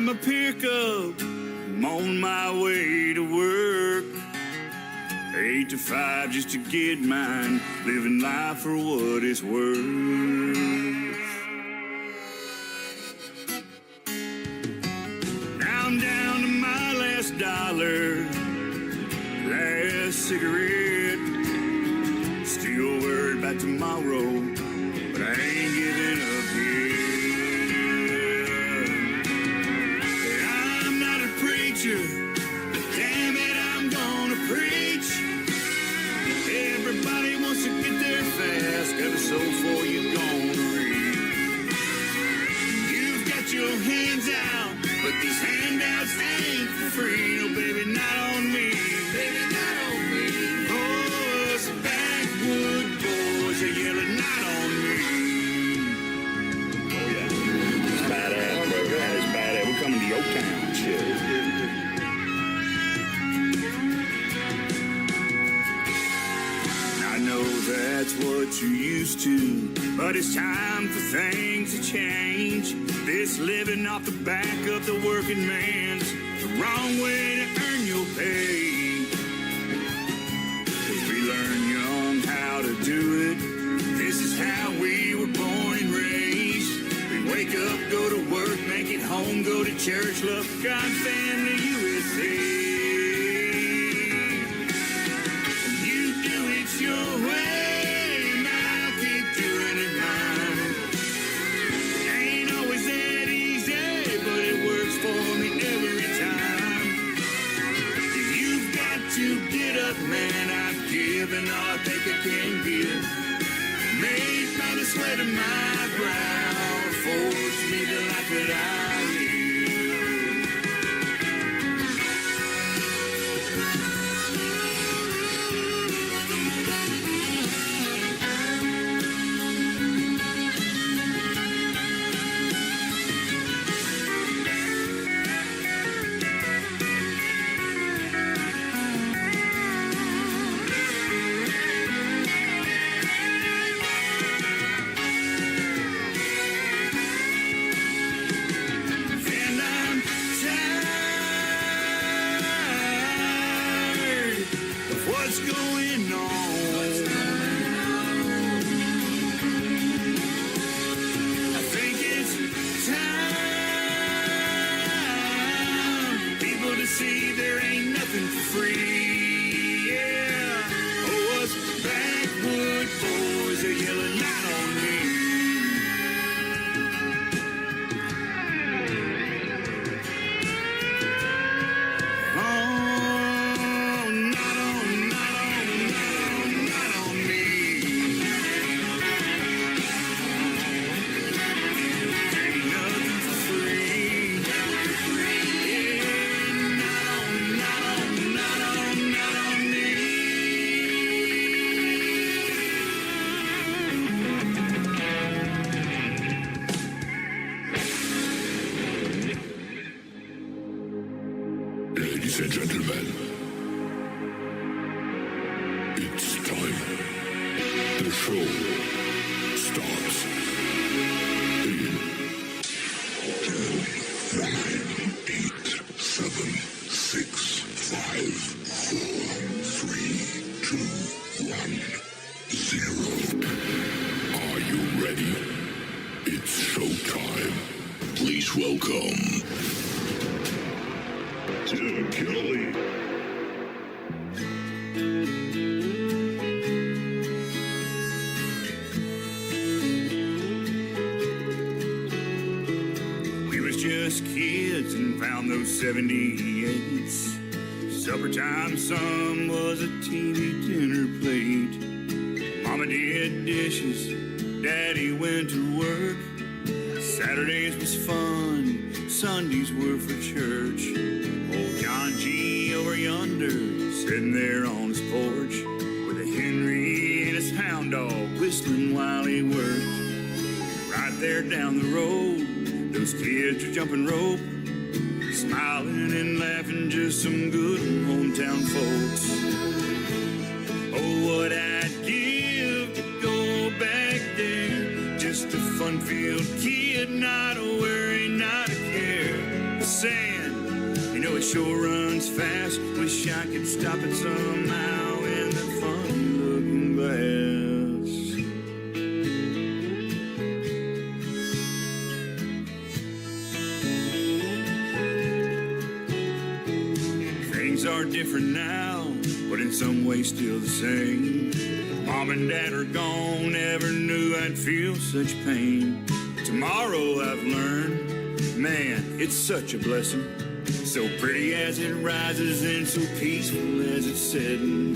my pickup, I'm on my way to work. 8 to 5 just to get mine, living life for what it's worth. Now I'm down to my last dollar, last cigarette. Still worried about tomorrow, but I ain't giving up yet. I'm not a preacher, but damn it, I'm gonna preach. Everybody wants to get there fast, got a soul for you gonna read. You've got your hands out, but these handouts ain't for free. No, baby, not on me. Baby, not on me. Oh, us backwood boys are yelling, not on me. Oh, yeah. It's badass, bro. That is badass. We're coming to your town. Shit. I know that's what you're used to, but it's time for things to change. This living off the back of the working man's the wrong way to earn your pay. 'Cause we learn young how to do it. This is how we were born and raised. We wake up, go to work, make it home, go to church, love God, family, USA. You do it your way, and I'll keep doing it mine. Ain't always that easy, but it works for me every time. You've got to get up, man. I've given all I think I can give. Made by the sweat of my brow, forged me the life that I live. And I'm tired of what's going on. I think it's time people to see there ain't nothing for free. Yeah, oh, us backwood boys are yelling out on me. Oh, not on, not on, not on, not on me. Ain't nothing for free. Yeah, not on, not on, not on, not on me. Ladies and gentlemen, it's time. The show starts in 10, 9, 8, 7, 6, 5, 4, 3, 2, 1, 0. Are you ready? It's showtime. Please welcome to Kelly. We was just kids and found those 78s. Supper time, some was a TV dinner plate. Mama did dishes, Daddy went to work. Saturdays was fun, Sundays were for church. Old John G. over yonder, sitting there on his porch, with a Henry and his hound dog whistling while he worked. Right there down the road, those kids were jumping rope, smiling and laughing, just some good hometown folks. Oh, what I'd give to go back there, just a fun-filled kid, not a worry, not a care. sand, you know it sure runs fast. Wish I could stop it somehow in that funny looking glass. Things are different now, but in some ways still the same. Mom and Dad are gone, never knew I'd feel such pain. Tomorrow I've learned, man, it's such a blessing. So pretty as it rises and so peaceful as it's setting.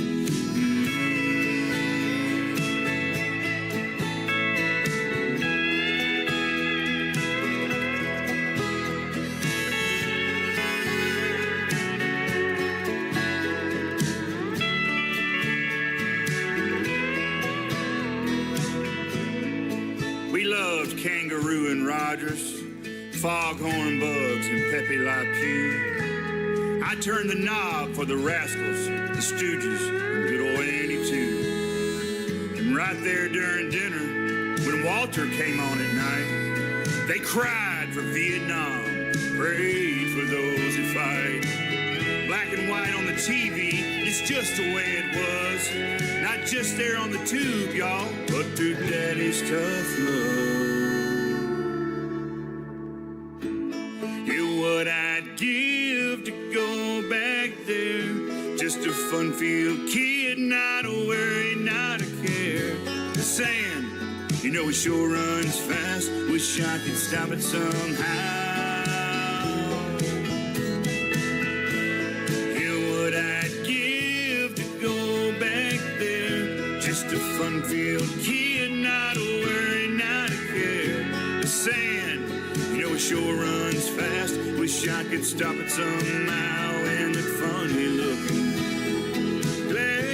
We loved Kangaroo and Rogers, Foghorn Bugs and Pepe Le Pew. I turned the knob for the Rascals, the Stooges, and good old Andy too. And right there during dinner, when Walter came on at night, they cried for Vietnam, prayed for those who fight. Black and white on the TV, it's just the way it was. Not just there on the tube, y'all, but through Daddy's tough love. Yeah, what I'd give to go back there. Just a fun-filled kid, not a worry, not a care. The sand, you know it sure runs fast. Wish I could stop it somehow. Just a fun-filled kid, not a worry, not a care. The sand, you know it sure runs fast. Wish I could stop it somehow in that funny-looking glass.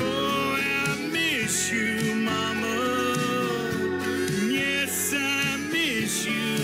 Oh, I miss you, Mama. Yes, I miss you.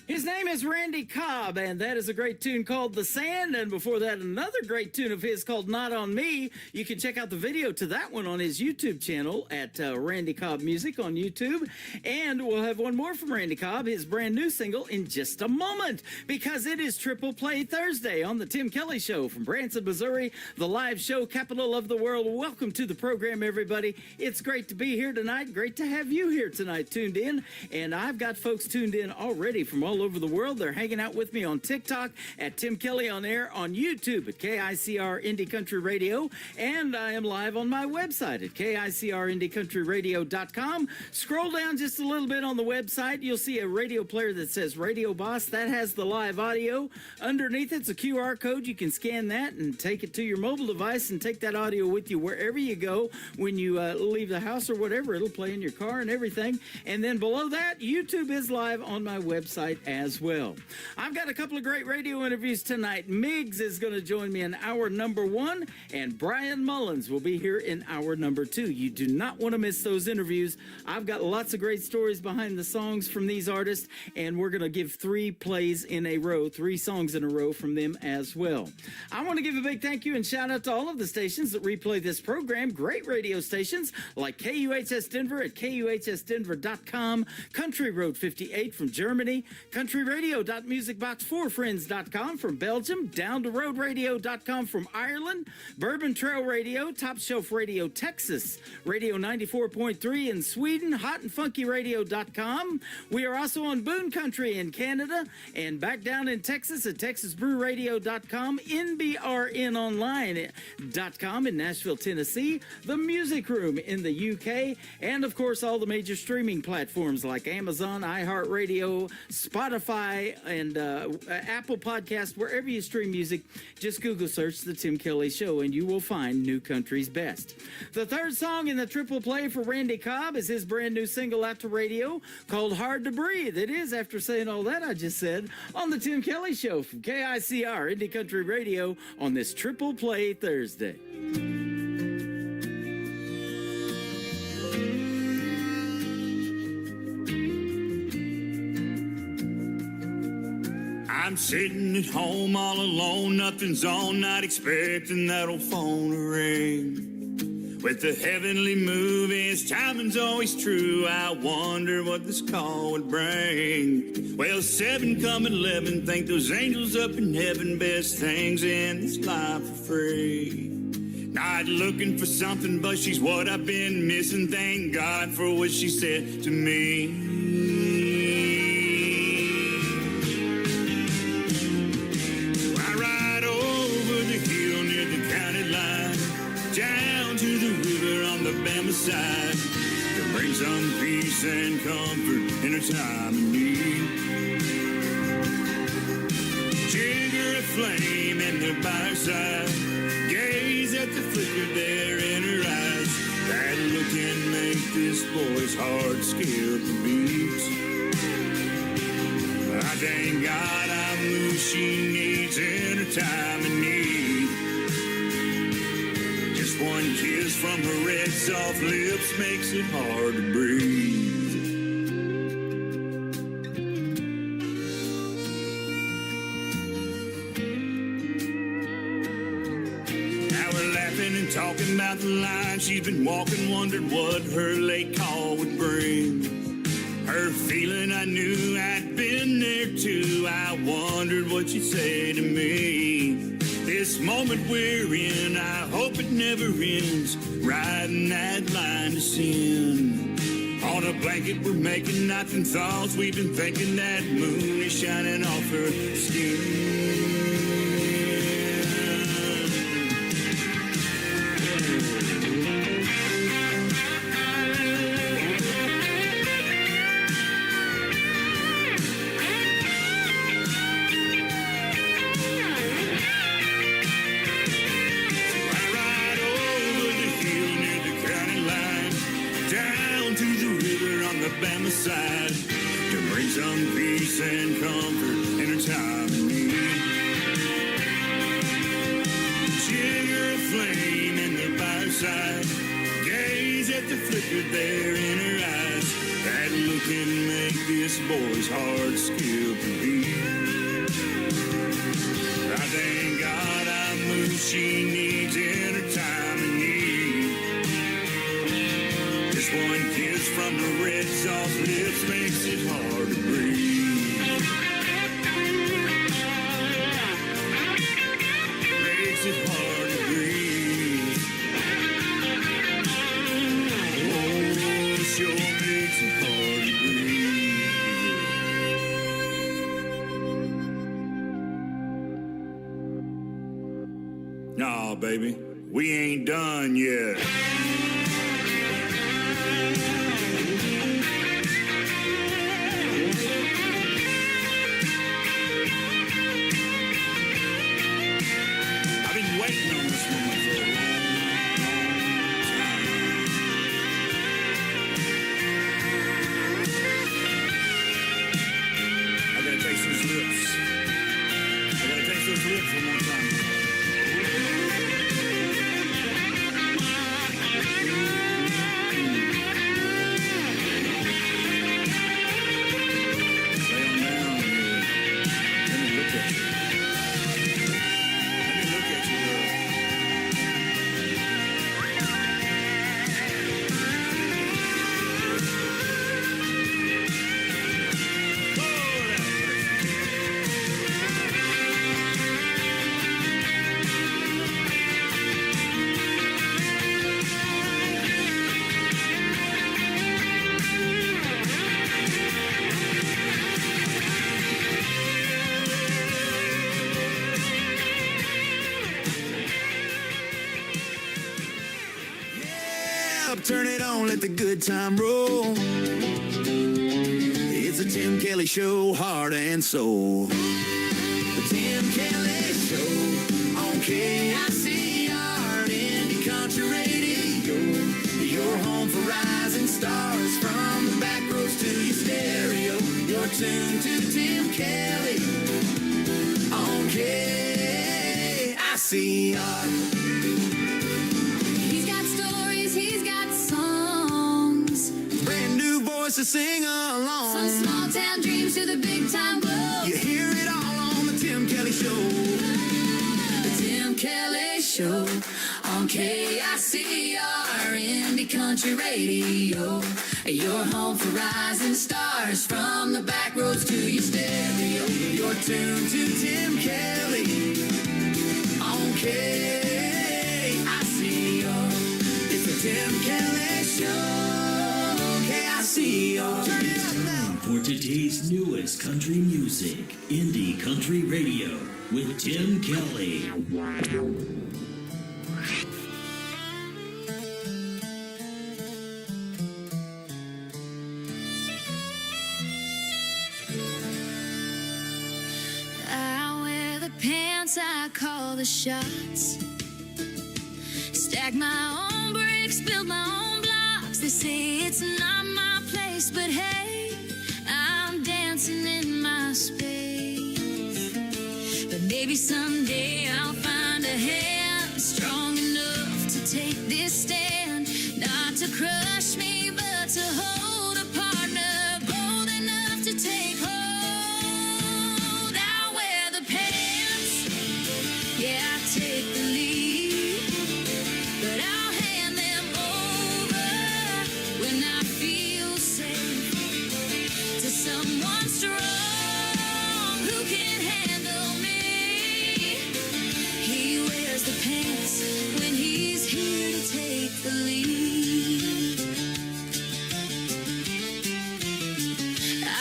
His name is Randy Cobb, and that is a great tune called The Sand. And before that, another great tune of his called Not On Me. You can check out the video to that one on his YouTube channel at Randy Cobb Music on YouTube. And we'll have one more from Randy Cobb, his brand new single, in just a moment, because it is Triple Play Thursday on the Tim Kelly Show from Branson, Missouri, the live show capital of the world. Welcome to the program, everybody. It's great to be here tonight. Great to have you here tonight tuned in. And I've got folks tuned in already from all over the world. They're hanging out with me on TikTok at Tim Kelly on Air, on YouTube at KICR Indie Country Radio, and I am live on my website at KICRIndieCountryRadio.com. Scroll down just a little bit on the website. You'll see a radio player that says Radio Boss. That has the live audio. Underneath it's a QR code. You can scan that and take it to your mobile device and take that audio with you wherever you go. When you leave the house or whatever, it'll play in your car and everything. And then below that, YouTube is live on my website as well. I've got a couple of great radio interviews tonight. Miggs is going to join me in hour number 1, and Brian Mullins will be here in hour number 2. You do not want to miss those interviews. I've got lots of great stories behind the songs from these artists, and we're going to give 3 plays in a row, 3 songs in a row from them as well. I want to give a big thank you and shout out to all of the stations that replay this program. Great radio stations like KUHS Denver at KUHSdenver.com, Country Road 58 from Germany, countryradio.musicbox4friends.com from Belgium, Down to Road Radio.com from Ireland, Bourbon Trail Radio, Top Shelf Radio Texas, Radio 94.3 in Sweden, Hot and Funky Radio.com. We are also on Boone Country in Canada, and back down in Texas at TexasBrewRadio.com, NBRNonline.com in Nashville, Tennessee, The Music Room in the UK, and of course all the major streaming platforms like Amazon, iHeartRadio, Spotify, and Apple Podcast. Wherever you stream music, just Google search The Tim Kelly Show and you will find New Country's Best. The third song in the triple play for Randy Cobb is his brand new single out to radio called Hard to Breathe. It is, after saying all that I just said, on The Tim Kelly Show from KICR Indie Country Radio on this Triple Play Thursday. I'm sitting at home all alone, nothing's on, not expecting that old phone to ring. With the heavenly movies, timing's always true. I wonder what this call would bring. Well, 7 come 11, think those angels up in heaven, best things in this life for free. Not looking for something, but she's what I've been missing. Thank God for what she said to me. I ride over the hill near the county line, down to the river on the Bama side, to bring some peace and comfort in a time of need. Jigger a flame and they're by her side, gaze at the flicker there in her eyes. That look can make this boy's heart skip a beat. I thank God I'm who she needs in her time of need. Just one kiss from her red soft lips makes it hard to breathe. And talking about the line she's been walking, wondered what her late call would bring. Her feeling, I knew I'd been there too. I wondered what she'd say to me. This moment we're in, I hope it never ends, riding that line to sin. On a blanket we're making nothing thoughts, we've been thinking that moon is shining off her skin. Bama side, to bring some peace and comfort in a time of need. Jigger a flame and they're by her side, gaze at the flicker there in her eyes. That look can make this boy's heart skip a beat. I thank God I'm who she needs in her time of need. Just one kiss from the red soft lips makes it hard to breathe. Makes it hard to breathe. Oh, it sure makes it hard to breathe. Nah, baby, we ain't done yet. Waiting on this moment for a long, time. I gotta taste those lips. I gotta taste those lips one more time. Lay on down here. Let me look at you. Turn it on, let the good time roll. It's a Tim Kelly Show, heart and soul. The Tim Kelly Show on KICR, Indie Country Radio. Your home for rising stars, from the back roads to your stereo. You're tuned to Tim Kelly on KICR. To sing along. From small town dreams to the big time blues. You hear it all on Kelly Show. The Tim Kelly Show on KICR Indie Country Radio. Your home for rising stars from the back roads to your stereo. You're tuned to Tim Kelly on KICR. It's the Tim Kelly Show. KICR. Turn it up now. For today's newest country music, Indie Country Radio with Tim Kelly. I wear the pants, I call the shots. Stack my own bricks, build my own blocks. They say it's not my place, but hey, I'm dancing in my space. But maybe someday I'll find a hand strong enough to take this stand. Not to crush me, but to hold a partner bold enough to take hold. I wear the pants, yeah, I take the lead, but I'll hand them over when I feel safe to someone strong who can handle me. He wears the pants when he's here to take the lead.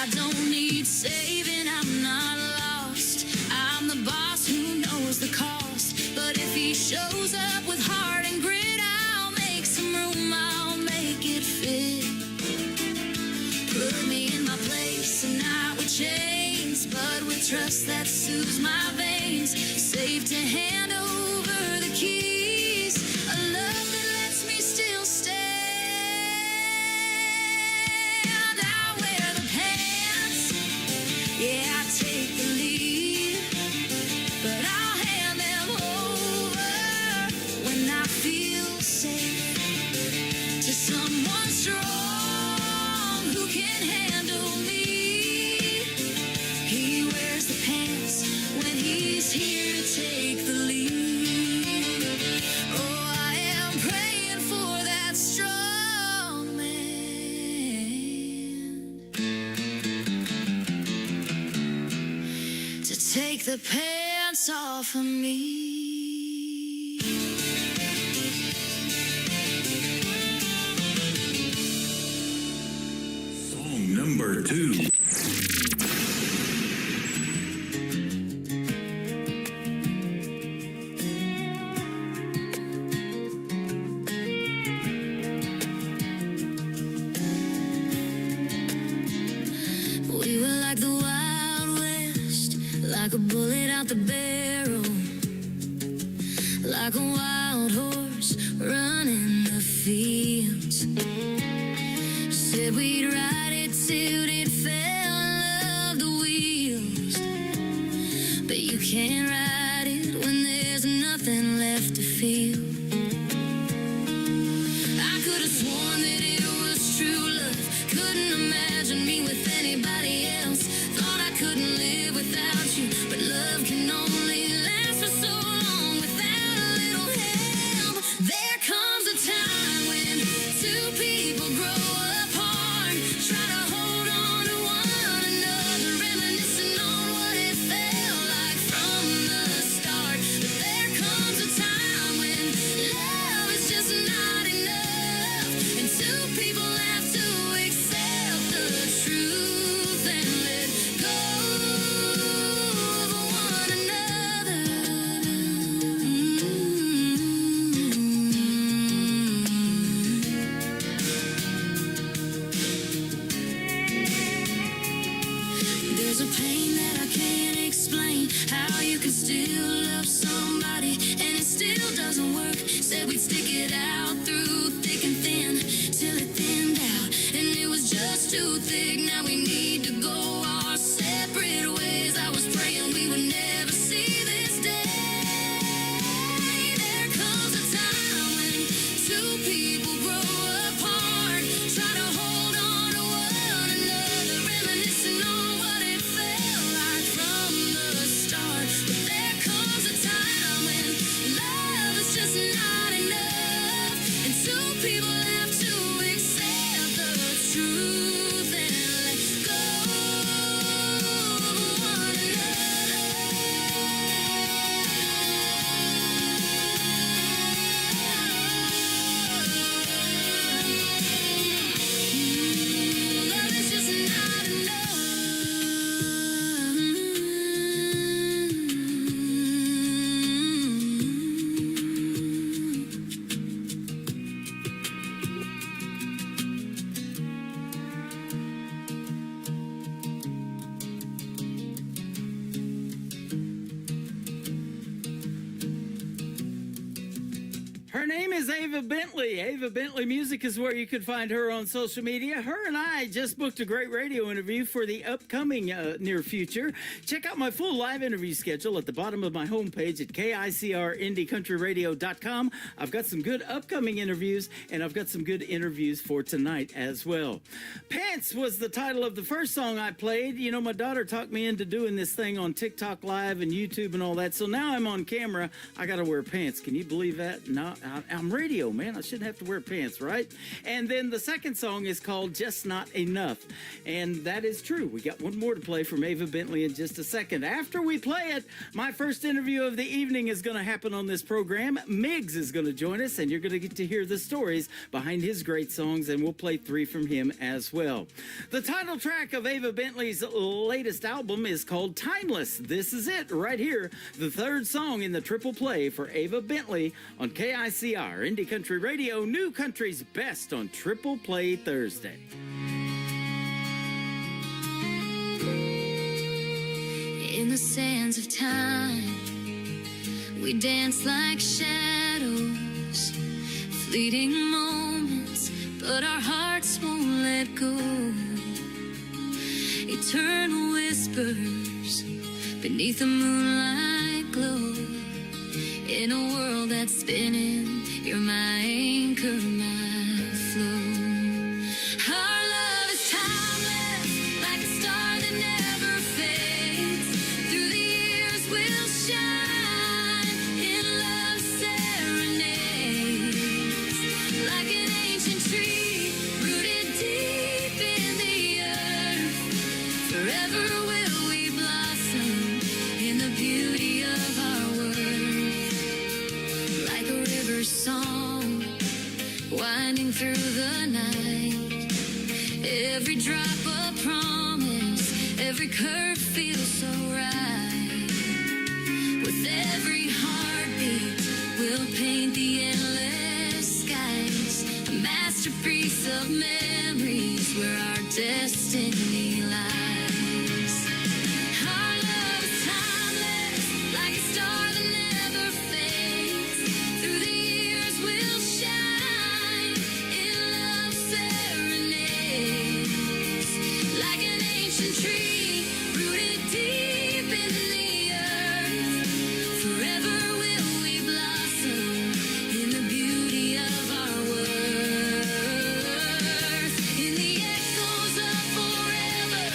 I don't need saving, I'm not lost. I'm the boss who knows the cost. But if he shows up with heart and grit, I'll make some room, I'll make it fit. Put me in my place and not with chains, but with trust that soothes my veins. Safe to hand over the keys, a love that lets me still stand. I wear the pants, yeah, I take the lead, but I'll hand them over when I feel safe to someone strong who can handle me. He wears the pants when he's here to take the lead. Oh, I am praying for that strong man to take the pants off of me. Song number 2. We were like the Wild West, like a bullet out the barrel, like a wild horse running the fields. Said we'd ride it till it fell and love the wheels, but you can't ride it when there's nothing left to feel. I could have sworn that it was true love. Couldn't imagine me with anybody else. Thought I couldn't live without you, but love can only last for so long without a little help. There comes a time when two people grow apart, try to hold on to one another, reminiscing on what it felt like from the start. But there comes a time when love is just not enough, and two people have to accept the truth and let go of one another. There's a pain that I can't explain. How you can still love somebody and it still doesn't work. Said we'd stick it out through thick and thin till it thinned out, and it was just too thick. Now we need to go our separate ways. I was praying we would never see this day. There comes a time when two people grow apart, try to hold on to one another, reminiscing on what it felt like from the start. But people have to accept the truth and let go of one another. Love is just not Her name is Ava Bentley. Ava Bentley Music is where you could find her on social media. Her and I just booked a great radio interview for the upcoming near future. Check out my full live interview schedule at the bottom of my homepage at KICRIndieCountryRadio.com. I've got some good upcoming interviews, and I've got some good interviews for tonight as well. Pants was the title of the first song I played. You know, my daughter talked me into doing this thing on TikTok Live and YouTube and all that, so now I'm on camera. I got to wear pants. Can you believe that? No, I'm radio, man. I shouldn't have to wear pants, right? And then the second song is called Just Not Enough. And that is true. We got one more to play from Ava Bentley in just a second. After we play it, my first interview of the evening is going to happen on this program. Miggs is going to join us, and you're going to get to hear the stories behind his great songs, and we'll play 3 from him as well. The title track of Ava Bentley's latest album is called Timeless. This is it right here, the third song in the triple play for Ava Bentley on KICR Indie Country Radio, New Country's best on Triple Play Thursday. in the sands of time. We dance like shadows, fleeting moments, but our hearts won't let go. Eternal whispers beneath the moonlight glow. In a world that's spinning, you're my anchor, my flow. Our love is timeless, like a star that never fades. Through the years we'll shine in love's serenades. Like an ancient tree rooted deep in the earth, forever will we blossom in the beauty of our worth. Like a river song winding through the night, every drop a promise, every curve feels so right. With every heartbeat we'll paint the endless skies, a masterpiece of memories where our destiny lies. Our love is timeless, like a star that never fades. Through the years we'll shine in love's serenades. Like an ancient tree rooted deep in the earth, forever will we blossom in the beauty of our worth. In the echoes of forever,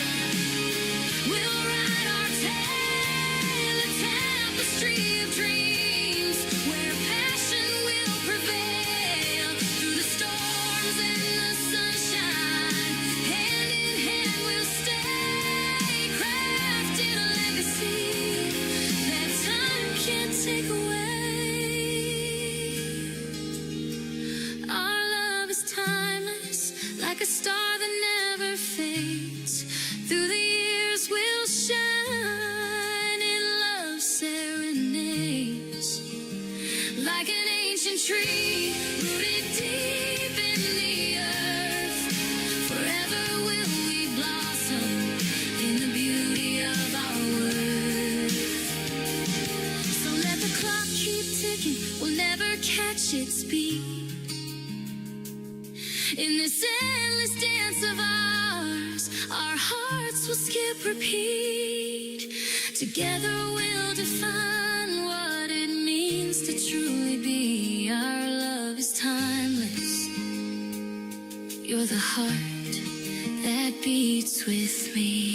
we'll write our tale, a tapestry of dreams, where passion will prevail through the storms and the sunshine. Hand in hand we'll stay, crafting a legacy that time can't take away. Our love is timeless, like a star that never fades. Through the years we'll shine in love's serenades. Like an ancient tree rooted deep in the earth, forever will we blossom in the beauty of our worth. So let the clock keep ticking, we'll never catch its beat. In this endless dance of ours, our hearts will skip repeat. Together we'll define what it means to truly be. Our love is timeless. You're the heart that beats with me.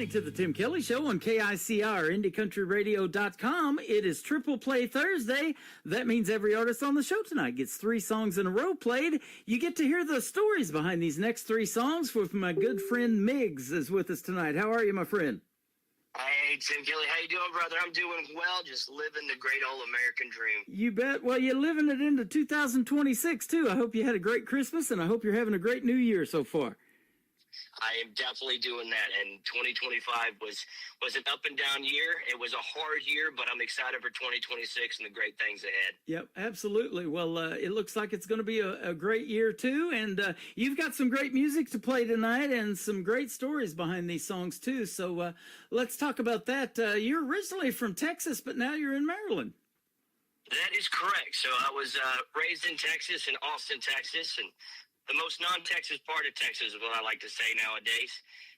listening to the Tim Kelly Show on KICR, IndieCountryRadio.com. It is Triple Play Thursday. That means every artist on the show tonight gets 3 songs in a row played. You get to hear the stories behind these next 3 songs with my good friend Miggs is with us tonight. How are you, my friend? Hey, Tim Kelly, how you doing, brother? I'm doing well, just living the great old American dream. You bet. Well, you're living it into 2026, too. I hope you had a great Christmas, and I hope you're having a great New Year so far. I am definitely doing that, and 2025 was an up and down year. It was a hard year, but I'm excited for 2026 and the great things ahead. Yep, absolutely. Well, it looks like it's going to be a great year, too, and you've got some great music to play tonight and some great stories behind these songs, too, so let's talk about that. You're originally from Texas, but now you're in Maryland. That is correct. So I was raised in Texas, in Austin, Texas, and the most non-Texas part of Texas is what I like to say nowadays.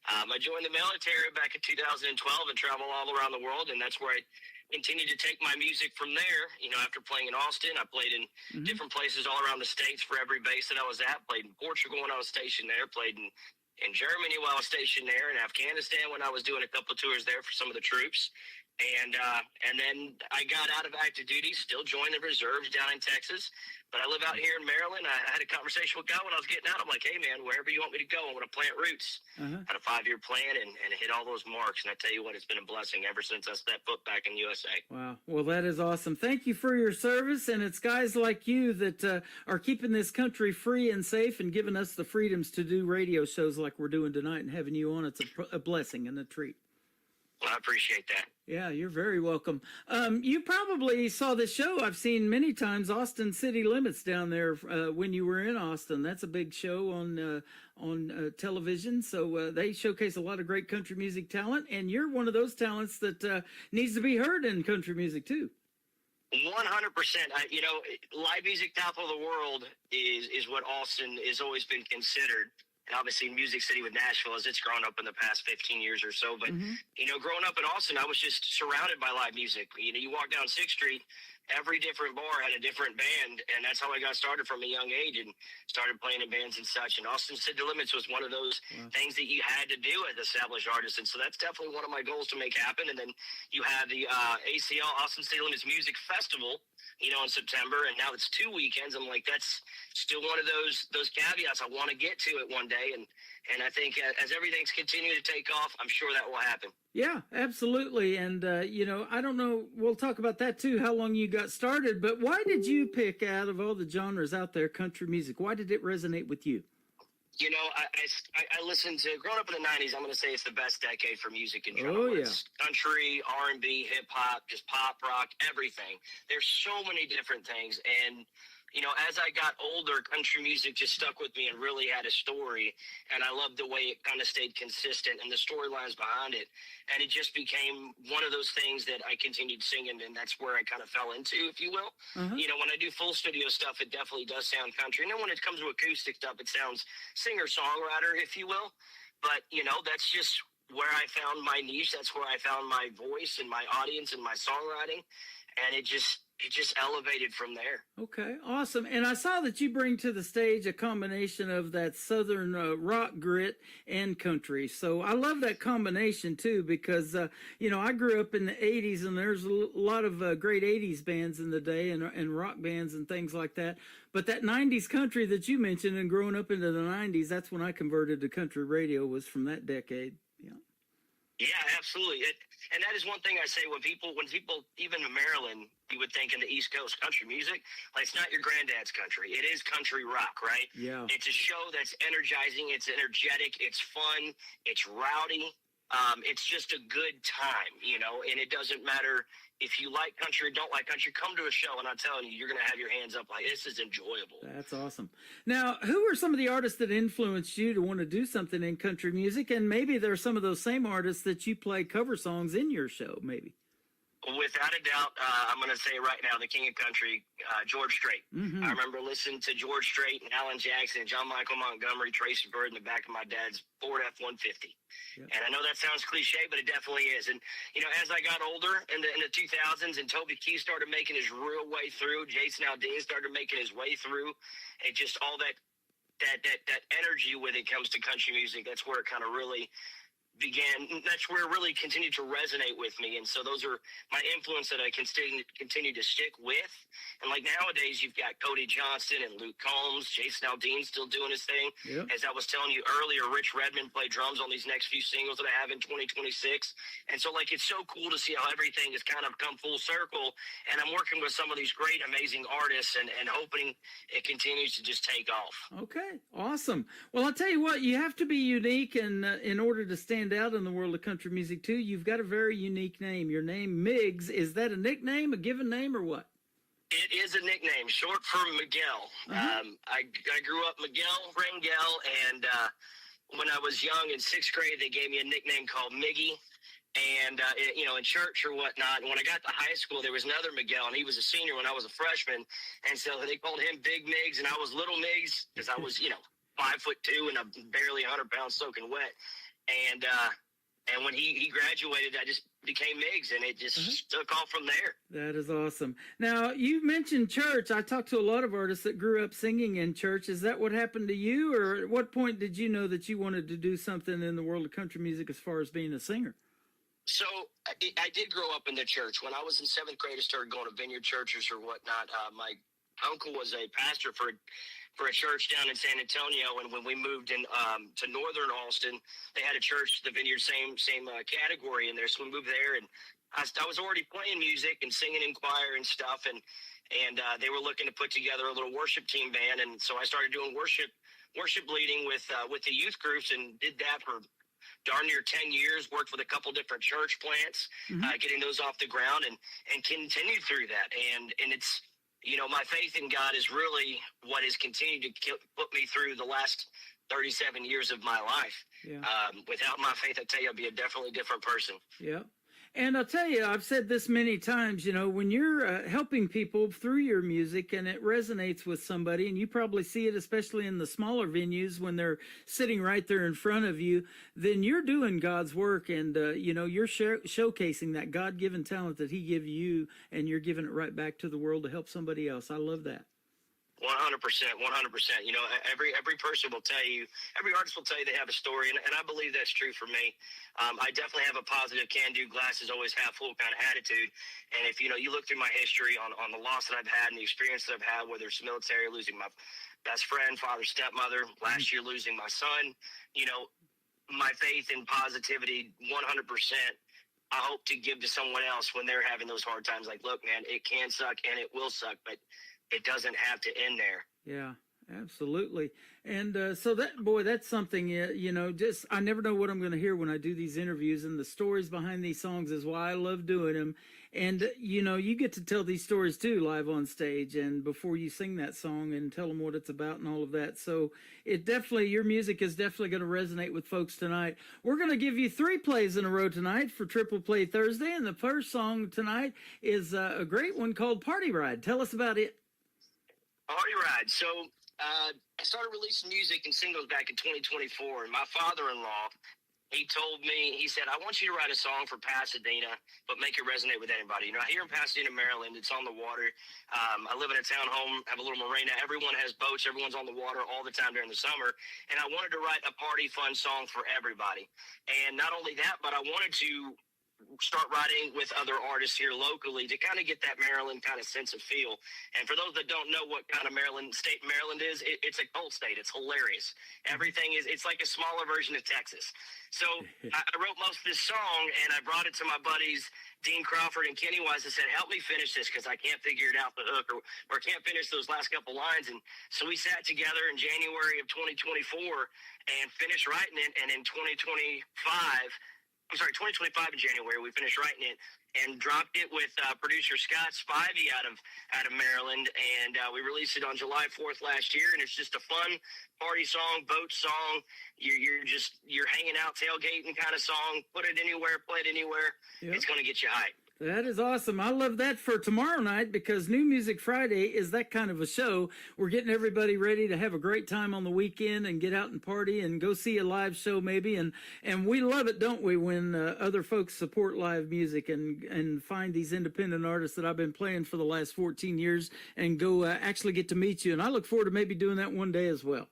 I joined the military back in 2012 and travel all around the world, and that's where I continued to take my music from there. You know, after playing in Austin, I played in different places all around the States for every base that I was at. Played in Portugal when I was stationed there, played in Germany while I was stationed there, in Afghanistan when I was doing a couple of tours there for some of the troops. And then I got out of active duty, still joined the reserves down in Texas. But I live out here in Maryland. I had a conversation with God when I was getting out. I'm like, hey, man, wherever you want me to go, I want to plant roots. Had a 5-year plan and hit all those marks. And I tell you what, it's been a blessing ever since I stepped foot back in USA. Wow. Well, that is awesome. Thank you for your service. And it's guys like you that are keeping this country free and safe and giving us the freedoms to do radio shows like we're doing tonight and having you on. It's a blessing and a treat. Well, I appreciate that. Yeah, you're very welcome. You probably saw this show I've seen many times, Austin City Limits down there when you were in Austin. That's a big show on television. So they showcase a lot of great country music talent, and you're one of those talents that needs to be heard in country music too. 100%. You know, live music capital of the world is what Austin has always been considered. And obviously Music City with Nashville as it's grown up in the past 15 years or so. But, you know, growing up in Austin, I was just surrounded by live music. You know, you walk down 6th Street, every different bar had a different band. And that's how I got started from a young age and started playing in bands and such. And Austin City Limits was one of those things that you had to do as established artists. And so that's definitely one of my goals to make happen. And then you have the ACL Austin City Limits Music Festival, you know, in September, and now it's 2 weekends. I'm like, that's still one of those caveats. I want to get to it one day, and I think as everything's continuing to take off, I'm sure that will happen. Yeah, absolutely. And, you know, I don't know, we'll talk about that too, how long you got started, but why did you pick out of all the genres out there country music? Why did it resonate with you? You know, I listened to, growing up in the 90s, I'm going to say it's the best decade for music in general. Oh, yeah. It's country, R&B, hip-hop, just pop, rock, everything. There's so many different things. And, you know, as I got older, country music just stuck with me and really had a story. And I loved the way it kind of stayed consistent and the storylines behind it. And it just became one of those things that I continued singing, and that's where I kind of fell into, if you will. You know, when I do full studio stuff, it definitely does sound country. And then when it comes to acoustic stuff, it sounds singer-songwriter, if you will. But, you know, that's just where I found my niche. That's where I found my voice and my audience and my songwriting. And it just elevated from there. Okay, awesome. And I saw that you bring to the stage a combination of that southern rock grit and country. So I love that combination too, because, you know, I grew up in the 80s and there's a lot of great 80s bands in the day and rock bands and things like that. But that 90s country that you mentioned and growing up into the 90s, that's when I converted to country radio, was from that decade. Yeah. Yeah, absolutely. And that is one thing I say when people, even in Maryland, you would think in the East Coast country music, like it's not your granddad's country. It is country rock, right? Yeah. It's a show that's energizing. It's energetic. It's fun. It's rowdy. It's just a good time, you know, and it doesn't matter if you like country or don't like country. Come to a show, and I'm telling you, you're going to have your hands up like, this is enjoyable. That's awesome. Now, who are some of the artists that influenced you to want to do something in country music? And maybe there are some of those same artists that you play cover songs in your show, maybe. Without a doubt, I'm going to say right now, the king of country, George Strait. I remember listening to George Strait and Alan Jackson and John Michael Montgomery, Tracy Byrd in the back of my dad's Ford F-150. Yep. And I know that sounds cliche, but it definitely is. And, you know, as I got older in the 2000s and Toby Keith started making his real way through, Jason Aldean started making his way through, and just all that energy when it comes to country music, that's where it kind of really that's where it really continued to resonate with me. And so those are my influence that I continue to stick with. And like nowadays, you've got Cody Johnston and Luke Combs, Jason Aldean still doing his thing. Yep. As I was telling you earlier, Rich Redmond played drums on these next few singles that I have in 2026. And so like, it's so cool to see how everything has kind of come full circle. And I'm working with some of these great, amazing artists and hoping it continues to just take off. Okay, awesome. Well, I'll tell you what, you have to be unique, and in order to stand out in the world of country music too, you've got a very unique name. Your name, Miggs, is that a nickname, a given name, or what? It is a nickname, short for Miguel. I grew up Miguel Rangel, and when I was young in 6th grade, they gave me a nickname called Miggy. And, in church or whatnot. And when I got to high school, there was another Miguel, and he was a senior when I was a freshman. And so they called him Big Miggs, and I was Little Miggs because I was, 5'2" and I'm barely 100 pounds soaking wet. And when he graduated, I just became Miggs, and it just took off from there. That is awesome. Now, you mentioned church. I talked to a lot of artists that grew up singing in church. Is that what happened to you, or at what point did you know that you wanted to do something in the world of country music as far as being a singer? So I did grow up in the church. When I was in 7th grade, I started going to vineyard churches or whatnot. My uncle was a pastor for a church down in San Antonio, and when we moved in to northern Austin, they had a church, the vineyard, same category in there. So we moved there, and I was already playing music and singing in choir and stuff, and they were looking to put together a little worship team band, and so I started doing worship leading with the youth groups, and did that for darn near 10 years, worked with a couple different church plants, getting those off the ground, and continued through that. And it's, my faith in God is really what has continued to put me through the last 37 years of my life. Yeah. Without my faith, I tell you, I'd be a definitely different person. Yeah. And I'll tell you, I've said this many times, when you're helping people through your music and it resonates with somebody, and you probably see it especially in the smaller venues when they're sitting right there in front of you, then you're doing God's work, and, you're showcasing that God-given talent that he gave you, and you're giving it right back to the world to help somebody else. I love that. 100%, 100%. Every person will tell you, every artist will tell you they have a story, and I believe that's true for me. I definitely have a positive, can-do, glasses always half full kind of attitude. And if you look through my history on the loss that I've had and the experience that I've had, whether it's military, losing my best friend, father, stepmother, last year losing my son, my faith and positivity, 100%. I hope to give to someone else when they're having those hard times. Like, look, man, it can suck and it will suck, but it doesn't have to end there. Yeah, absolutely. And so that's something, I never know what I'm going to hear when I do these interviews, and the stories behind these songs is why I love doing them. And, you get to tell these stories too, live on stage, and before you sing that song, and tell them what it's about and all of that. So your music is definitely going to resonate with folks tonight. We're going to give you 3 plays in a row tonight for Triple Play Thursday. And the first song tonight is a great one called Party Ride. Tell us about it. Party Ride. So I started releasing music and singles back in 2024, and my father-in-law, he told me, he said, I want you to write a song for Pasadena, but make it resonate with anybody. Here in Pasadena, Maryland, it's on the water. I live in a townhome, have a little marina. Everyone has boats. Everyone's on the water all the time during the summer. And I wanted to write a party fun song for everybody. And not only that, but I wanted to start writing with other artists here locally to kind of get that Maryland kind of sense of feel. And for those that don't know what kind of state Maryland is, it's a cold state. It's hilarious. Everything it's like a smaller version of Texas. So I wrote most of this song, and I brought it to my buddies, Dean Crawford and Kenny Wise, and said, help me finish this because I can't figure it out the hook or can't finish those last couple lines. And so we sat together in January of 2024 and finished writing it. And in 2025 in January, we finished writing it and dropped it with producer Scott Spivey out of Maryland, and we released it on July 4th last year. And it's just a fun party song, boat song. You're hanging out, tailgating kind of song. Put it anywhere, play it anywhere. Yep. It's going to get you hyped. That is awesome. I love that for tomorrow night, because New Music Friday is that kind of a show. We're getting everybody ready to have a great time on the weekend and get out and party and go see a live show maybe. And we love it, don't we, when other folks support live music and find these independent artists that I've been playing for the last 14 years and go actually get to meet you. And I look forward to maybe doing that one day as well.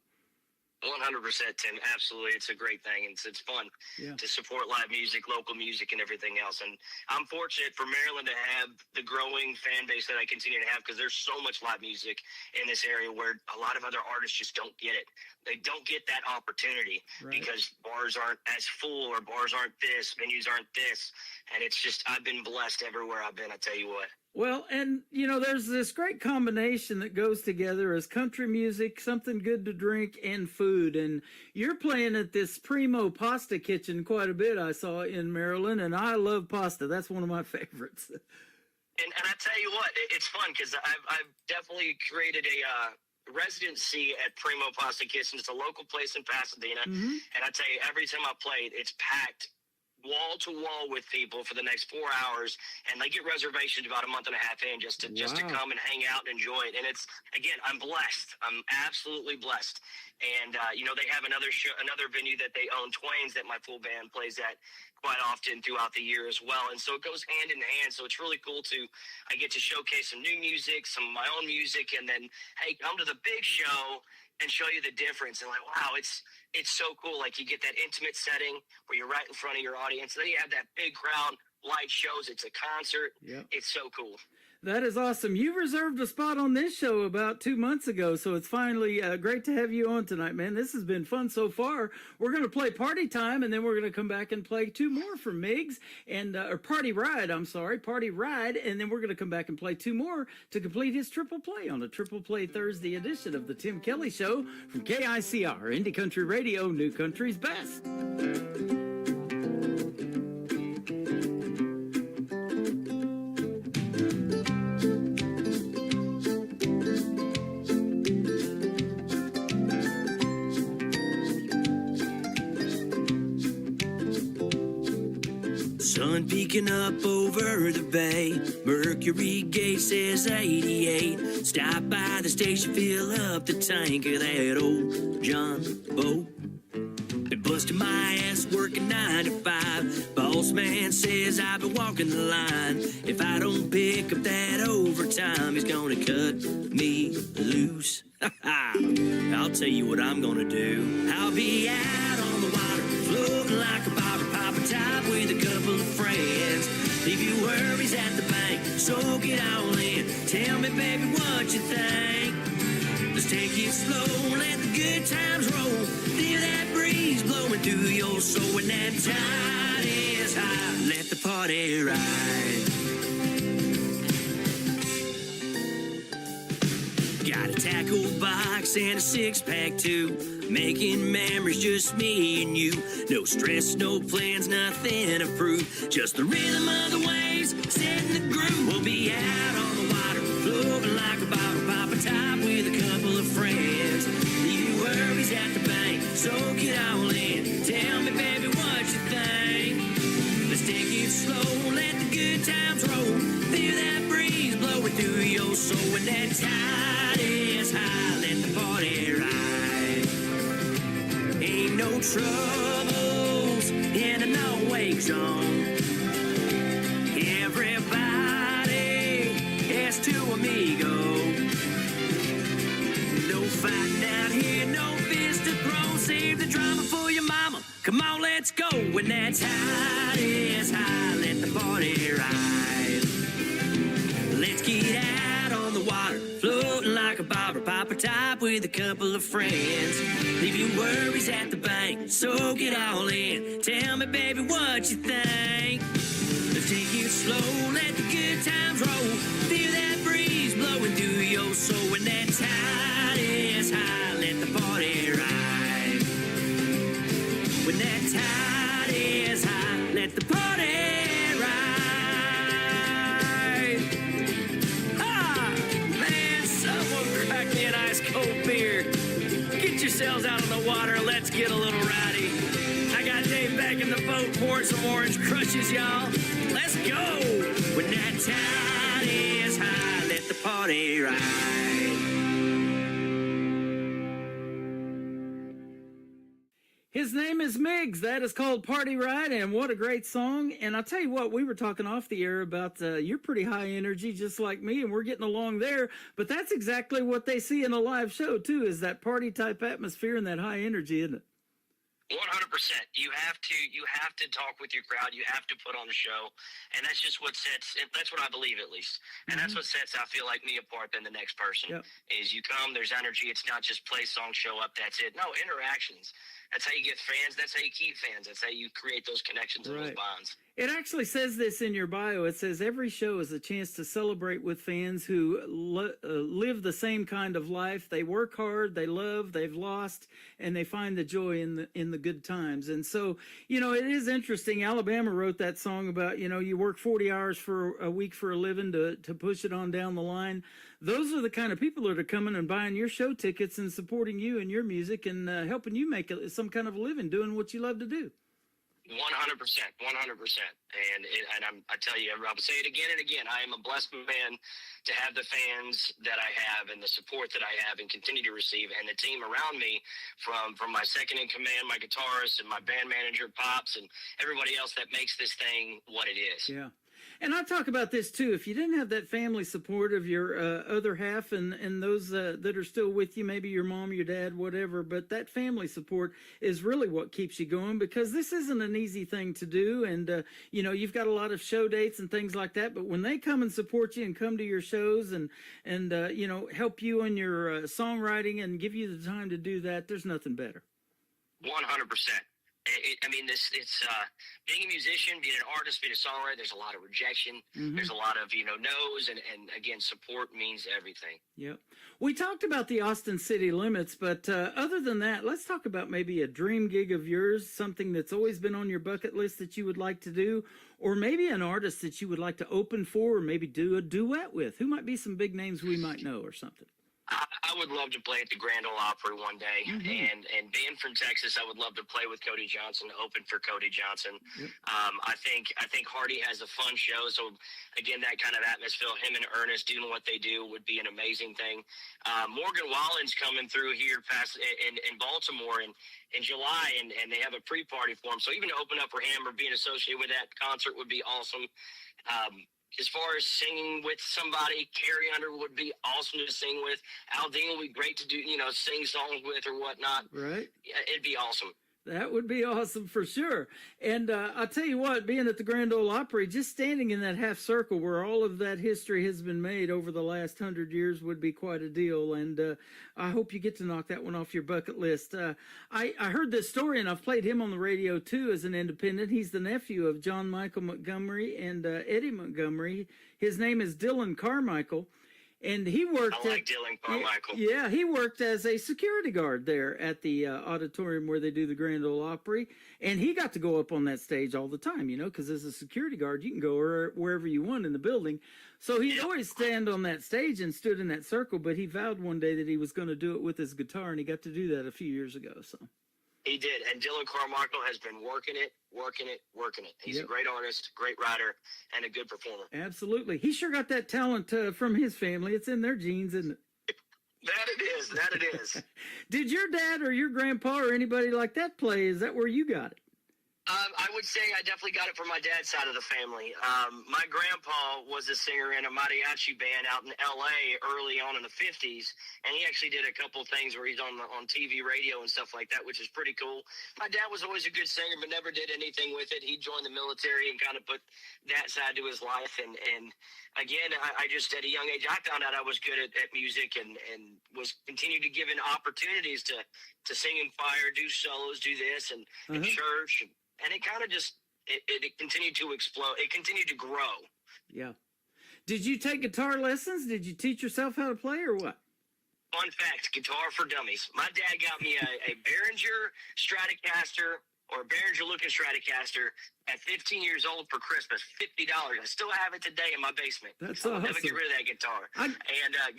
100%, Tim. Absolutely. It's a great thing. It's fun Yeah. to support live music, local music, and everything else. And I'm fortunate for Maryland to have the growing fan base that I continue to have, because there's so much live music in this area where a lot of other artists just don't get it. They don't get that opportunity Right. because bars aren't as full, or bars aren't this, venues aren't this. And it's just, I've been blessed everywhere I've been, I tell you what. Well, and there's this great combination that goes together as country music, something good to drink, and food. And you're playing at this Primo Pasta Kitchen quite a bit, I saw in Maryland, and I love pasta. That's one of my favorites. And I tell you what, it's fun because I've definitely created a residency at Primo Pasta Kitchen. It's a local place in Pasadena. Mhm. And I tell you, every time I play it, it's packed wall to wall with people for the next 4 hours, and they get reservations about a month and a half in just to Wow. come and hang out and enjoy it. And it's, again, I'm blessed. I'm absolutely blessed. And they have another venue that they own, Twain's, that my full band plays at quite often throughout the year as well. And so it goes hand in hand. So it's really cool I get to showcase some new music, some of my own music, and then, hey, come to the big show and show you the difference. And like, wow, it's so cool. Like, you get that intimate setting where you're right in front of your audience. Then you have that big crowd, light shows. It's a concert. Yep. It's so cool. That is awesome. You reserved a spot on this show about 2 months ago, so it's finally great to have you on tonight, man. This has been fun so far. We're going to play Party Time, and then we're going to come back and play two more from Migs, or Party Ride, and then we're going to come back and play two more to complete his triple play on a Triple Play Thursday edition of the Tim Kelly Show from KICR, Indie Country Radio, New Country's Best. Sun peeking up over the bay. Mercury gauge says 88. Stop by the station, fill up the tank of that old John boat. Been busting my ass working 9 to 5. Boss man says I've been walking the line. If I don't pick up that overtime, he's gonna cut me loose. I'll tell you what I'm gonna do. I'll be out on the water, floating like a bobber, pop a top with a couple of friends. Leave your worries at the bank, soak it all in. Tell me, baby, what you think. Let's take it slow, let the good times roll. Feel that breeze blowing through your soul. When that tide is high, let the party ride. Got a tackle box and a 6-pack too. Making memories, just me and you. No stress, no plans, nothing to prove. Just the rhythm of the waves, setting the groove. We'll be out on the water, floating like a bottle, pop a top with a couple of friends. Leave your worries at the bank, soak it all in. Tell me, baby, what you think. Let's take it slow, let the good times roll. Feel that breeze blowing through your soul. When that tide is high, let the party ride. Ain't no troubles in a no-wake zone. Everybody has two amigo. No fighting out here, no fist to throw. Save the drama for your mama. Come on, let's go. When that tide is high, let the party ride. Let's get out on the water, floating like a bobber, pop a top with a couple of friends. Leave your worries at the bank, soak it all in. Tell me, baby, what you think. Let's take it slow, let the good times roll. Feel that breeze blowing through your soul. When that tide is high, let the party ride. When that tide is high, let the party ride. Ah, man, someone crack me an ice cold beer. Get yourselves out on the water, let's get a little rowdy. I got Dave back in the boat pouring some orange crushes, y'all. Let's go. When that tide is high, let the party ride. His name is Miggs. That is called Party Ride, and what a great song. And I'll tell you what, we were talking off the air about you're pretty high energy, just like me, and we're getting along there. But that's exactly what they see in a live show, too, is that party-type atmosphere and that high energy, isn't it? 100%. You have to talk with your crowd. You have to put on a show, and that's just what sets. That's what I believe, at least, and that's what sets. I feel like me apart than the next person. Yep. Is you come, there's energy. It's not just play song, show up. That's it. No, interactions. That's how you get fans. That's how you keep fans. That's how you create those connections and those bonds. It actually says this in your bio. It says every show is a chance to celebrate with fans who live the same kind of life. They work hard, they love, they've lost, and they find the joy in the good times. And so, you know, it is interesting. Alabama wrote that song about, you know, you work 40 hours for a week for a living to push it on down the line. Those are the kind of people that are coming and buying your show tickets and supporting you and your music and helping you make some kind of a living doing what you love to do. 100%, 100%. And I tell you, I'll say it again and again. I am a blessed man to have the fans that I have and the support that I have and continue to receive, and the team around me from my second in command, my guitarist, and my band manager, Pops, and everybody else that makes this thing what it is. Yeah. And I talk about this too. If you didn't have that family support of your other half and those that are still with you, maybe your mom, your dad, whatever, but that family support is really what keeps you going, because this isn't an easy thing to do. And, you know, you've got a lot of show dates and things like that. But when they come and support you and come to your shows and you know, help you in your songwriting and give you the time to do that, there's nothing better. 100%. I mean, it's being a musician, being an artist, being a songwriter, there's a lot of rejection. There's a lot of, you know, no's. And again, support means everything. Yep. We talked about the Austin City Limits, but other than that, let's talk about maybe a dream gig of yours, something that's always been on your bucket list that you would like to do, or maybe an artist that you would like to open for, or maybe do a duet with. Who might be some big names we might know or something? I would love to play at the Grand Ole Opry one day, and being from Texas, I would love to play with Cody Johnson, open for Cody Johnson. I think Hardy has a fun show, so again, that kind of atmosphere, him and Ernest doing what they do would be an amazing thing. Morgan Wallen's coming through here past in Baltimore in July, and they have a pre-party for him, so even to open up for him or being associated with that concert would be awesome. As far as singing with somebody, Carrie Underwood would be awesome to sing with. Aldine would be great to do, you know, sing songs with or whatnot. Right. Yeah, it'd be awesome. That would be awesome for sure. And I'll tell you what, being at the Grand Ole Opry, just standing in that half circle where all of that history has been made over the last 100 years would be quite a deal. And I hope you get to knock that one off your bucket list. I heard this story, and I've played him on the radio too as an independent. He's the nephew of John Michael Montgomery and Eddie Montgomery. His name is Dylan Carmichael. And he worked. I like Dylan Carmichael. Yeah, he worked as a security guard there at the auditorium where they do the Grand Ole Opry, and he got to go up on that stage all the time, you know, because as a security guard, you can go wherever you want in the building. So he'd always stand on that stage and stood in that circle. But he vowed one day that he was going to do it with his guitar, and he got to do that a few years ago. So. He did, and Dylan Carmichael has been working it. He's a great artist, great writer, and a good performer. Absolutely. He sure got that talent from his family. It's in their genes, isn't it? That it is. Did your dad or your grandpa or anybody like that play? Is that where you got it? I would say I definitely got it from my dad's side of the family. My grandpa was a singer in a mariachi band out in L.A. early on in the 50s, and he actually did a couple things where he's on TV, radio, and stuff like that, which is pretty cool. My dad was always a good singer, but never did anything with it. He joined the military and kind of put that side to his life. And again, I just, at a young age, I found out I was good at music and was continued to given opportunities to sing in choir, do solos, do this, and in church. And it kind of just, it continued to explode. It continued to grow. Yeah. Did you take guitar lessons? Did you teach yourself how to play or what? Fun fact, Guitar for Dummies. My dad got me a Behringer Stratocaster or a Behringer looking Stratocaster at 15 years old for Christmas, $50. I still have it today in my basement. That's I'll awesome. never get rid of that guitar. And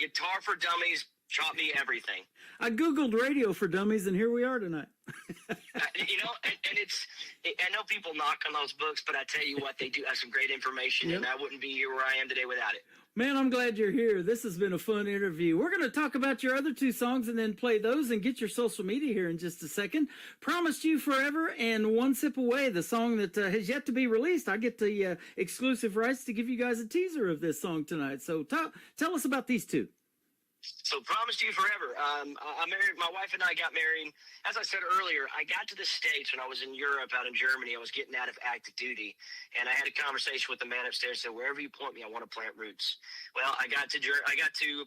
Guitar for Dummies taught me everything. I Googled Radio for Dummies, and here we are tonight. You know, and I know people knock on those books, but I tell you what, they do have some great information, and I wouldn't be here where I am today without it. Man, I'm glad you're here. This has been a fun interview. We're going to talk about your other two songs and then play those and get your social media here in just a second. Promised You Forever and One Sip Away, the song that has yet to be released. I get the exclusive rights to give you guys a teaser of this song tonight. So tell us about these two. So Promised You Forever. I married, my wife and I got married. As I said earlier, I got to the States when I was in Europe, out in Germany. I was getting out of active duty, and I had a conversation with the man upstairs. Said, wherever you point me, I want to plant roots. Well, I got to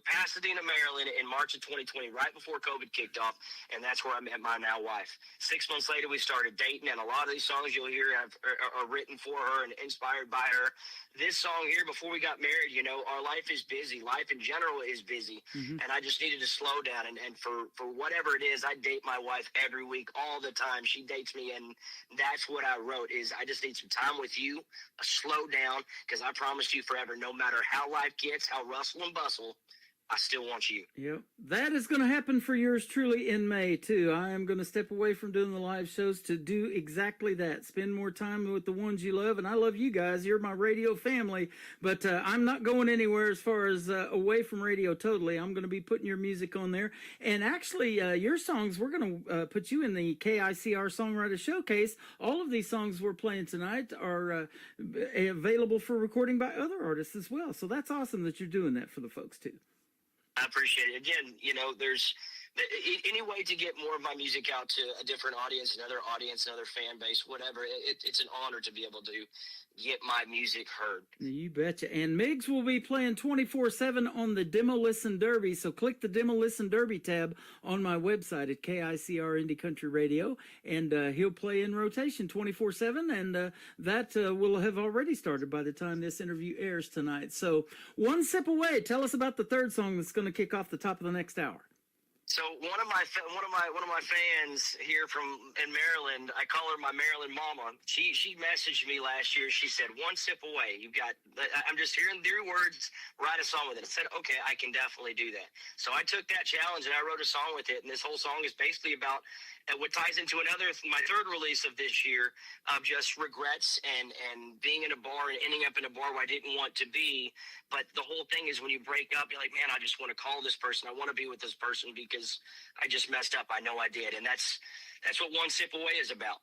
Pasadena, Maryland in March of 2020, right before COVID kicked off, and that's where I met my now wife. 6 months later, we started dating, and a lot of these songs you'll hear are written for her and inspired by her. This song here, before we got married, you know, our life is busy. Life in general is busy. And I just needed to slow down. And for whatever it is, I date my wife every week, all the time. She dates me. And that's what I wrote is I just need some time with you, a slow down, because I promised you forever, no matter how life gets, how rustle and bustle, I still want you. Yep. That is going to happen for yours truly in May, too. I am going to step away from doing the live shows to do exactly that. Spend more time with the ones you love. And I love you guys. You're my radio family. But I'm not going anywhere as far as away from radio totally. I'm going to be putting your music on there. And actually, your songs, we're going to put you in the KICR Songwriter Showcase. All of these songs we're playing tonight are available for recording by other artists as well. So that's awesome that you're doing that for the folks, too. I appreciate it. Again, you know, there's any way to get more of my music out to a different audience, another fan base, whatever. It's an honor to be able to get my music heard. You betcha. And Miggs will be playing 24/7 on the Demo Listen Derby. So click the Demo Listen Derby tab on my website at KICR Indie Country Radio, and he'll play in rotation 24/7, and that will have already started by the time this interview airs tonight. So One Sip Away. Tell us about the third song that's going to kick off the top of the next hour. So one of my fans here in Maryland, I call her my Maryland mama. She messaged me last year. She said, "One sip away. I'm just hearing their words. Write a song with it." I said, "Okay, I can definitely do that." So I took that challenge and I wrote a song with it. And this whole song is basically about what ties into my third release of this year, of just regrets and being in a bar and ending up in a bar where I didn't want to be. But the whole thing is when you break up, you're like, man, I just want to call this person. I want to be with this person because I just messed up. I know I did. And that's what One Sip Away is about.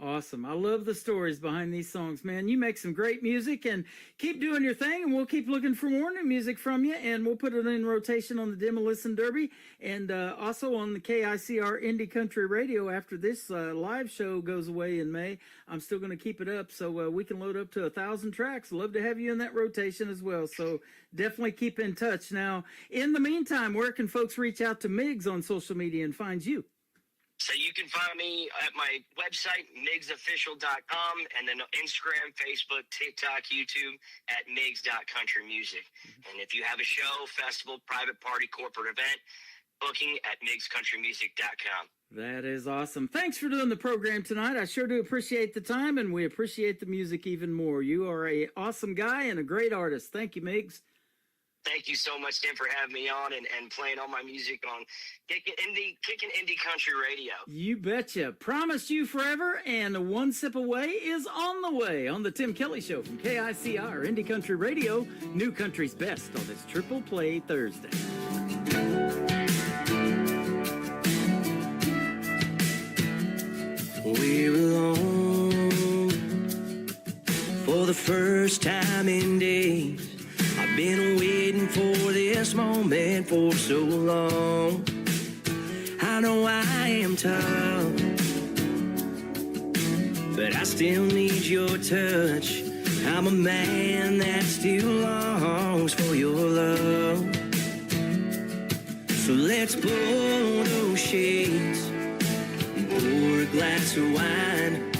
Awesome. I love the stories behind these songs, man. You make some great music, and keep doing your thing, and we'll keep looking for more new music from you, and we'll put it in rotation on the Demo Listen Derby and also on the KICR Indie Country Radio after this live show goes away in May. I'm still going to keep it up so we can load up to 1,000 tracks. Love to have you in that rotation as well, so definitely keep in touch. Now, in the meantime, where can folks reach out to Miggs on social media and find you? So you can find me at my website, MiggsOfficial.com, and then Instagram, Facebook, TikTok, YouTube at Miggs.countrymusic. And if you have a show, festival, private party, corporate event, booking at MiggsCountrymusic.com. That is awesome. Thanks for doing the program tonight. I sure do appreciate the time, and we appreciate the music even more. You are an awesome guy and a great artist. Thank you, Miggs. Thank you so much, Tim, for having me on and playing all my music on Kicking Indie Country Radio. You betcha. Promised You Forever and One Sip Away is on the way on the Tim Kelly Show from KICR Indie Country Radio, New Country's Best on this Triple Play Thursday. We're alone for the first time in days. I've been waiting for this moment for so long. I know I am tough, but I still need your touch. I'm a man that still longs for your love. So let's pull those shades and pour a glass of wine.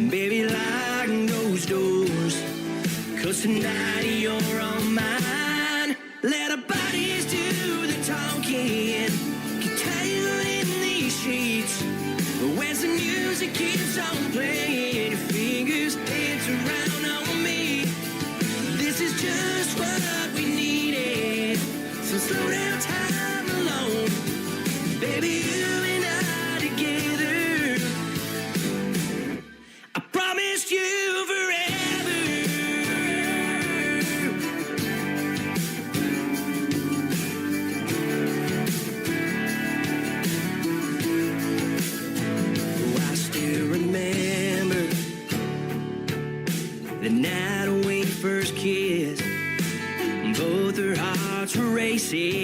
Baby, lock those doors, 'cause tonight you're on mine. Let our bodies do the talking, get tangled in these sheets. But as the music keeps on playing, your fingers dance around on me. This is just what we needed. So slow down time alone. Baby, you and I together. I promised you forever.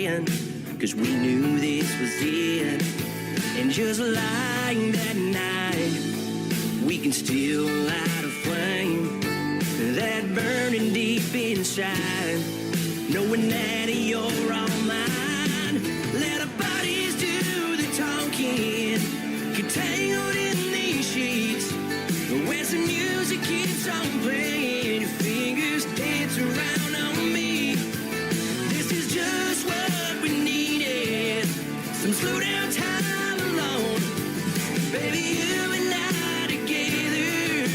again, 'cause we knew this was it. And just like that night, we can still light a flame that burning deep inside, knowing that you're all mine. Let our bodies do the talking, get tangled in these sheets. When the music keeps on playing, your fingers dance around on me. This is just what we needed, some slow down time alone. Baby, you and I together,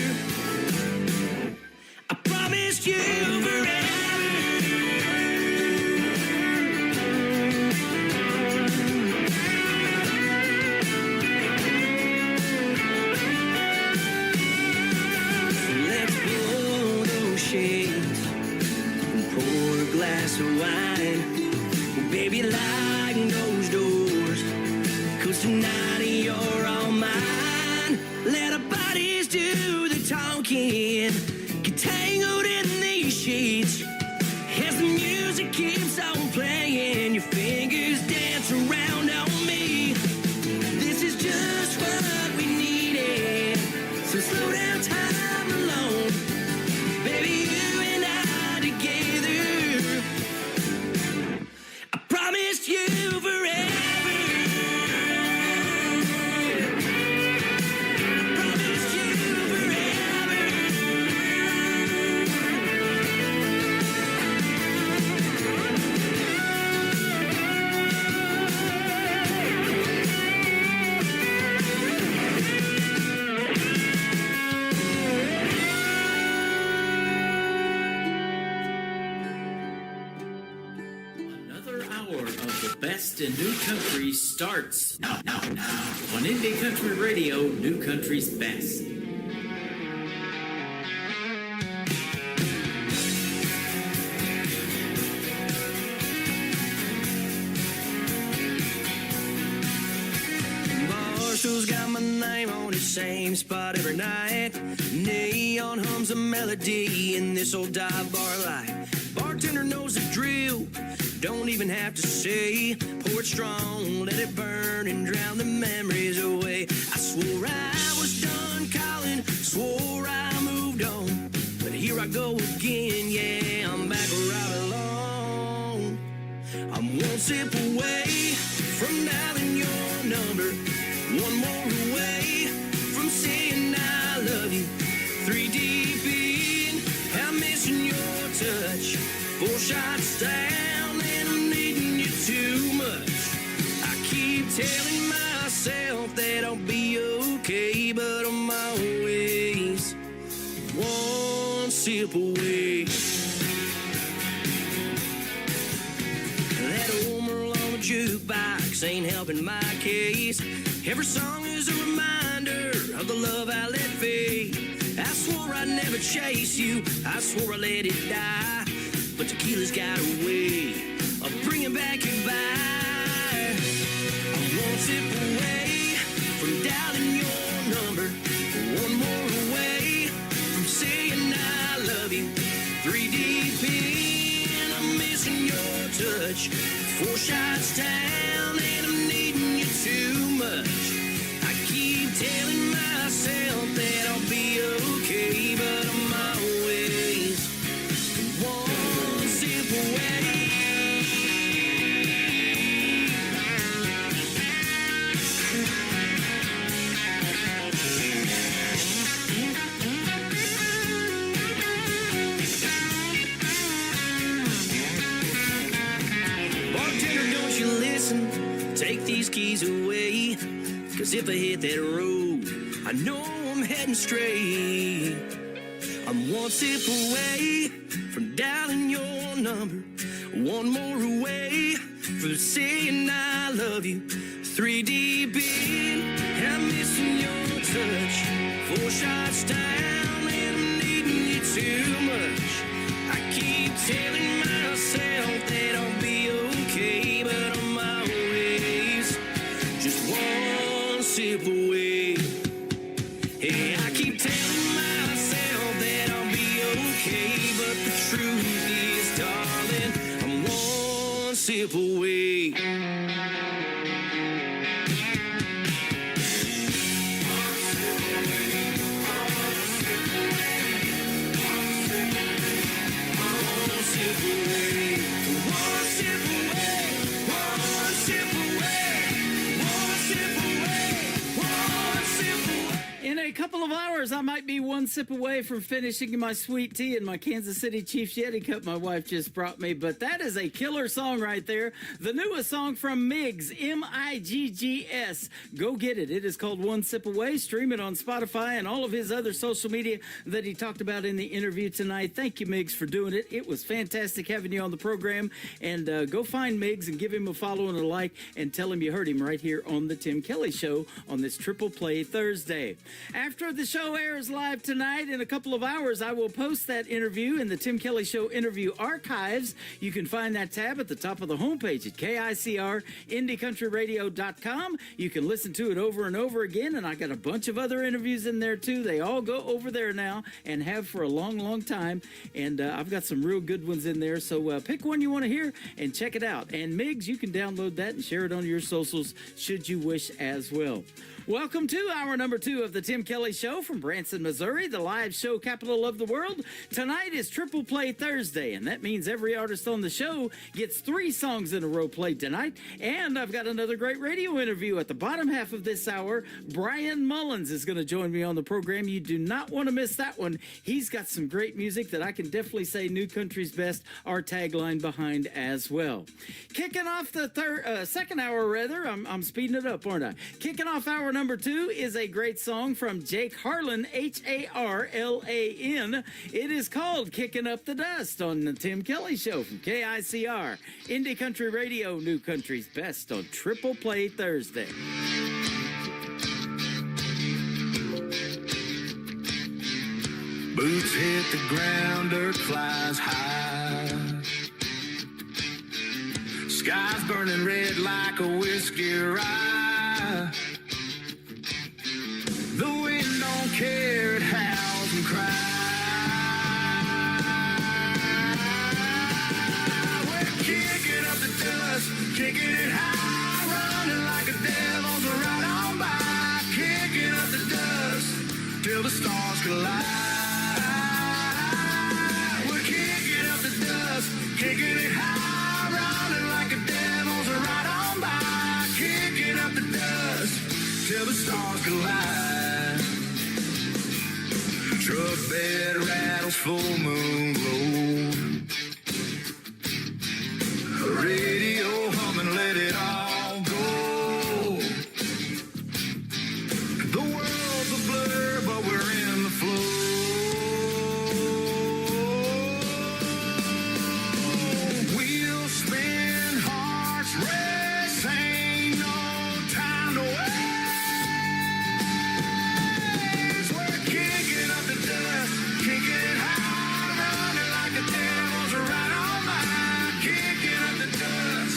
I promised you forever. Glass of wine, well, baby, lock those doors, 'cause tonight you're all mine. Let our bodies do the talking, get tangled in these sheets. As the music keeps on playing, your fingers dance around on me. This is just what we needed, so slow down time alone. Baby, you and I together, promised you forever. Promised you forever. Another hour of the best in new country starts now on Indie Country Radio, New Country's best. Marshall's got my name on the same spot every night. Neon hums a melody in this old dive bar light. Bartender knows the drill, don't even have to say. Pour it strong, let it burn and drown the memories away. I swore I was done calling, swore I moved on, but here I go again, yeah, I'm back where I belong. I'm one sip away from dialing your number, one more away from saying I love you. 3 deep in, I'm missing your touch. 4 shots down and I'm needing you too much. I keep telling myself that I'll be okay, but I'm always one sip away. That old Merle on the jukebox ain't helping my case. Every song is a reminder of the love I let fade. I swore I'd never chase you, I swore I'd let it die, but tequila's got a way of bringing back your vibe. I'm one sip away from dialing your number, one more away from saying I love you. 3 deep in, I'm missing your touch. 4 shots down and I'm needing you too much. I keep telling myself that I'll be okay, but I'm always one sip away. Bartender, don't you listen, take these keys away, 'cause if I hit that road, I know I'm heading straight. I'm one sip away from dialing your number, one more away from saying I love you. 3 deep in, I'm missing your touch. 4 shots down and I'm needing you too much. I keep telling myself that I'll be okay, but I'm always just one sip away. Hey, I keep telling myself that I'll be okay, but the truth is, darling, I'm one sip away. away. In a couple of hours, I might be one sip away from finishing my sweet tea in my Kansas City Chiefs Yeti cup my wife just brought me. But that is a killer song right there. The newest song from Miggs, M-I-G-G-S. Go get it. It is called One Sip Away. Stream it on Spotify and all of his other social media that he talked about in the interview tonight. Thank you, Miggs, for doing it. It was fantastic having you on the program. And go find Miggs and give him a follow and a like and tell him you heard him right here on the Tim Kelly Show on this Triple Play Thursday. After the show airs live tonight, in a couple of hours, I will post that interview in the Tim Kelly Show interview archives. You can find that tab at the top of the homepage at KICR-IndieCountryRadio.com. You can listen to it over and over again, and I got a bunch of other interviews in there too. They all go over there now and have for a long, long time, and I've got some real good ones in there, so pick one you want to hear and check it out. And Miggs, you can download that and share it on your socials should you wish as well. Welcome to hour number 2 of the Tim Kelly Show from Branson, Missouri, the live show capital of the world. Tonight is Triple Play Thursday, and that means every artist on the show gets 3 songs in a row played tonight. And I've got another great radio interview at the bottom half of this hour. Brian Mullins is going to join me on the program. You do not want to miss that one. He's got some great music that I can definitely say New Country's Best, our tagline behind as well. Kicking off the second hour, I'm speeding it up, aren't I? Kicking off hour number 2 is a great song from Jake Harlan, Harlan. It is called Kicking Up the Dust on the Tim Kelly Show from KICR, Indie Country Radio, New Country's Best on Triple Play Thursday. Boots hit the ground, dirt flies high. Sky's burning red like a whiskey rye. The wind don't care, it howls and cries. We're kicking up the dust, kicking it high, running like a devil's right on by. Kicking up the dust till the stars collide. We're kicking up the dust, kicking it high, running like a devil's right on by. Kicking up the dust till the stars collide. Truck bed rattles, full moon glow. Radio humming, let it all go. The world's a blur, but we're in the flow. Wheels spin, hearts race, ain't no time to waste. We're kicking up the dust, kicking it high, running like the devil's right on by. Kicking up the dust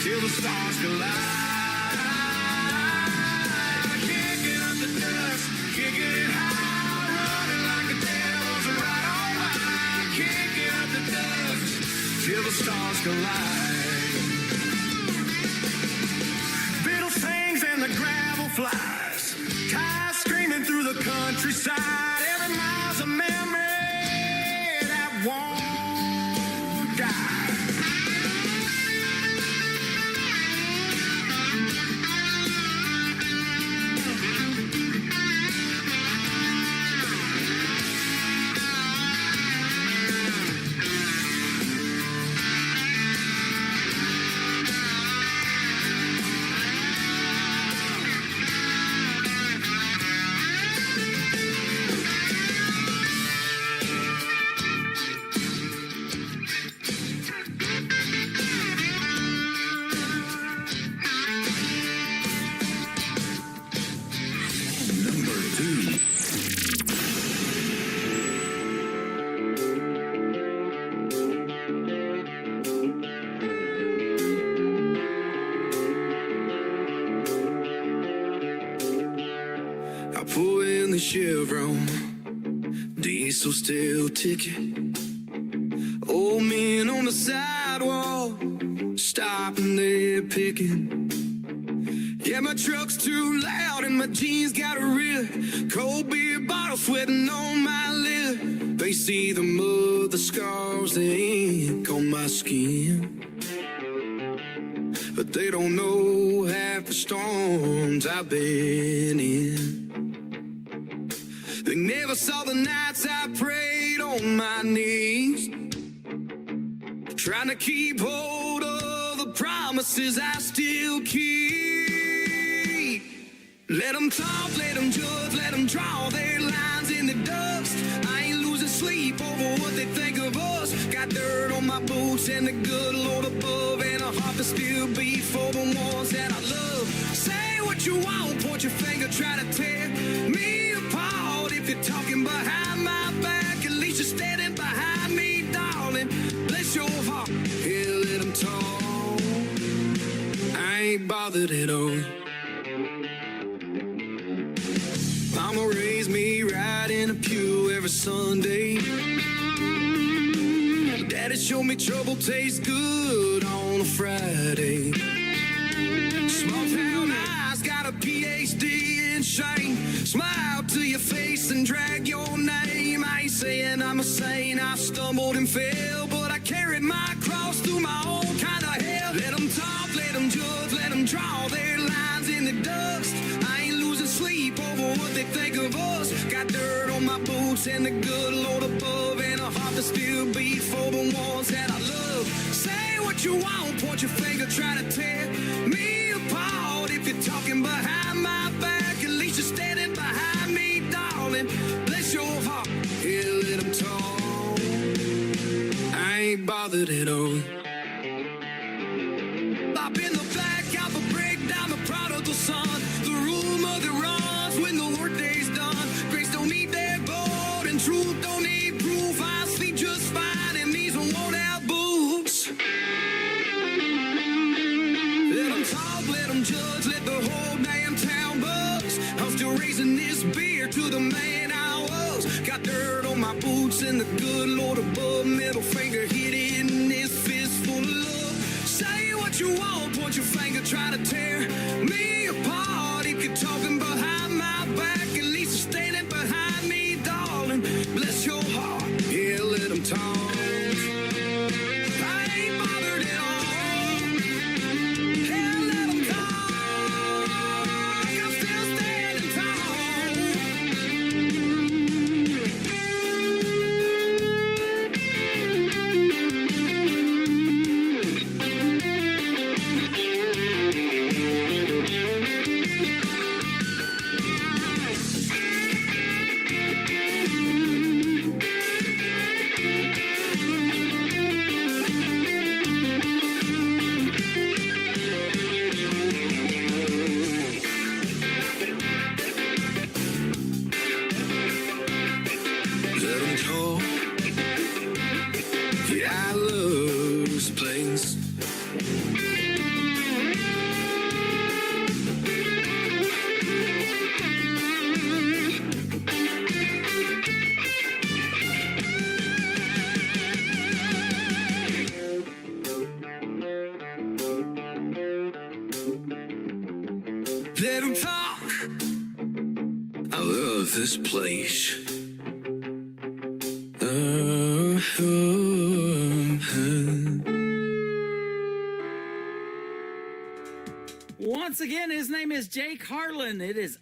till the stars collide. Kicking up the dust, kicking it high, running like the devil's right on by. Kicking up the dust till the stars collide. Fiddle sings and the gravel flies. Ties screaming through the countryside. Every mile's a memory that won't die. Number 2. I pull in the Chevron, diesel still ticking. Old men on the sidewalk, stopping there they're picking. Yeah, my truck's too loud and my jeans got a rip. Cold beer bottle sweating on my lip. They see the mud, the scars, the ink on my skin. But they don't know half the storms I've been in. They never saw the nights I prayed on my knees, trying to keep hold of the promises I still keep. Let them talk, let them judge, let them draw their lines in the dust. I ain't losing sleep over what they think of us. Got dirt on my boots and the good Lord above, and a heart that still beat for the ones that I love. Say what you want, point your finger, try to tear me apart. If you're talking behind my back, at least you're standing behind me, darling. Bless your heart, yeah, let them talk. I ain't bothered at all. Mama raised me right in a pew every Sunday. Daddy showed me trouble tastes good on a Friday. Small town eyes, got a PhD in shame. Smile to your face and drag your name. I ain't saying I'm a saint, I stumbled and fell, but I carried my cross through my own kind of hell. Let them talk, let them judge, let them draw their lines in the dust. I ain't losing sleep over what they think of us. Got dirt on my boots and the good Lord above, and a heart that still beat for the ones that I love. Say what you want, point your finger, try to tear me apart. If you're talking behind my back, at least you're standing behind me, darling. Bless your heart, yeah, let them talk. I ain't bothered at all. I've been the black alpha breakdown, the prodigal son, the rumor that runs when the workday's done. Grace don't need that board, and truth don't need proof. I sleep just fine in these worn-out boots. Let them talk, let them judge, let the whole damn town buzz. I'm still raising this beer to the man I was. Got dirt on my boots and the good Lord above. Middle finger hit in this fist full of love. Say what you want, point your finger, try to tear me apart. If you're talking behind my back, at least you're standing behind me, darling. Bless your heart, yeah, let them talk. I ain't bothered at all. Yeah, let them talk. I'm still standing tall. Let them talk. Yeah, I love this place. Let them talk. I love this place. Once again, his name is Jake Harlan. It is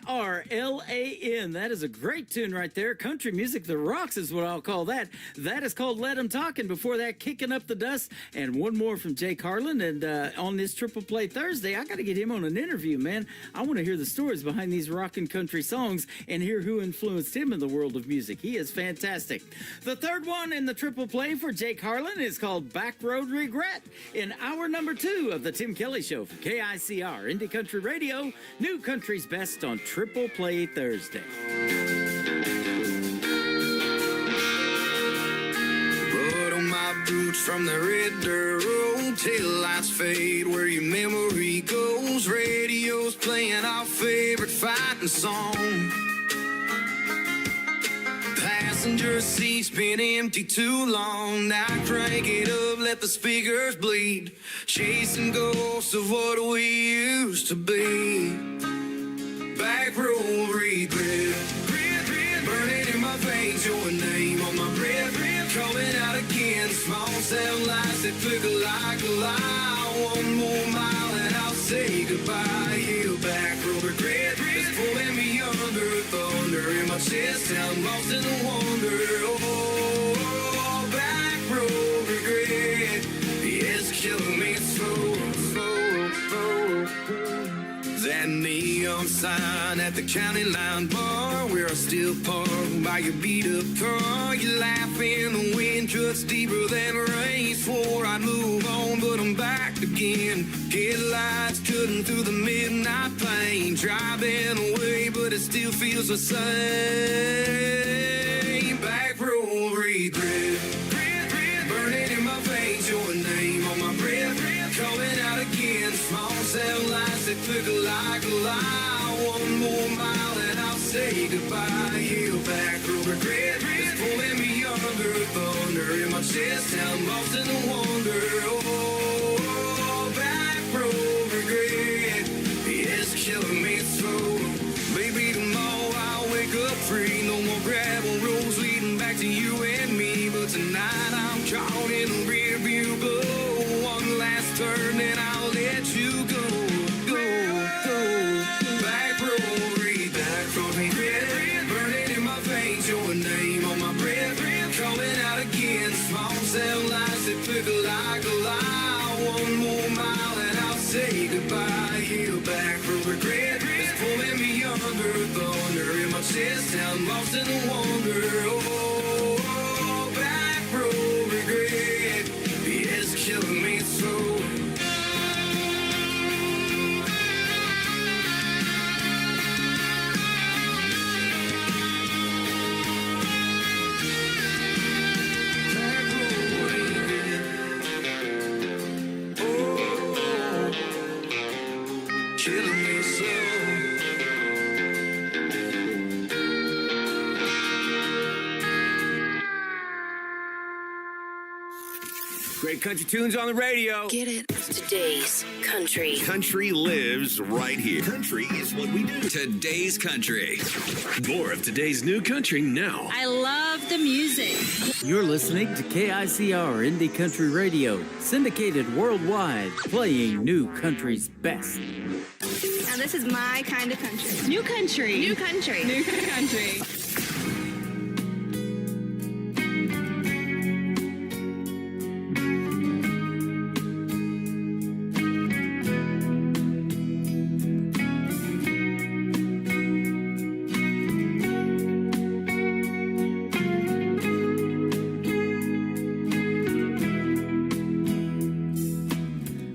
Harlan. That is a great tune right there. Country music that rocks is what I'll call that. That is called Let 'Em Talk. And before that, Kicking Up the Dust. And one more from Jake Harlan. And on this Triple Play Thursday, I got to get him on an interview, man. I want to hear the stories behind these rockin' country songs and hear who influenced him in the world of music. He is fantastic. The third one in the Triple Play for Jake Harlan is called Back Road Regret in hour number 2 of the Tim Kelly Show for KICR Indie Country Radio, New Country's Best on Triple Play Thursday. Blood on my boots from the red dirt road, tail lights fade where your memory goes. Radio's playing our favorite fighting song. Past passenger seat's been empty too long. Now crank it up, let the speakers bleed. Chasing ghosts of what we used to be. Back road regret, burning in my veins, your name on my breath, coming out again. Small sound lights that flicker like a lie. One more mile and I'll say goodbye. Yeah, back road regret is pulling me under. Thunder in my chest, I'm lost in the wonder. Oh, back road regret, it's killing me slow. That neon sign at the county line bar, where I still park by your beat up car. You laugh in the wind, cuts deeper than rain. Swore I'd move on, but I'm back again. Headlights cutting through the midnight pain. Driving away, but it still feels the same. Back road regret, burning in my veins, your name on my breath, coming out again. Small sound lights that flicker like a lie. One more mile and I'll say goodbye. Yeah, back road regret is pulling me under. Thunder in my chest, I'm lost in the wonder. Oh, back road regret, it's killing me slow. Maybe tomorrow I'll wake up free. No more gravel roads leading back to you and me. But tonight I'm caught in the rear view glow. One last turn and I'll let you go. Back road regret, burning in my veins, your name on my breath, coming out again. Small sound lights that flicker like a lie. One more mile and I'll say goodbye. Yeah, back road regret is pulling me under. Thunder in my chest, I'm lost in the wonder. Oh, back road regret, it's killing me slow. Killing me slow. Great country tunes on the radio. Get it? Today's country. Country lives right here. Country is what we do. Today's country. More of today's new country now. I love the music. You're listening to KICR Indie Country Radio, syndicated worldwide, playing new country's best. Now this is my kind of country. New country. New country. New country.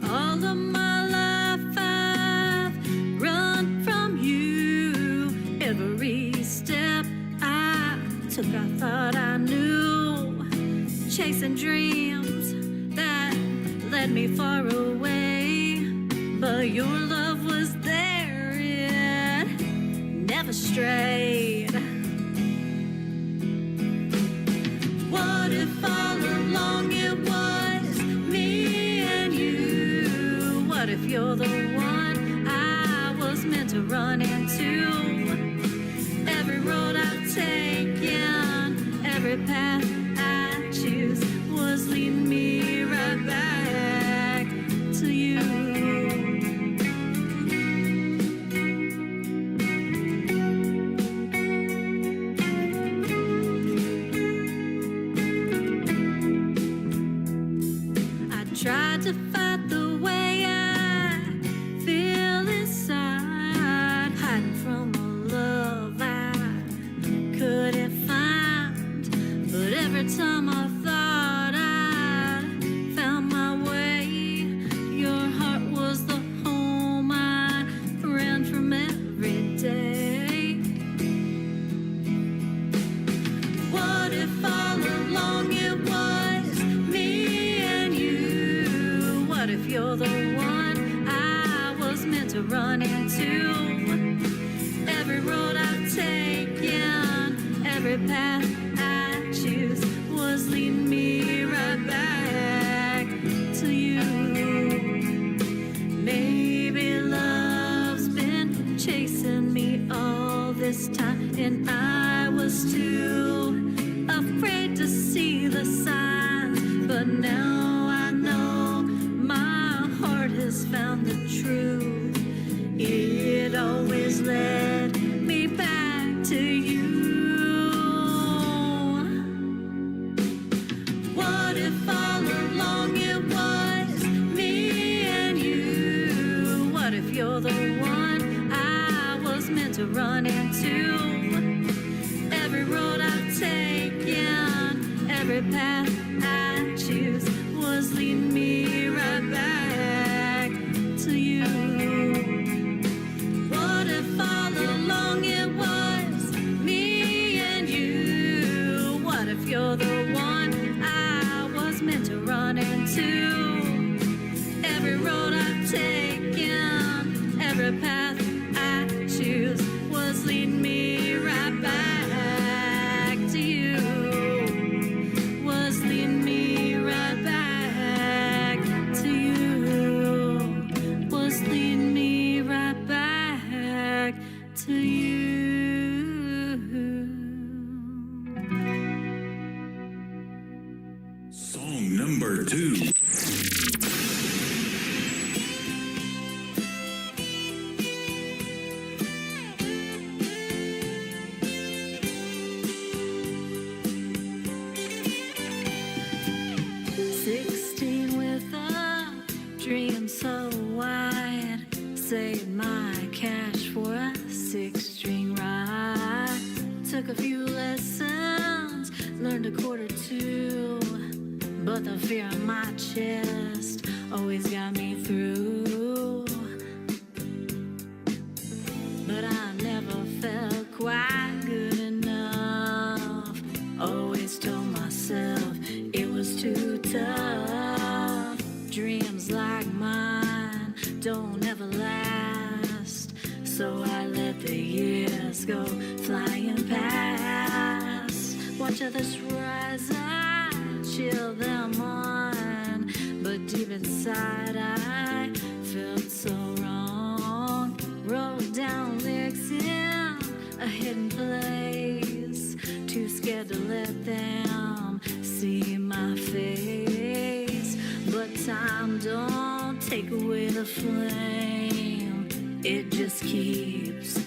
All of my life I've run from you. Every step I took, I thought I knew. Chasing dreams that led me far away. But your love was there, it never strayed. What if all along it was me and you? What if you're the one I was meant to run into? Every road I've taken, every path I choose was leading me right back to you. I tried to fight the way I feel inside, hiding from a love I couldn't find. But every time I thought I'd found my way, your heart was the home I ran from every day. What if all along it was me and you? What if you're the one I was meant to run into? Every road I've taken, every path I was leading me right back to you. Maybe love's been chasing me all this time, and I was too afraid to see the signs. But now I know my heart has found the truth. It always led me back to you. What if all along it was me and you? What if you're the one I was meant to run into? Every road I've taken, every path I choose was leading me right back to you. What if all along it was me and you? What if you're the one I was meant to run into? Every road I've taken, every path I choose was leading me right back to you. Was leading me right back to you. Was leading me right back to you. Song number 2. Dream so wide, saved my cash for a 6-string ride. Took a few lessons, learned a chord or two, but the fear on my chest always got me through. But I never felt quite good enough. Always told myself it was too tough. Dreams like mine don't ever last, so I let the years go flying past. Watch others rise, I chill them on, but deep inside I felt so wrong. Wrote down lyrics in a hidden place, too scared to let them see my face. But time don't take away the flame, it just keeps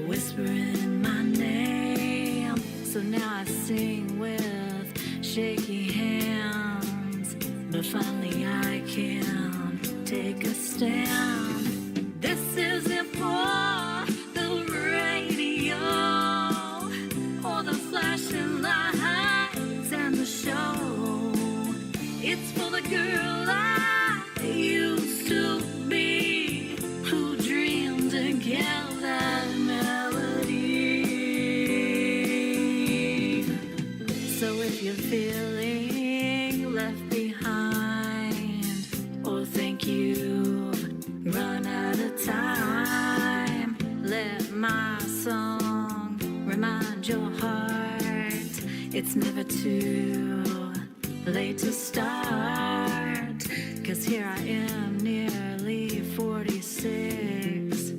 whispering my name. So now I sing with shaky hands, but finally I can take a stand. This isn't for the radio or the flashing lights and the show. It's for the girl I used to be, who dreamed to get that melody. So if you're feeling left behind, or think you've run out of time, let my song remind your heart it's never too late to start. 'Cause here I am, nearly 46,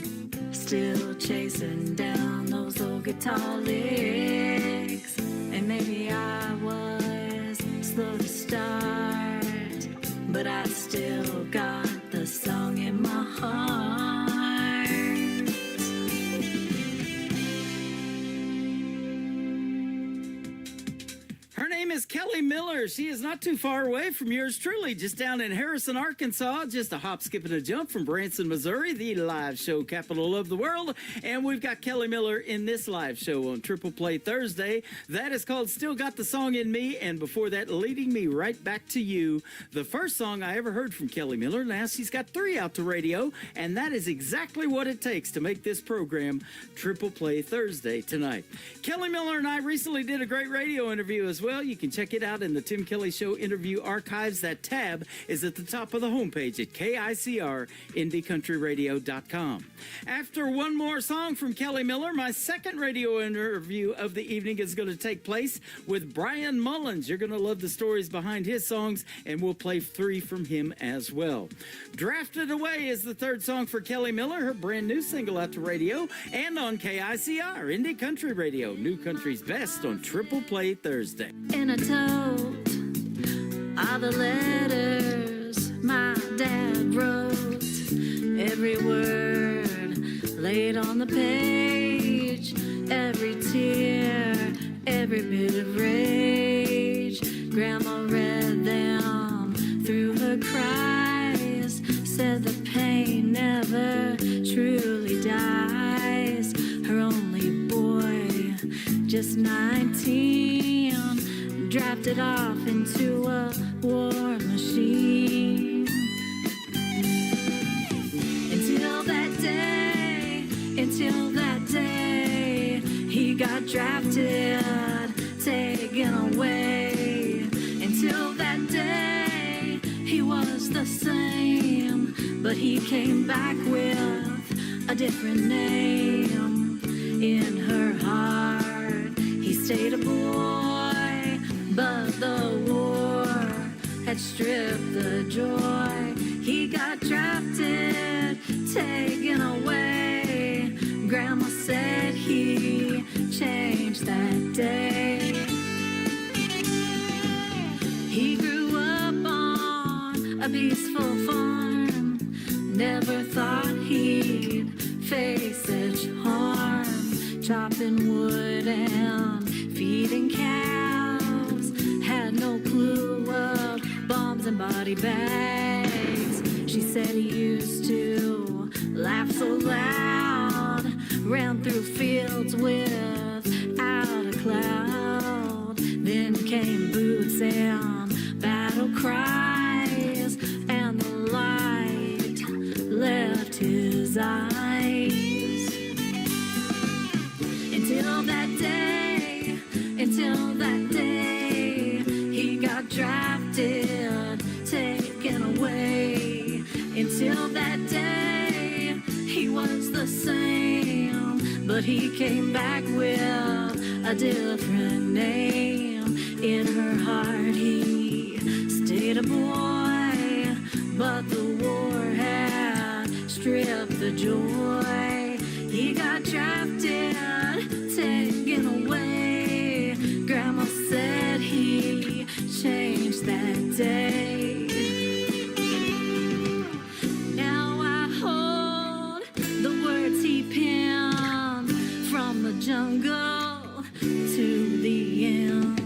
still chasing down those old guitar licks. And maybe I was slow to start, but I still got the song in my heart. Her name is Kelly Miller. She is not too far away from yours truly, just down in Harrison, Arkansas, just a hop, skip, and a jump from Branson, Missouri, the live show capital of the world. And we've got Kelly Miller in this live show on Triple Play Thursday. That is called Still Got the Song in Me, and before that, Leading Me Right Back to You, the first song I ever heard from Kelly Miller. Now she's got 3 out to radio, and that is exactly what it takes to make this program Triple Play Thursday tonight. Kelly Miller and I recently did a great radio interview as well. You can check it out in the Tim Kelly Show interview archives. That tab is at the top of the homepage at KICRIndieCountryRadio.com. After one more song from Kelly Miller, my second radio interview of the evening is going to take place with Brian Mullins. You're going to love the stories behind his songs, and we'll play 3 from him as well. Drafted Away is the third song for Kelly Miller, her brand new single out to radio and on KICR, Indie Country Radio, New Country's Best on Triple Play Thursday. In a tote are the letters my dad wrote. Every word laid on the page, every tear, every bit of rage. Grandma read them through her cries, said the pain never truly dies. Her only boy, just 19, drafted off into a war machine. Until that day, he got drafted, taken away. Until that day, he was the same, but he came back with a different name. In her heart, he stayed a boy, but the war had stripped the joy. He got drafted, taken away. Grandma said he changed that day. He grew up on a peaceful farm, never thought he'd face such harm. Chopping wood and feeding cows, had no clue of bombs and body bags. She said he used to laugh so loud, ran through fields without a cloud. Then came boots and battle cries, and the light left his eyes. Until that day, he got drafted, taken away. Until that day, he was the same, but he came back with a different name. In her heart, he stayed a boy, but the war had stripped the joy. He got drafted, taken away. Grandma said he changed that day. Now I hold the words he penned from the jungle to the end.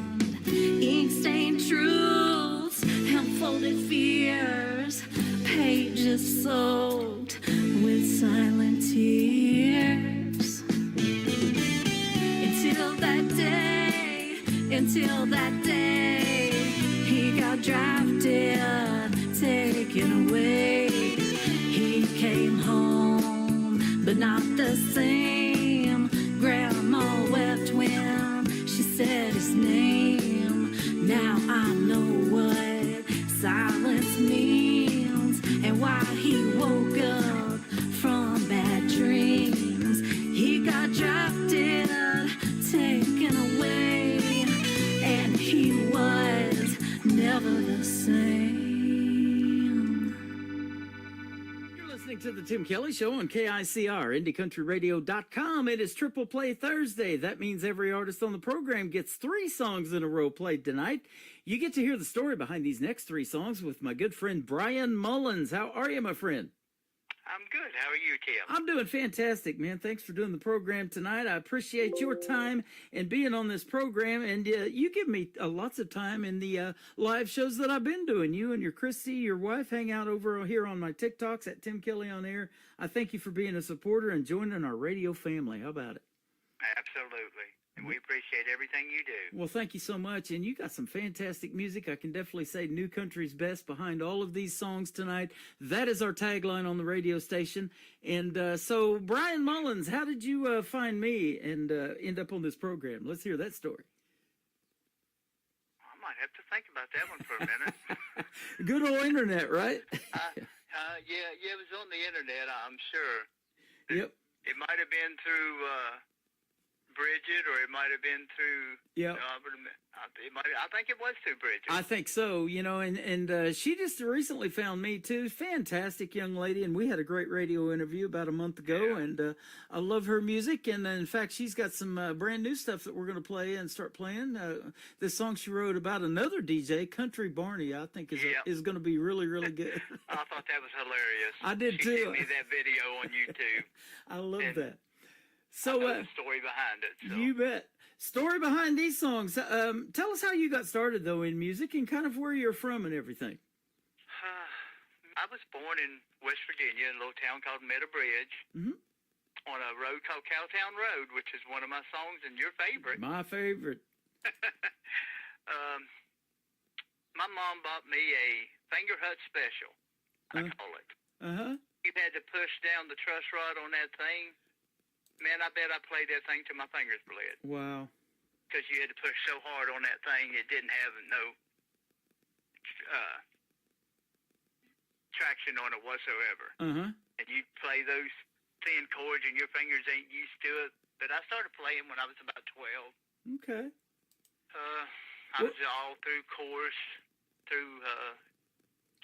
Ink-stained truths and folded fears, pages soaked with silent tears. Until that day, he got drafted, taken away. He came home, but not the same. Grandma wept when she said his name. Now I know what silence means and why he woke up from bad dreams. He got drafted, taken away, and he was never the same. You're listening to the Tim Kelly Show on KICR, IndieCountryRadio.com. It is Triple Play Thursday. That means every artist on the program gets 3 songs in a row played tonight. You get to hear the story behind these next 3 songs with my good friend Brian Mullins. How are you, my friend? I'm good. How are you, Tim? I'm doing fantastic, man. Thanks for doing the program tonight. I appreciate your time and being on this program. And you give me lots of time in the live shows that I've been doing. You and your Christy, your wife, hang out over here on my TikToks at Tim Kelly on Air. I thank you for being a supporter and joining our radio family. How about it? Absolutely. And we appreciate everything you do. Well, thank you so much. And you got some fantastic music. I can definitely say New Country's Best behind all of these songs tonight. That is our tagline on the radio station. And so, Brian Mullins, how did you find me and end up on this program? Let's hear that story. I might have to think about that one for a minute. Good old internet, right? Yeah, it was on the internet, I'm sure. Yep. It might have been through Bridget, or it might have been through. Yep. I think it was through Bridget. I think so, and she just recently found me too. Fantastic young lady, and we had a great radio interview about a month ago, and I love her music, and in fact, she's got some brand new stuff that we're going to play and start playing. This song she wrote about another DJ, Country Barney, I think is going to be really, really good. I thought that was hilarious. I did she too. Sent me that video on YouTube. I love that. So the story behind it. So. You bet. Story behind these songs. Tell us how you got started, though, in music and kind of where you're from and everything. I was born in West Virginia, in a little town called Meadow Bridge, on a road called Cowtown Road, which is one of my songs and your favorite. My favorite. My mom bought me a Finger Hut Special, I call it. You had to push down the truss rod on that thing. Man, I bet I played that thing till my fingers bled. Wow. Because you had to push so hard on that thing, it didn't have no traction on it whatsoever. And you play those thin chords and your fingers ain't used to it. But I started playing when I was about 12. Okay. I was all through chorus, through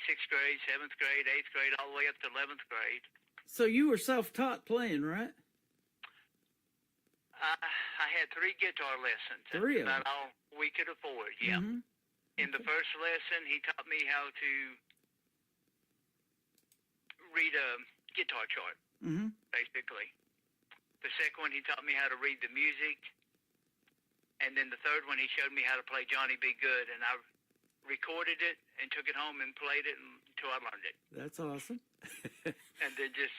6th grade, 7th grade, 8th grade, all the way up to 11th grade. So you were self-taught playing, right? I had 3 guitar lessons. That's about all we could afford, yeah. In the first lesson, he taught me how to read a guitar chart, basically. The second one, he taught me how to read the music. And then the third one, he showed me how to play Johnny B. Good. And I recorded it and took it home and played it until I learned it. That's awesome. And then just,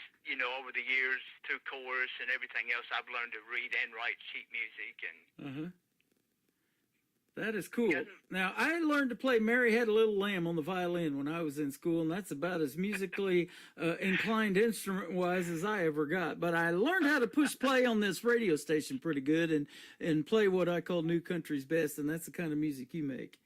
over the years, through chorus and everything else, I've learned to read and write sheet music. And That is cool. Now, I learned to play Mary Had a Little Lamb on the violin when I was in school, and that's about as musically inclined instrument-wise as I ever got. But I learned how to push play on this radio station pretty good and play what I call New Country's Best, and that's the kind of music you make.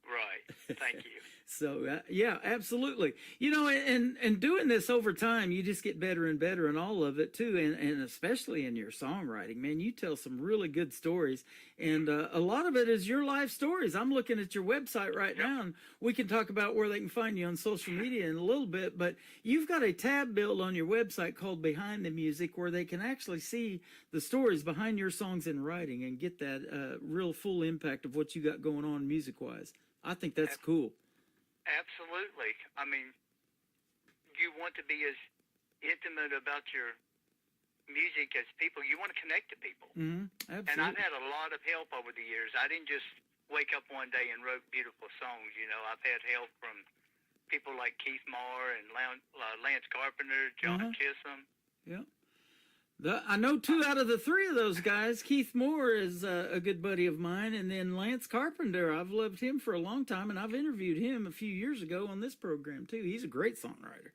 Right. Thank you. So, yeah, absolutely. And doing this over time, you just get better and better in all of it, too, and especially in your songwriting. Man, you tell some really good stories, and a lot of it is your life stories. I'm looking at your website right now, and we can talk about where they can find you on social media in a little bit, but you've got a tab built on your website called Behind the Music where they can actually see the stories behind your songs and writing and get that real full impact of what you got going on music-wise. I think that's cool. Absolutely. I mean, you want to be as intimate about your music as people. You want to connect to people. Absolutely. And I've had a lot of help over the years. I didn't just wake up one day and wrote beautiful songs. I've had help from people like Keith Moore and Lance Carpenter, John Chisholm. Yeah. I know 2 out of the 3 of those guys. Keith Moore is a good buddy of mine, and then Lance Carpenter. I've loved him for a long time, and I've interviewed him a few years ago on this program, too. He's a great songwriter.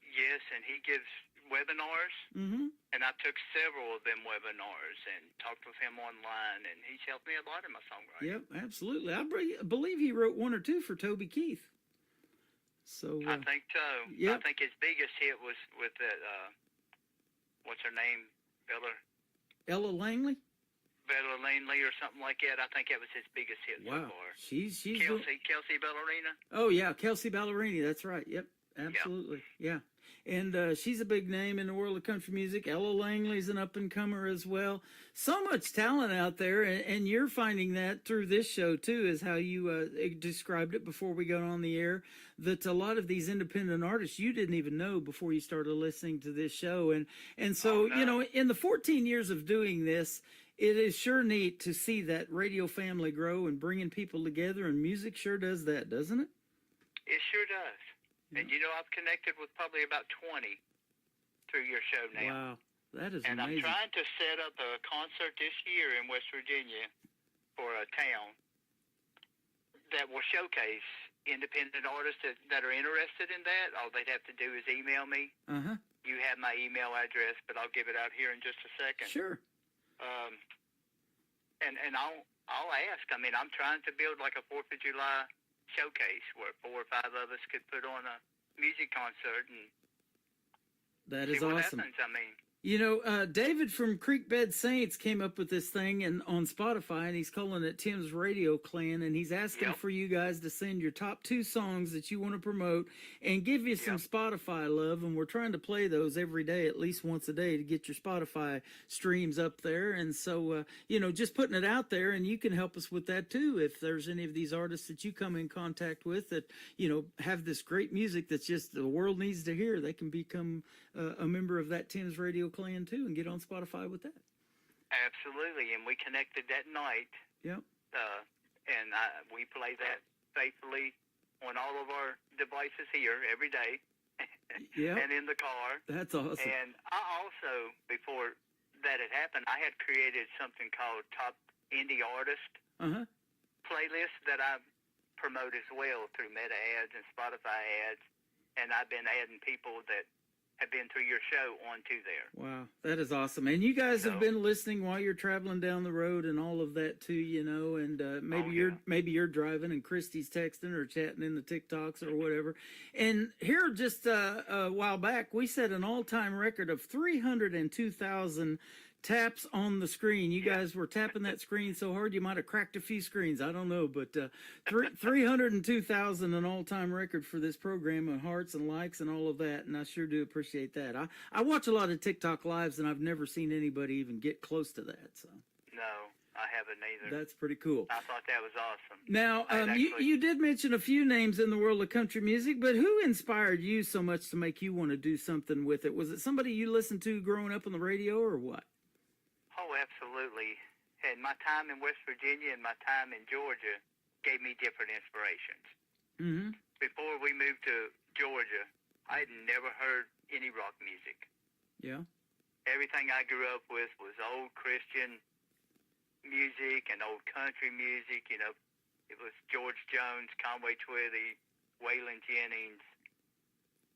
Yes, and he gives webinars, and I took several of them webinars and talked with him online, and he's helped me a lot in my songwriting. Yep, absolutely. I believe he wrote 1 or 2 for Toby Keith. So I think so. Yep. I think his biggest hit was with that, what's her name, Ella Langley? Bella Langley or something like that. I think that was his biggest hit so far. She's Kelsey Ballerina. Oh, yeah, Kelsey Ballerini. That's right. Yep, absolutely. Yeah. And she's a big name in the world of country music. Ella Langley's an up-and-comer as well. So much talent out there, and you're finding that through this show, too, is how you described it before we got on the air, that a lot of these independent artists you didn't even know before you started listening to this show. And so, in the 14 years of doing this, it is sure neat to see that radio family grow and bringing people together, and music sure does that, doesn't it? It sure does. And, I've connected with probably about 20 through your show now. Wow, that is amazing. And I'm trying to set up a concert this year in West Virginia for a town that will showcase independent artists that are interested in that. All they'd have to do is email me. You have my email address, but I'll give it out here in just a second. Sure. And I'll ask. I mean, I'm trying to build like a 4th of July showcase where 4 or 5 of us could put on a music concert and That see is what awesome. happens. I mean, You know, David from Creekbed Saints came up with this thing and on Spotify, and he's calling it Tim's Radio Clan, and he's asking Yep. for you guys to send your top 2 songs that you want to promote and give you some Spotify love, and we're trying to play those every day, at least once a day, to get your Spotify streams up there. And so, you know, just putting it out there, and you can help us with that too. If there's any of these artists that you come in contact with that, you know, have this great music that's just the world needs to hear, they can become a member of that Tim's Radio Clan too and get on Spotify with that. absolutely. And we connected that night, Yep. and we play that faithfully on all of our devices here every day, Yep. and in the car. That's awesome. And I also, before that had happened, I had created something called Top Indie Artist Uh-huh. playlist that I promote as well through Meta ads and Spotify ads, and I've been adding people that have been through your show onto there. Wow, that is awesome. And you guys have So- been listening while you're traveling down the road and all of that too, you know, and maybe you're driving and Christy's texting or chatting in the TikToks or whatever. And here just a while back, we set an all-time record of 302,000 taps on the screen. You guys were tapping that screen so hard you might have cracked a few screens. I don't know, but 302,000, an all-time record for this program, and hearts and likes and all of that. And I sure do appreciate that. I watch a lot of TikTok lives, and I've never seen anybody even get close to that. So No, I haven't either. that's pretty cool. I thought that was awesome. Now, I'd you did mention a few names in the world of country music, but who inspired you so much to make you want to do something with it? Was it somebody you listened to growing up on the radio, or what? Oh, absolutely. And my time in West Virginia and my time in Georgia gave me different inspirations. Mm-hmm. Before we moved to Georgia, I had never heard any rock music. Yeah. Everything I grew up with was old Christian music and old country music. You know, it was George Jones, Conway Twitty, Waylon Jennings,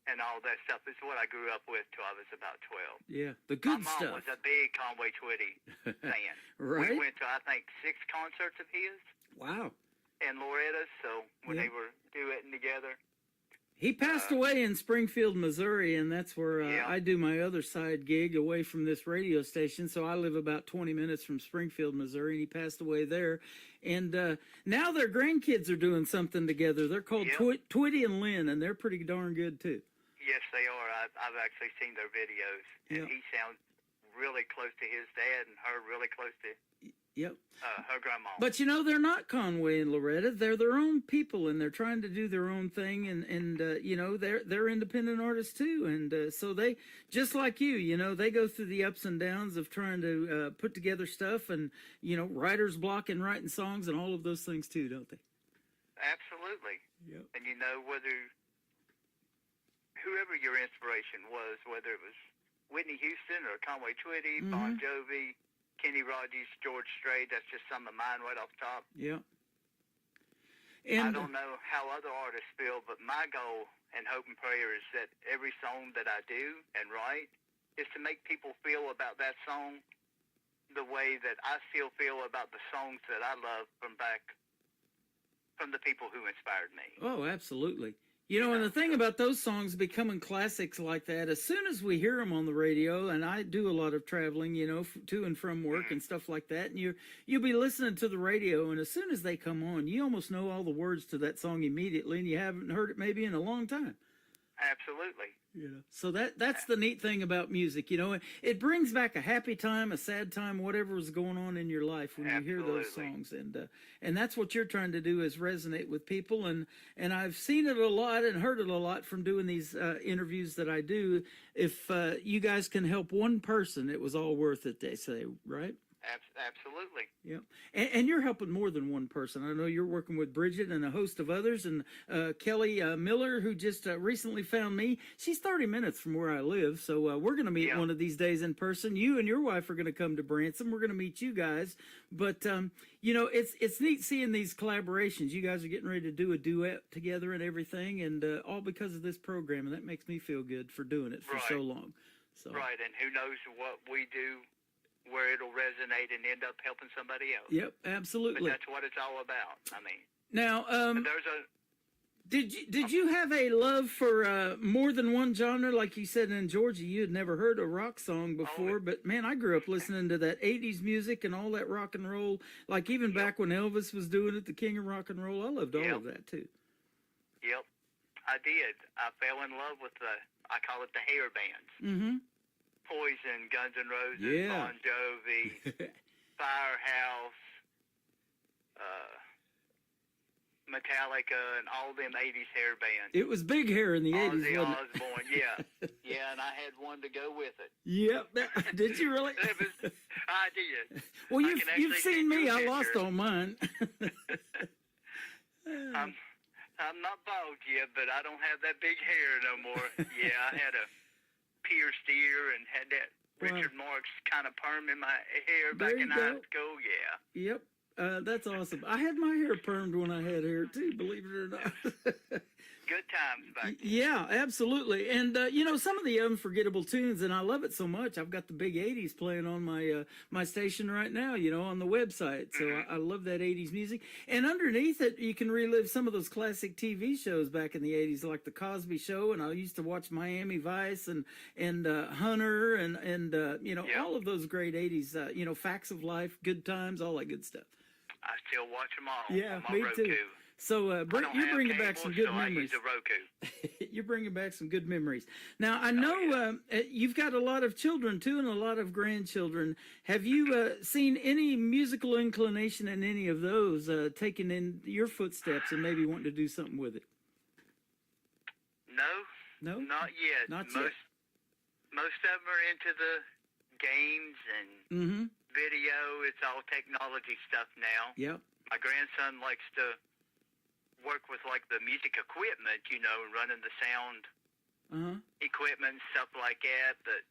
and all that stuff. Is what I grew up with till I was about 12. Yeah, the good My mom stuff. was a big Conway Twitty fan. Right? We went to, I think, 6 concerts of his Wow. in Loretta, so when Yeah. they were duetting together. He passed away in Springfield, Missouri, and that's where Yeah. I do my other side gig away from this radio station. So I live about 20 minutes from Springfield, Missouri, and he passed away there. And now their grandkids are doing something together. They're called Yep. Twitty and Lynn, and they're pretty darn good too. Yes, they are. I've actually seen their videos, and Yep. he sounds really close to his dad, and her really close to Yep. her grandma. But you know, they're not Conway and Loretta. They're their own people, and they're trying to do their own thing. And you know, they're independent artists too. And so they, just like you know, they go through the ups and downs of trying to put together stuff, and you know, writer's block and writing songs and all of those things too, don't they? Absolutely. Yep. And you know, whoever your inspiration was, whether it was Whitney Houston or Conway Twitty, Bon Jovi, Kenny Rogers, George Strait, that's just some of mine right off the top. Yeah. I And don't know how other artists feel, but my goal and hope and prayer is that every song that I do and write is to make people feel about that song the way that I still feel about the songs that I love from the people who inspired me. oh, absolutely. You know, and the thing about those songs becoming classics like that, as soon as we hear them on the radio, and I do a lot of traveling, you know, to and from work and stuff like that, and you'll be listening to the radio, and as soon as they come on, you almost know all the words to that song immediately, and you haven't heard it maybe in a long time. Absolutely. You know, so that's the neat thing about music. You know, it brings back a happy time, a sad time, whatever was going on in your life when you hear those Absolutely. songs, and that's what you're trying to do is resonate with people. And I've seen it a lot and heard it a lot from doing these interviews that I do. If you guys can help one person, it was all worth it. They say, right? Absolutely. Yep. And you're helping more than one person. I know you're working with Bridget and a host of others, and Kelly Miller, who just recently found me. She's 30 minutes from where I live, so we're going to meet one of these days in person. You and your wife are going to come to Branson. We're going to meet you guys. But, you know, it's neat seeing these collaborations. You guys are getting ready to do a duet together and everything, and all because of this program, and that makes me feel good for doing it for so long. So. Right, and who knows what we do where it'll resonate and end up helping somebody else. Yep, But absolutely. that's what it's all about. I mean, Now, there's a did you have a love for more than one genre? Like you said in Georgia, you had never heard a rock song before, but man, I grew up listening to that '80s music and all that rock and roll. Like even back when Elvis was doing it, the king of rock and roll. I loved all of that too. Yep, I did. I fell in love with I call it the hair bands. Mm-hmm. Poison, Guns N' Roses, Yeah. Bon Jovi, Firehouse, Metallica, and all them 80s hair bands. It was big hair in the '80s, Ozzy wasn't it? Osbourne, yeah. Yeah, and I had one to go with it. Yep. Did you really? I did. Well, I you've can actually seen send me. you a I lost picture. all mine. I'm not bald yet, but I don't have that big hair no more. Yeah, I had a pierced ear and had that Richard Marx kind of perm in my hair back There in you high go. school. Yeah. Yep. That's awesome. I had my hair permed when I had hair too, believe it or not. Good times back then. Yeah, absolutely. And some of the unforgettable tunes, and I love it so much. I've got the big '80s playing on my my station right now, on the website. So I love that '80s music. And underneath it, you can relive some of those classic TV shows back in the '80s, like the Cosby Show. And I used to watch Miami Vice and Hunter and all of those great '80s. Facts of Life, Good Times, all that good stuff. I still watch them all. Yeah, on my me Roku. too. So I don't you're have bringing back cable, some good so memories. I use a Roku. You're bringing back some good memories. Now, I know you've got a lot of children, too, and a lot of grandchildren. Have you seen any musical inclination in any of those taking in your footsteps and maybe wanting to do something with it? No, No? not yet. Not most of them are into the games and Mm-hmm. video. It's all technology stuff now. Yep. My grandson likes to work with like the music equipment, running the sound Uh-huh. equipment, stuff like that, but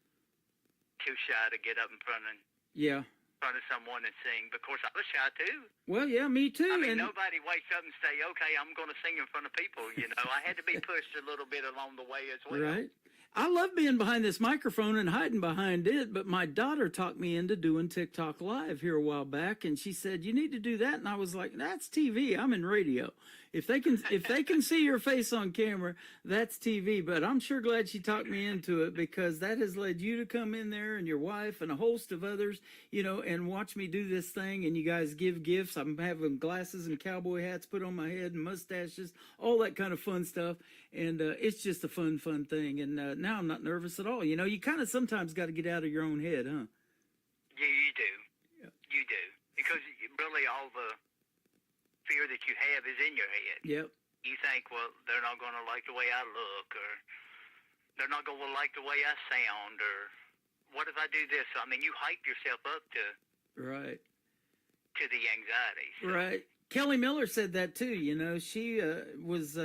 too shy to get up in front of someone and sing. But of course I was shy too. Well, yeah, me too. I mean, and nobody wakes up and say, okay, I'm going to sing in front of people, I had to be pushed a little bit along the way as well. Right. I love being behind this microphone and hiding behind it, but my daughter talked me into doing TikTok Live here a while back, and she said, you need to do that. And I was like, that's TV. I'm in radio. If they can see your face on camera, that's TV. But I'm sure glad she talked me into it, because that has led you to come in there and your wife and a host of others, and watch me do this thing. And you guys give gifts. I'm having glasses and cowboy hats put on my head and mustaches, all that kind of fun stuff. And it's just a fun thing. And now I'm not nervous at all. You kind of sometimes got to get out of your own head, huh? Yeah, you do. Yeah. You do. Because really all the fear that you have is in your head. Yep. You think, well, they're not going to like the way I look, or they're not going to like the way I sound, or what if I do this? I mean, you hype yourself up to the anxiety. So. Right. Kelly Miller said that too. She was,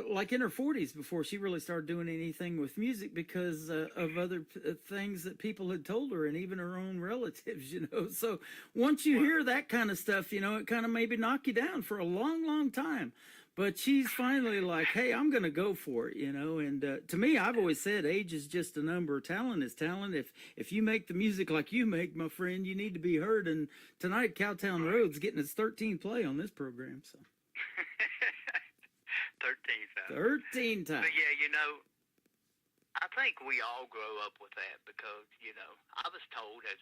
like in her 40s before she really started doing anything with music, because of other things that people had told her, and even her own relatives, So once you hear that kind of stuff, it kind of maybe knock you down for a long time. But she's finally like, hey, I'm going to go for it, And to me, I've always said age is just a number. Talent is talent. If you make the music like you make, my friend, you need to be heard. And tonight, Cowtown Road's getting its 13th play on this program. So 13 times. But yeah, I think we all grow up with that, because, I was told as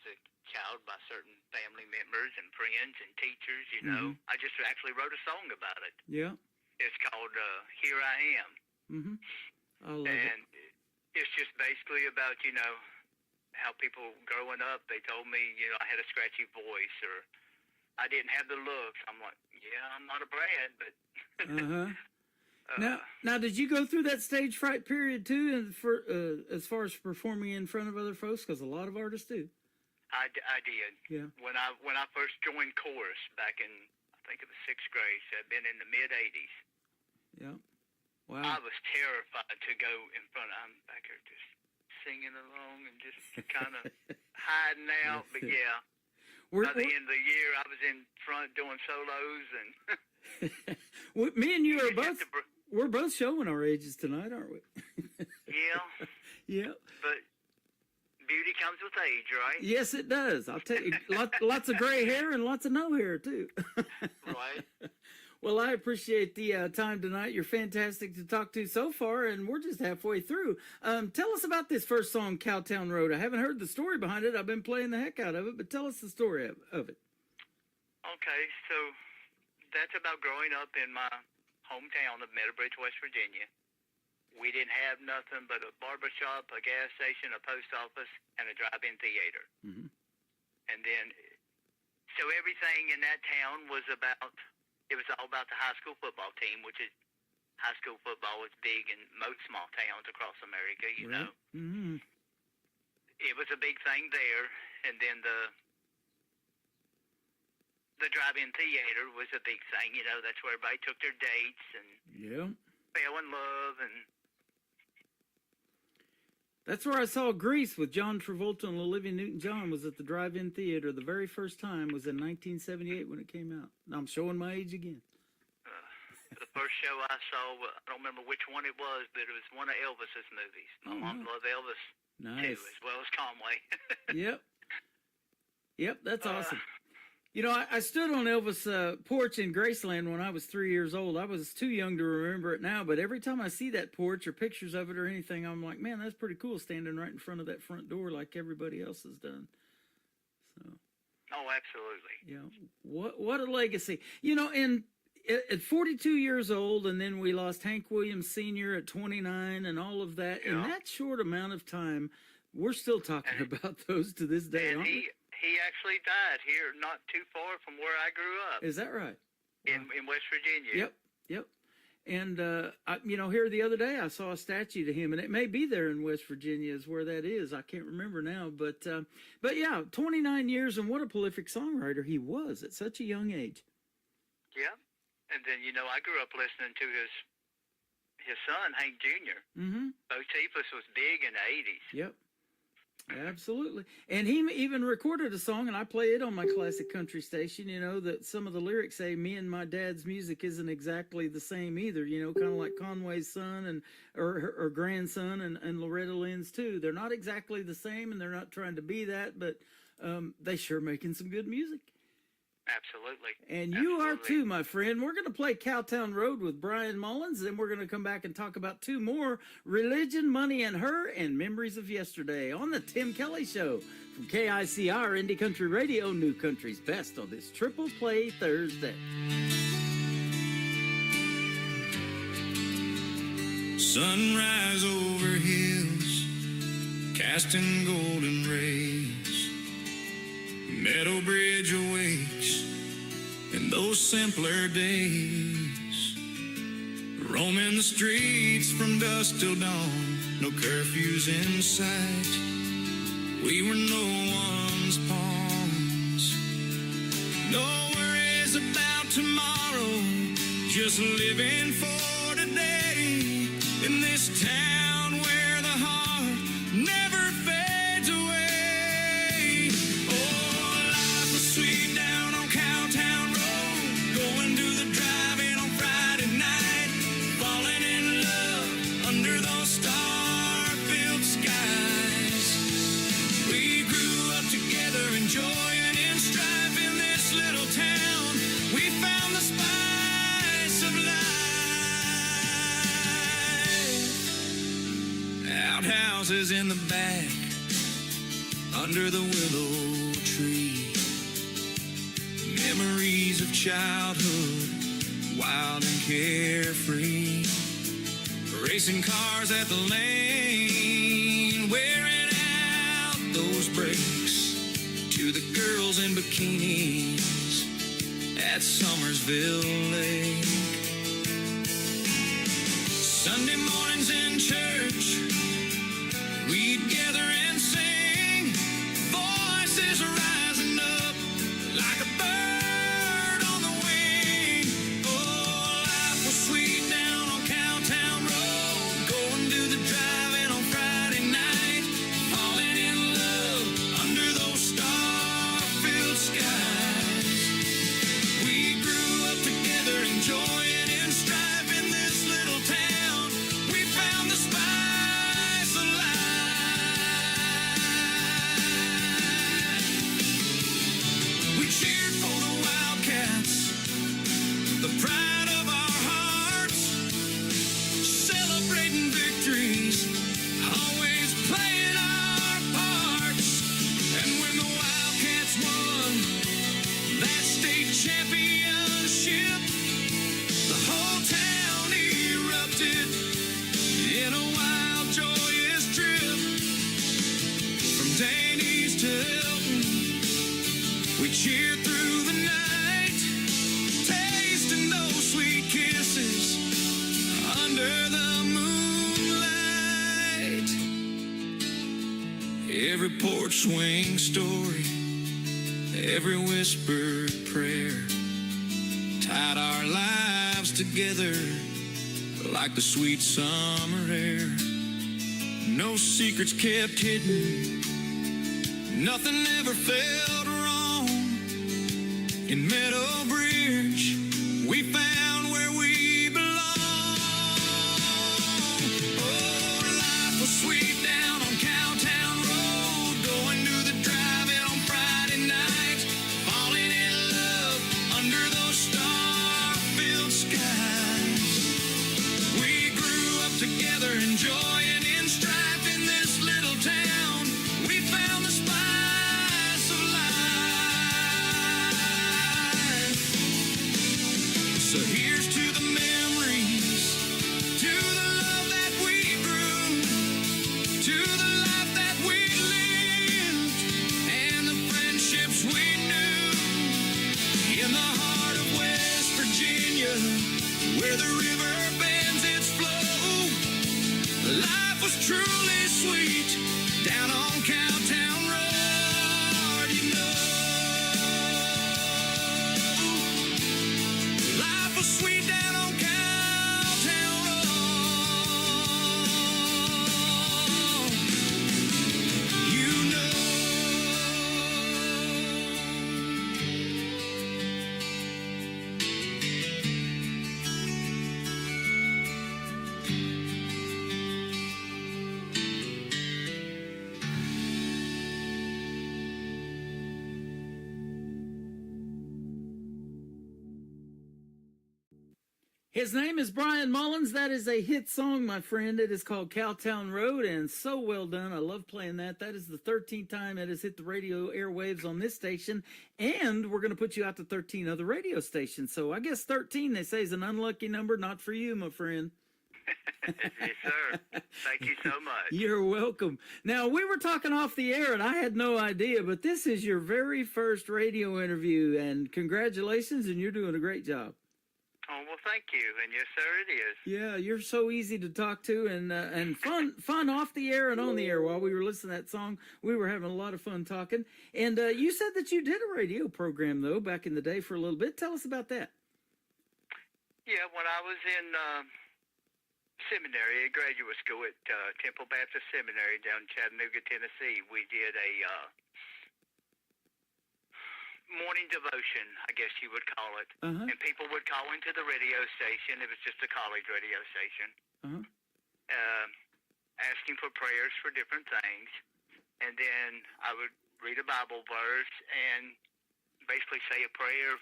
a child by certain family members and friends and teachers, Mm-hmm. I just actually wrote a song about it. Yeah. It's called Here I Am. Mm-hmm. I love and it's just basically about, how people growing up, they told me, I had a scratchy voice, or I didn't have the looks. I'm like, yeah, I'm not a Brad, but... Uh-huh. Now, did you go through that stage fright period too, and for as far as performing in front of other folks? Because a lot of artists do. I did. Yeah. When I first joined chorus back in, I think it was 6th grade, so I'd been in the mid '80s. Yeah. Wow. I was terrified to go in front. I'm back here just singing along and just kind of hiding out. But yeah, by the end of the year, I was in front doing solos and. Well, me and you are both. We're both showing our ages tonight, aren't we? Yeah. Yeah. But beauty comes with age, right? Yes, it does. I'll tell you, lots of gray hair and lots of no hair too. Right. Well, I appreciate the time tonight. You're fantastic to talk to so far, and we're just halfway through. Tell us about this first song, Cowtown Road. I haven't heard the story behind it. I've been playing the heck out of it, but tell us the story of it. Okay, so that's about growing up in my hometown of Meadowbridge, West Virginia. We didn't have nothing but a barber shop, a gas station, a post office, and a drive-in theater. Mm-hmm. And then, so everything in that town was all about the high school football team, which is, high school football is big in most small towns across America, you know. Mm-hmm. It was a big thing there, and then the drive-in theater was a big thing, you know. That's where everybody took their dates and fell in love, and that's where I saw Grease with John Travolta and Olivia Newton-John. Was at the drive-in theater. The very first time was in 1978 when it came out. I'm showing my age again. The first show I saw, I don't remember which one it was, but it was one of Elvis's movies. My mom loved Elvis too, as well as Conway. Yep, that's awesome. You know, I stood on Elvis' porch in Graceland when I was 3 years old. I was too young to remember it now, but every time I see that porch or pictures of it or anything, I'm like, man, that's pretty cool, standing right in front of that front door like everybody else has done. So. Oh, absolutely. Yeah, what a legacy. You know, at 42 years old, and then we lost Hank Williams Sr. at 29 and all of that. In that short amount of time, we're still talking about those to this day, aren't we? He actually died here not too far from where I grew up. Is that right? In West Virginia. Yep. And, you know, here the other day I saw a statue to him, and it may be there in West Virginia is where that is. I can't remember now. But yeah, 29 years, and what a prolific songwriter he was at such a young age. Yeah. And then, you know, I grew up listening to his son, Hank Jr. Mm-hmm. Bo Cephas was big in the 80s. Yep. Absolutely. And he even recorded a song, and I play it on my classic country station, you know, that some of the lyrics say, me and my dad's music isn't exactly the same either, you know, kind of like Conway's son or grandson and Loretta Lynn's too. They're not exactly the same, and they're not trying to be that, but they sure making some good music. Absolutely. And you are too, my friend. We're going to play Cowtown Road with Brian Mullins, then we're going to come back and talk about two more, Religion, Money, and Her, and Memories of Yesterday on the Tim Kelly Show from KICR Indie Country Radio, New Country's Best on this Triple Play Thursday. Sunrise over hills, casting golden rays. Meadowbridge awakes in those simpler days. Roaming the streets from dusk till dawn, no curfews in sight. We were no one's pawns. No worries about tomorrow, just living for today. In this town where the heart never fades away. Oh, life was sweet down on Cowtown Road, going to the drive-in on Friday night, falling in love under those star-filled skies. We grew up together, enjoying and strife in this little town. We found the spice of life. Outhouses in the back, under the willow tree. Memories of childhood, wild and carefree. Racing cars at the lane, wearing out those brakes. To the girls in bikinis at Somersville Lake. Sunday mornings in church, we'd gather and sing, voices rising up like a bird on the wing. Oh, life was sweet down on Cowtown Road, going to the drive-in on Friday night, falling in love under those star-filled skies. We grew up together, enjoying and strife in this little town. We race to Hilton. We cheered through the night, tasting those sweet kisses under the moonlight. Every porch swing story, every whispered prayer tied our lives together like the sweet summer air. No secrets kept hidden, nothing ever felt wrong. In Meadow Bridge, we found where we belong. Oh, life was sweet down on Cowtown Road, going to the drive-in on Friday night, falling in love under those star-filled skies. We grew up together, enjoying in strife in this little town. We found the spice of life. So here's to the memories, to the love that we grew, to the life that we lived, and the friendships we knew. In the heart of West Virginia, where the river bends its flow, life was truly sweet down on Cowtown Road, you know. Life was sweet down on Cowtown Road, you know. His name is Brian Mullins. That is a hit song, my friend. It is called Cowtown Road, and so well done. I love playing that. That is the 13th time it has hit the radio airwaves on this station, and we're going to put you out to 13 other radio stations. So I guess 13, they say, is an unlucky number. Not for you, my friend. Yes, sir. Thank you so much. You're welcome. Now, we were talking off the air, and I had no idea, but this is your very first radio interview, and congratulations, and you're doing a great job. Oh, well, thank you. And yes, sir, it is. Yeah, you're so easy to talk to, and fun off the air and on the air. While we were listening to that song, we were having a lot of fun talking. And you said that you did a radio program, though, back in the day for a little bit. Tell us about that. Yeah, when I was in seminary, at graduate school at Temple Baptist Seminary down in Chattanooga, Tennessee, we did a morning devotion, I guess you would call it. And people would call into the radio station. It was just a college radio station. Asking for prayers for different things. And then I would read a Bible verse and basically say a prayer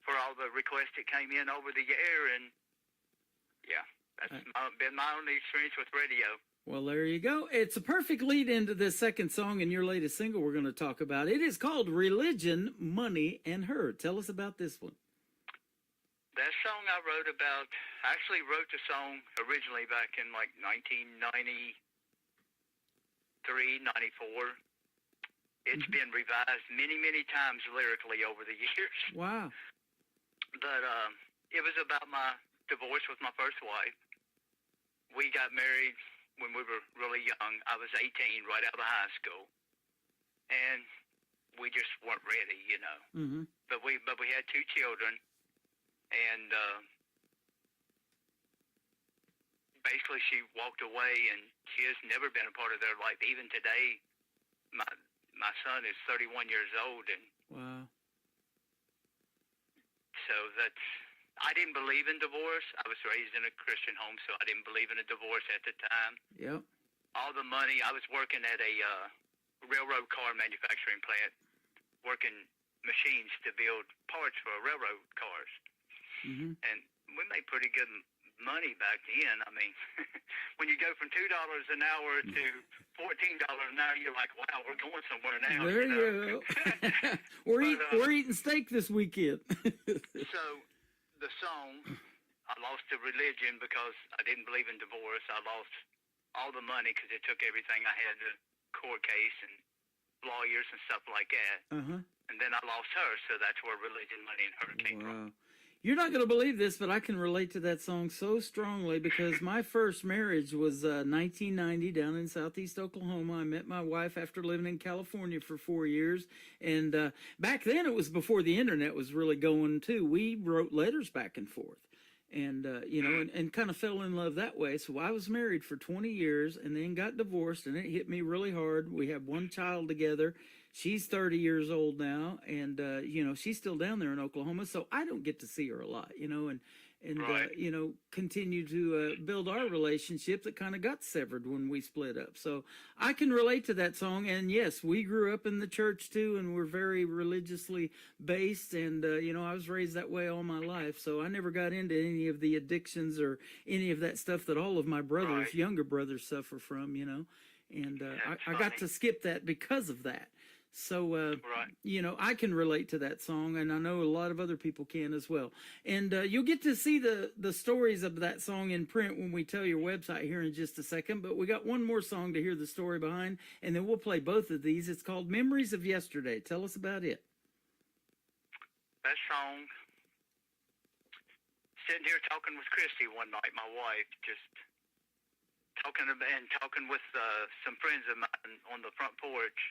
for all the requests that came in over the air. And yeah, that's been my only experience with radio. Well, there you go. It's a perfect lead into this second song in your latest single we're going to talk about. It is called Religion, Money, and Her. Tell us about this one. That song I wrote about, I actually wrote the song originally back in like 1993, 94. It's been revised many, many times lyrically over the years. Wow. But it was about my divorce with my first wife. We got married when we were really young. I was 18, right out of high school, and we just weren't ready, you know. But we had two children, and basically she walked away, and she has never been a part of their life. Even today, my son is 31 years old, and wow. So that's. I didn't believe in divorce. I was raised in a Christian home, so I didn't believe in a divorce at the time. Yep. All the money, I was working at a railroad car manufacturing plant, working machines to build parts for railroad cars. And we made pretty good money back then. I mean, when you go from $2 an hour to $14 an hour, you're like, wow, we're going somewhere now. There you go. We're eating steak this weekend. So the song, I lost the religion because I didn't believe in divorce. I lost all the money because it took everything I had, the court case, and lawyers and stuff like that. Uh-huh. And then I lost her, so that's where Religion, Money, and Her came from. You're not going to believe this, but I can relate to that song so strongly because my first marriage was 1990 down in southeast Oklahoma. I met my wife after living in California for 4 years. And back then it was before the internet was really going too. We wrote letters back and forth. And, and kind of fell in love that way. So I was married for 20 years and then got divorced, and it hit me really hard. We have one child together. She's 30 years old now, and, she's still down there in Oklahoma, so I don't get to see her a lot, and Right. continue to build our relationship that kind of got severed when we split up. So I can relate to that song, and yes, we grew up in the church too, and we're very religiously based, and, I was raised that way all my life, so I never got into any of the addictions or any of that stuff that all of my brothers, Right. younger brothers, suffer from, and That's I got funny. to skip that because of that. So, Right. I can relate to that song, and I know a lot of other people can as well. And you'll get to see the stories of that song in print when we tell your website here in just a second. But we got one more song to hear the story behind, and then we'll play both of these. It's called Memories of Yesterday. Tell us about it. That song, sitting here talking with Christy one night, my wife, just talking with some friends of mine on the front porch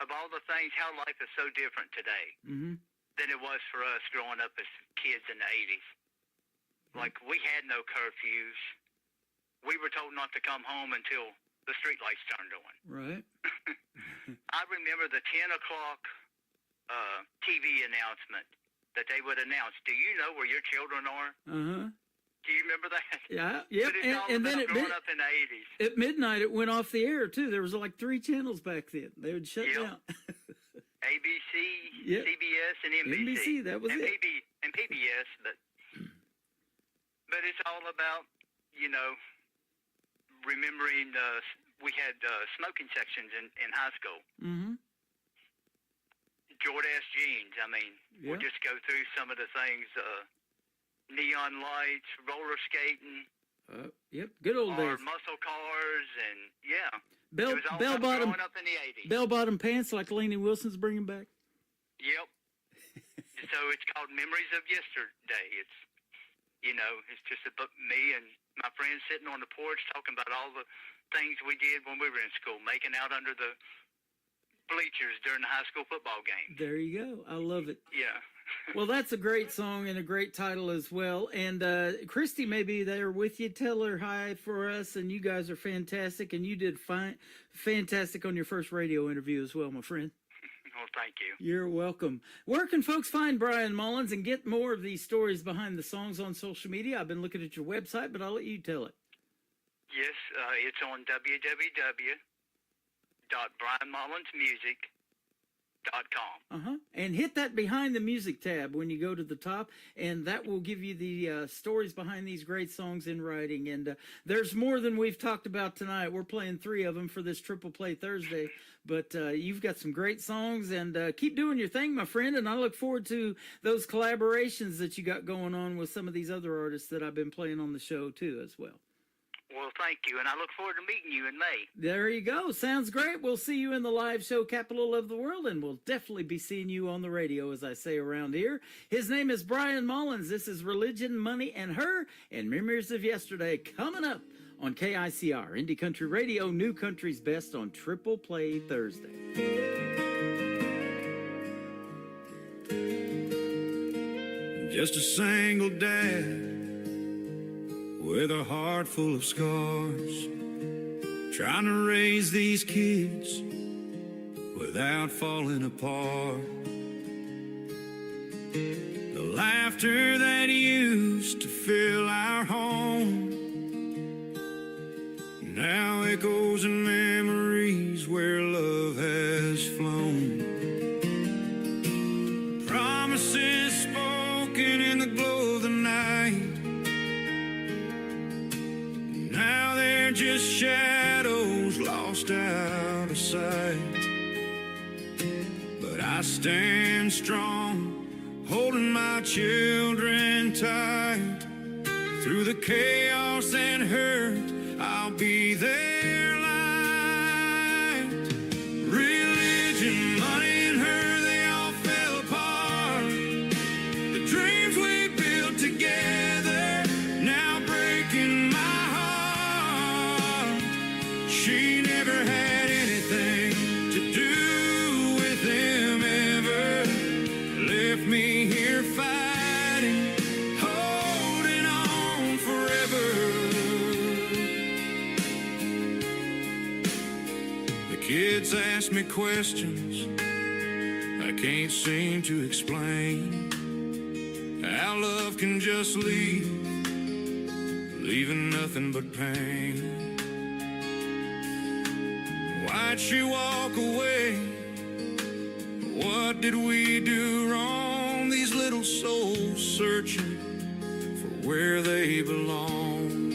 of all the things, how life is so different today Mm-hmm. than it was for us growing up as kids in the 80s. Like, we had no curfews. We were told not to come home until the streetlights turned on. Right. I remember the 10 o'clock TV announcement that they would announce, do you know where your children are? Uh-huh. Do you remember that? Yeah. Yep. But it's all And then about growing up in the 80s. at midnight, it went off the air, too. There was like 3 channels back then. They would shut Yep. down. ABC, Yep. CBS, and NBC. NBC, that was and it. And PBS, but it's all about, remembering we had smoking sections in high school. Mm-hmm. Jordache jeans. I mean, we'll Yeah. just go through some of the things, neon lights, roller skating, Yep. Good old or days. muscle cars, and yeah. Bell, it was all bell about bottom, growing up in the 80s. bell-bottom pants like Lainey Wilson's bringing back. Yep. So it's called Memories of Yesterday. It's, it's just about me and my friends sitting on the porch talking about all the things we did when we were in school, making out under the bleachers during the high school football game. There you go. I love it. Yeah. Well, that's a great song and a great title as well. And Christy may be there with you. Tell her hi for us. And you guys are fantastic. And you did fantastic on your first radio interview as well, my friend. Well, thank you. You're welcome. Where can folks find Brian Mullins and get more of these stories behind the songs on social media? I've been looking at your website, but I'll let you tell it. Yes, it's on www.brianmullinsmusic.com. Uh-huh. And hit that behind the music tab when you go to the top, and that will give you the stories behind these great songs in writing. And there's more than we've talked about tonight. We're playing 3 of them for this Triple Play Thursday, but you've got some great songs, and keep doing your thing, my friend, and I look forward to those collaborations that you got going on with some of these other artists that I've been playing on the show too as well. Well, thank you, and I look forward to meeting you in May. There you go. Sounds great. We'll see you in the live show Capital of the World, and we'll definitely be seeing you on the radio, as I say around here. His name is Brian Mullins. This is Religion, Money, and Her, and Memories of Yesterday coming up on KICR, Indie Country Radio, New Country's Best on Triple Play Thursday. Just a single dad with a heart full of scars, trying to raise these kids without falling apart. The laughter that used to fill our home now echoes in memories where love has flown. Promises spoken in the glow of the night, now they're just shadows lost out of sight. But I stand strong, holding my children tight. Through the chaos and hurt, I'll be their light. Religion ask me questions I can't seem to explain. How love can just leave, leaving nothing but pain. Why'd she walk away? What did we do wrong? These little souls searching for where they belong.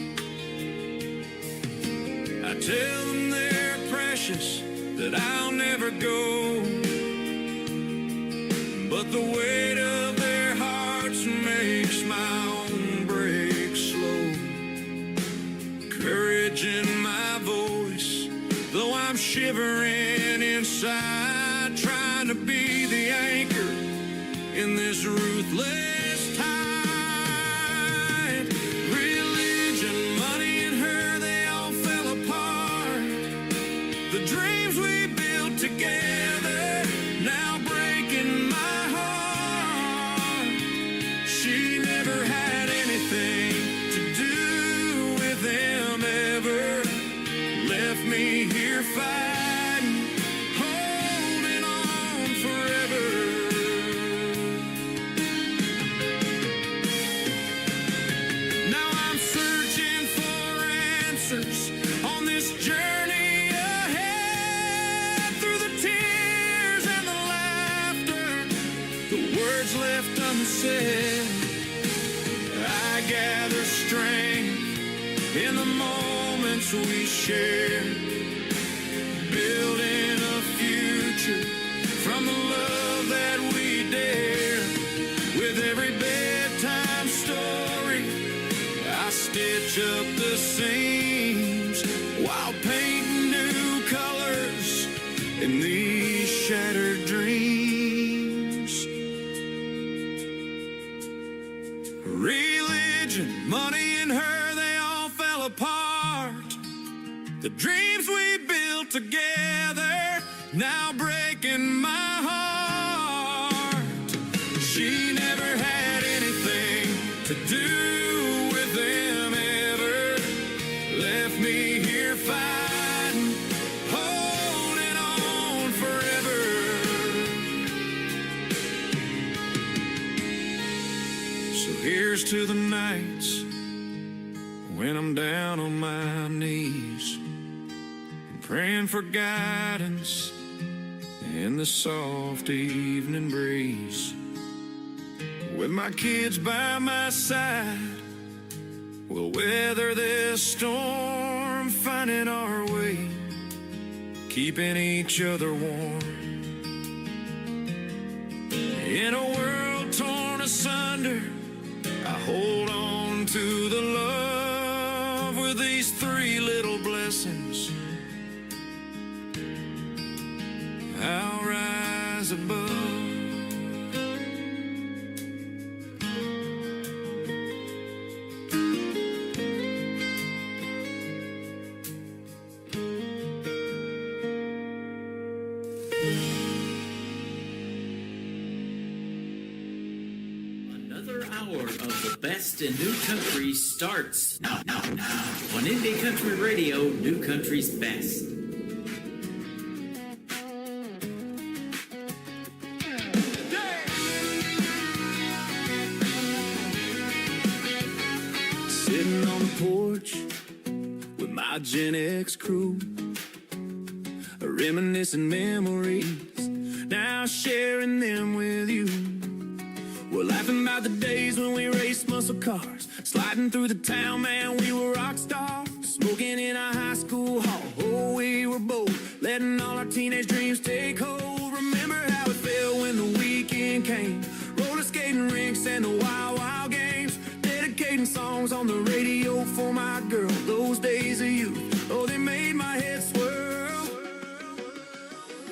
I tell them they're precious, that I'll never go, but the weight of their hearts makes my own break slow. Courage in my voice, though I'm shivering inside, trying to be the anchor in this ruthless tide. Religion, money, and her, they all fell apart. The dreams we built together now breaking my heart. She never had anything to do with him ever. Left me here fighting, holding on forever. Now I'm searching for answers on this journey ahead, through the tears and the laughter, the words left unsaid. I gather strength in the moments we share, building a future from the love that we dare. With every bedtime story, I stitch up the seams while painting new colors in these shattered dreams. Religion, money, and her, they all fell apart. The dreams we built together now breaking my heart. She never had anything to do with them ever. Left me here fighting, holding on forever. So here's to the nights when I'm down on my knees, praying for guidance in the soft evening breeze. With my kids by my side, we'll weather this storm, finding our way, keeping each other warm. In a world torn asunder, I hold on to the love with these three little blessings. I'll rise above. Another hour of the best in new country starts now. On Indie Country Radio, New Country's best. Sitting on the porch with my Gen X crew, reminiscing memories, now sharing them with you. We're laughing about the days when we raced muscle cars, sliding through the town, man, we were rock stars. Smoking in a high school hall, oh, we were bold, letting all our teenage dreams take hold. Remember how it felt when the weekend came, roller skating rinks and the wild, wild games, dedicating songs on the radio for my girl. Those days of youth, oh, they made my head swirl.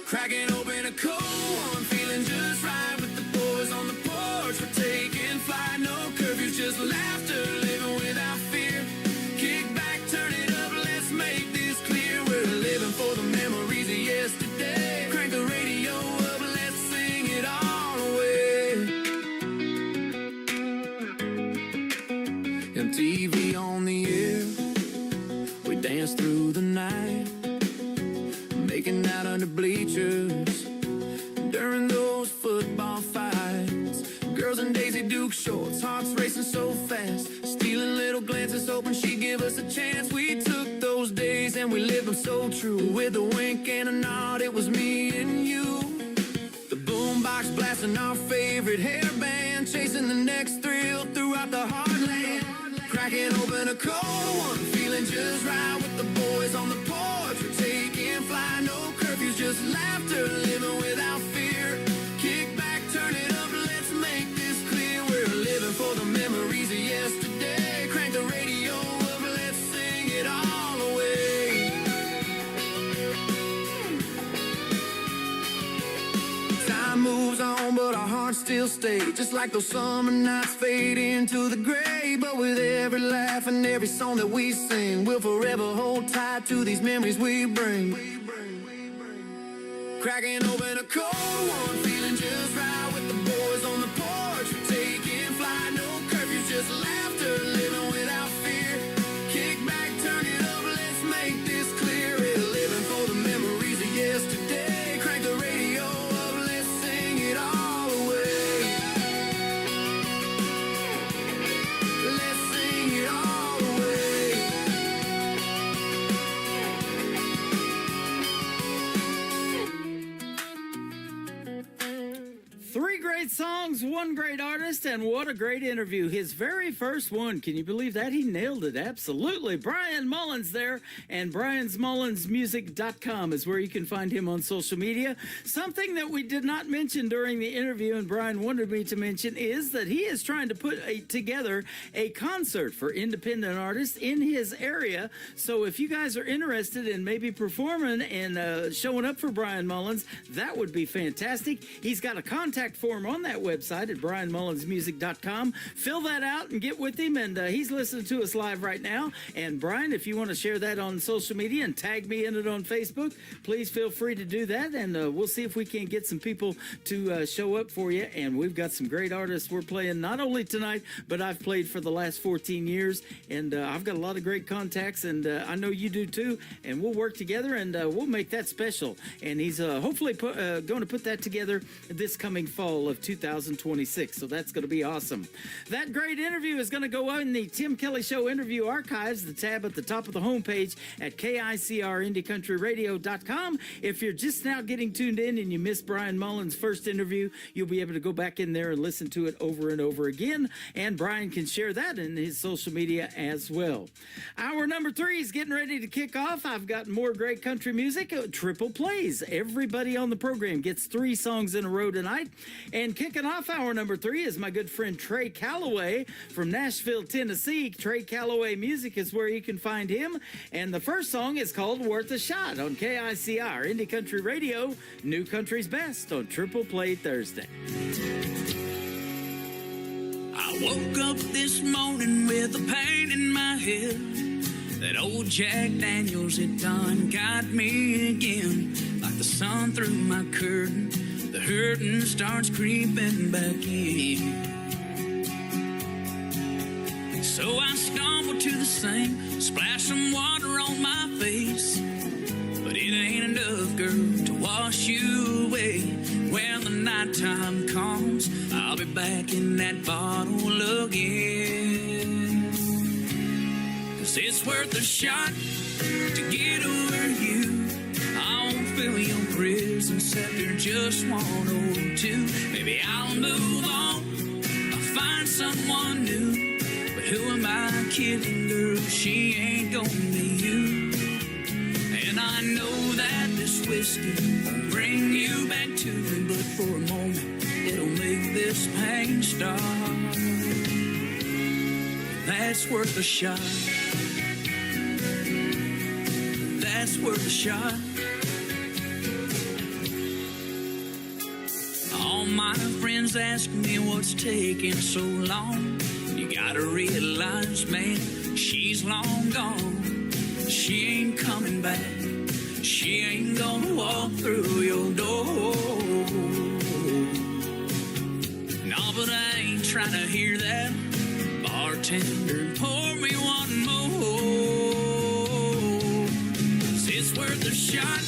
Cracking open a cold one, feeling just right with the boys on the porch. We're taking flight, no curfews, just laughter, living without fear. Kick back, turn it up, let's make this clear. We're living for the memories of yesterday. Crank the radio up, let's sing it all away. MTV on the air, we danced through the night, making out under bleachers pictures during those football fights. Girls in Daisy Duke shorts, hearts racing so fast, stealing little glances, hoping she'd give us a chance. We took those days and we lived them so true. With a wink and a nod, it was me and you. The boombox blasting our favorite hair band, chasing the next thrill throughout the heartland. Cracking open a cold one, feeling just right with the boys on the porch. We're taking flight, no curfews, just laughter, living without fear. Kick back, turn it up, let's make this clear. We're living for the memories of yesterday. Crank the radio up, let's sing it all away. Time moves on, but our hearts still stay. Just like those summer nights fade into the gray. But with every laugh and every song that we sing, we'll forever hold tight to these memories we bring. Cracking open a cold one, feeling just right with the boys on the porch. We're taking flight, no curfews, just laughter, living without fear. Kick back, turn it up, let's make this clear. We're living for the memories of yesterday. Crank the radio up, let's sing it all away. Let's sing it all away. Three great songs, one great artist, and what a great interview. His very first one. Can you believe that? He nailed it. Absolutely. Brian Mullins there, and briansmullinsmusic.com is where you can find him on social media. Something that we did not mention during the interview, and Brian wanted me to mention, is that he is trying to put together a concert for independent artists in his area. So if you guys are interested in maybe performing and showing up for Brian Mullins, that would be fantastic. He's got a contact form on that website at brianmullinsmusic.com. Fill that out and get with him, and he's listening to us live right now. And Brian, if you want to share that on social media and tag me in it on Facebook, please feel free to do that, and we'll see if we can get some people to show up for you. And we've got some great artists we're playing not only tonight, but I've played for the last 14 years, and I've got a lot of great contacts, and I know you do too, and we'll work together, and we'll make that special. And he's hopefully going to put that together this coming fall of 2026, so that's going to be awesome. That great interview is going to go in the Tim Kelly Show interview archives, the tab at the top of the homepage at KICRIndieCountryRadio.com. If you're just now getting tuned in and you missed Brian Mullins' first interview, you'll be able to go back in there and listen to it over and over again, and Brian can share that in his social media as well. Hour number 3 is getting ready to kick off. I've got more great country music, triple plays. Everybody on the program gets 3 songs in a row tonight. And kicking off hour number 3 is my good friend Trey Calloway from Nashville, Tennessee. Trey Calloway Music is where you can find him. And the first song is called Worth a Shot on KICR Indie Country Radio, New Country's Best on Triple Play Thursday. I woke up this morning with a pain in my head. That old Jack Daniels had done got me again. Like the sun through my curtain, the hurting starts creeping back in. So I stumble to the sink, splash some water on my face. But it ain't enough, girl, to wash you away. When the nighttime comes, I'll be back in that bottle again. 'Cause it's worth a shot to get over you. I won't fill your prison scepter, just want old too. Maybe I'll move on, I'll find someone new. But who am I kidding, girl? She ain't gonna be you. And I know that this whiskey won't bring you back to me, but for a moment it'll make this pain stop. That's worth a shot. That's worth a shot. All my friends ask me what's taking so long. You gotta realize, man, she's long gone. She ain't coming back. She ain't gonna walk through your door. No, but I ain't trying to hear that. Bartender, pour me one more. 'Cause it's worth a shot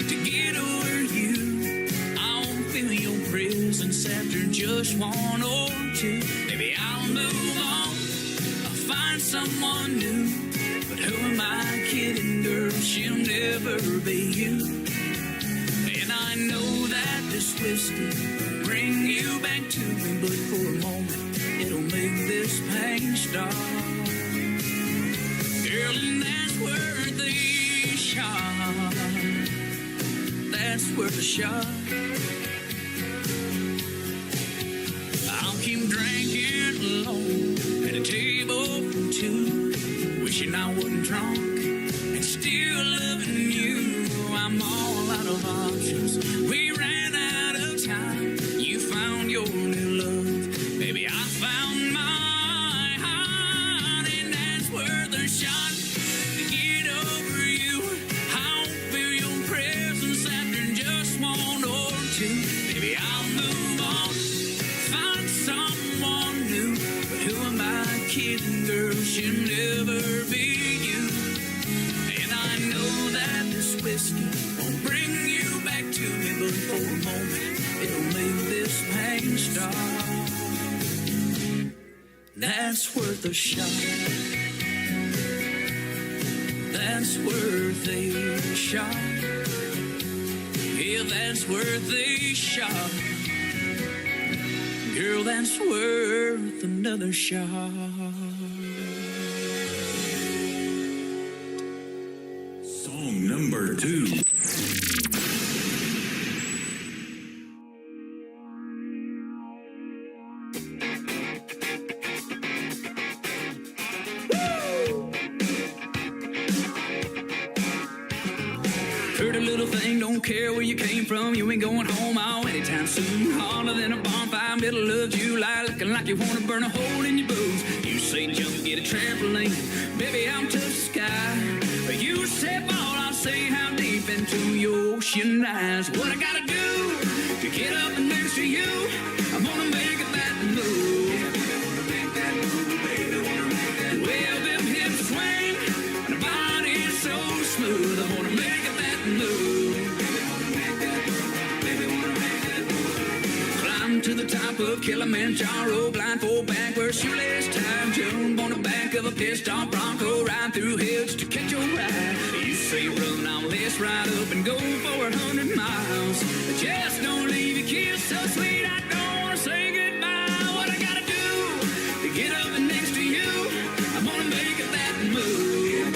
to get over you. presents after just one or two. Maybe I'll move on, I'll find someone new. But who am I kidding, girl? She'll never be you. And I know that this whiskey will bring you back to me, but for a moment it'll make this pain stop. Girl, and that's worth the shot. That's worth a shot. I'll keep drinking alone at a table for two, wishing I wasn't drunk and still loving you. I'm all out of options. We ran out of time. You found your new love. Baby, I found my heart, and that's worth a shot. To get over you, I'll feel your presence after just one or two. Baby, I'll move on, find someone new. But who am I kidding, girl? She'll never be you. And I know that this whiskey won't bring you back to me, but for a moment it'll make this pain stop. That's worth a shot. That's worth a shot. Yeah, that's worth a shot. Girl, that's worth another shot. Song number 2. Pretty little thing, don't care where you came from. You ain't going home out anytime soon. Hotter than a bonfire, middle of July, looking like you want to burn a hole in your boots. You say jump, get a trampoline. Baby, I'm touch the sky. You say ball, I'll say how deep into your ocean eyes. What I gotta do to get up next to you? I'm gonna make that move. Well, them hips swing, and the body's so smooth. I wanna make that move. Climb to the top of Kilimanjaro, blindfold backward, shoelace time, jump on the back of a pissed-off Bronco, ride through hills to catch your ride. You say run, I'll let's ride up and go for 100 miles. Just don't leave your kiss so sweet, I don't wanna say goodbye. What I gotta do to get up next to you? I'm gonna make that move.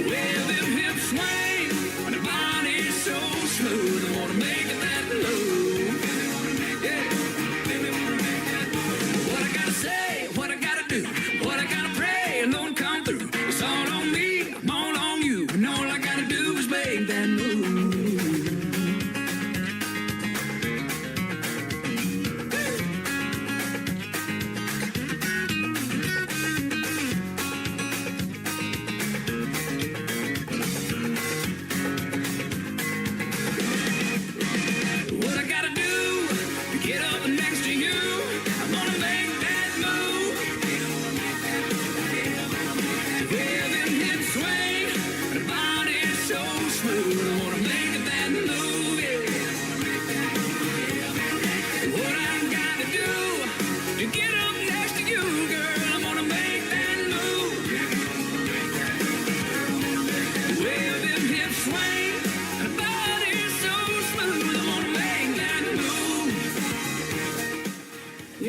Well, them hips swing, and the body's so smooth. I wanna make that move. Yeah. What I gotta say, what I gotta do, what I gotta pray, and Lord come through. It's all on me, I'm all on you, and all I gotta do is make that move. What I gotta do to get up next to you? I'm gonna make that move. Well, them hips swing, and the body's so smooth. I wanna make that move. Yeah. What I gotta do to get up next to you, girl? I'm gonna make that move. Well, them hips swing, and the body's so smooth. I wanna make that move.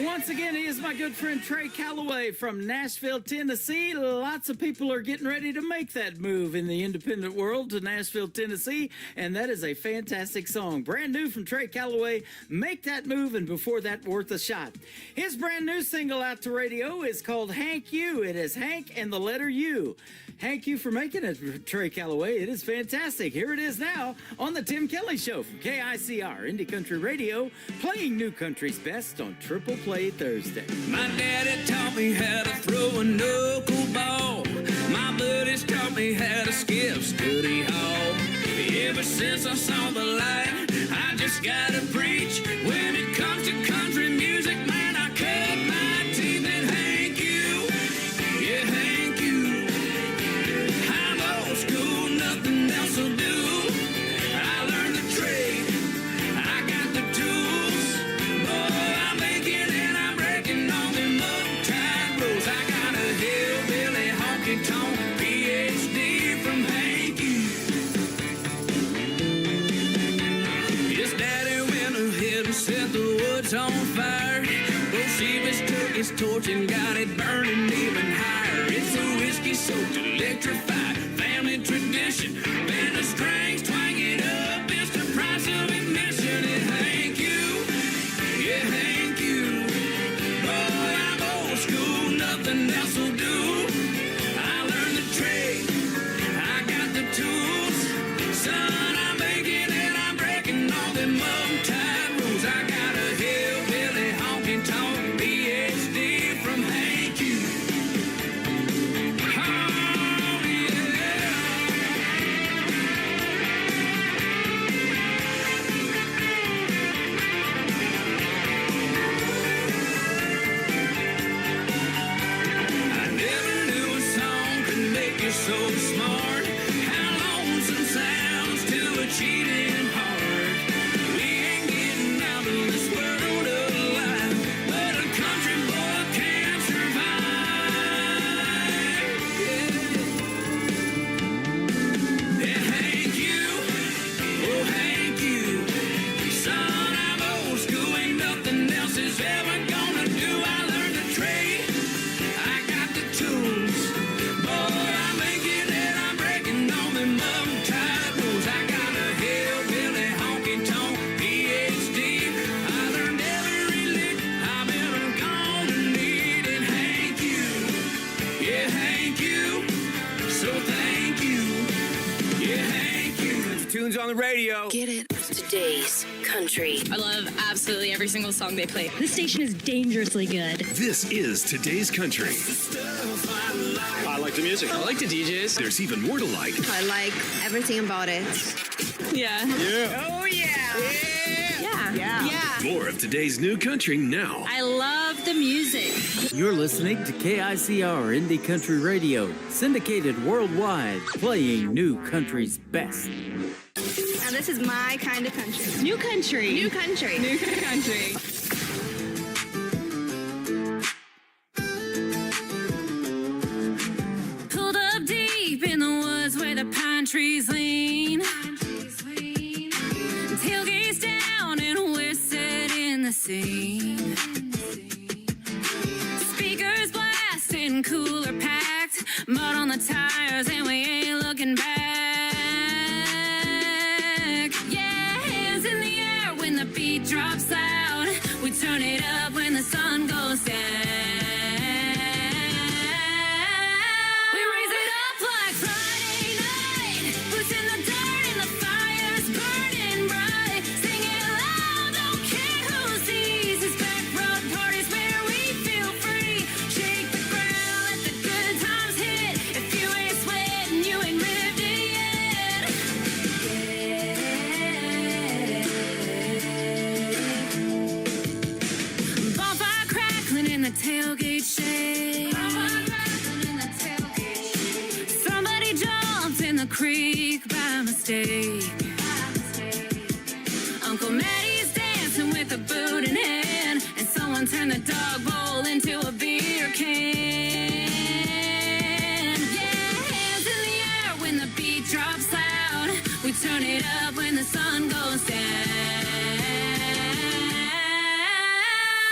Once again, he is my good friend Trey Calloway from Nashville, Tennessee. Lots of people are getting ready to make that move in the independent world to Nashville, Tennessee, and that is a fantastic song. Brand new from Trey Calloway, Make That Move, and before that, Worth a Shot. His brand new single out to radio is called Hank U. It is Hank and the letter U. Thank you for making it, Trey Calloway. It is fantastic. Here it is now on the Tim Kelly Show from KICR, Indie Country Radio, playing new country's best on Triple Play Thursday. My daddy taught me how to throw a knuckleball. My buddies taught me how to skip Scuddy Hall. Ever since I saw the light, I just gotta preach. When it comes to country music, man, I cut my teeth and Hank U. Yeah, Hank U. I'm old school, nothing else will do. I learned the trade. I got it's on fire. Bolsheviks took his torch and got it burning even higher. It's a whiskey-soaked, electrified family tradition. Band of strings, twang it up, it's the price of admission. And thank you, yeah, thank you. Boy, I'm old school, nothing else will do. I learned the trade, I got the tools. Son, I'm making and I'm breaking all them uptight rules. I got a hillbilly honky-tonk PhD from Hank U. Oh, yeah. I never knew a song could make you so smart. How lonesome sounds to a cheating heart. We ain't getting out of this world alive, but a country boy can't survive. Yeah, thank you, oh thank you. Son, I'm old school, ain't nothing else is ever gonna do. I learned to trade, I got the tools. Boy, I'm making it, I'm breaking all them uptight rules. I got a hillbilly honky-tonk PhD. I learned every lick I'm ever gonna need. And thank you, yeah, thank you. So thank you, yeah, thank you. Tunes on the radio. Get it? Today's country. I love absolutely every single song they play. This station is dangerously good. This is Today's Country. I like the music. I like the DJs. There's even more to like. I like everything about it. Yeah. Oh, yeah. Yeah. More of today's new country now. I love the music. You're listening to KICR Indie Country Radio, syndicated worldwide, playing new country's best. Now this is my kind of country. New country. New country. New country. Pulled up deep in the woods where the pine trees lean. Tailgates down and we're set in the scene. Speakers blasting, cooler packed, mud on the tires and we ain't looking back. Yeah, hands in the air when the beat drops loud. We turn it up when the sun goes down. We raise it up like Friday night. Boots in the dirt and the fire's burning bright. Sing it loud, don't care who sees. It's back road parties where we feel free. Shake the ground, let the good times hit. If you ain't sweating, you ain't lived it yet. Bonfire crackling in the tailgate shade. Somebody jumped in the creek by mistake. Uncle Maddie's dancing with a boot in hand, and someone turned the dog bowl into a beer can. Yeah, hands in the air when the beat drops loud. We turn it up when the sun goes down.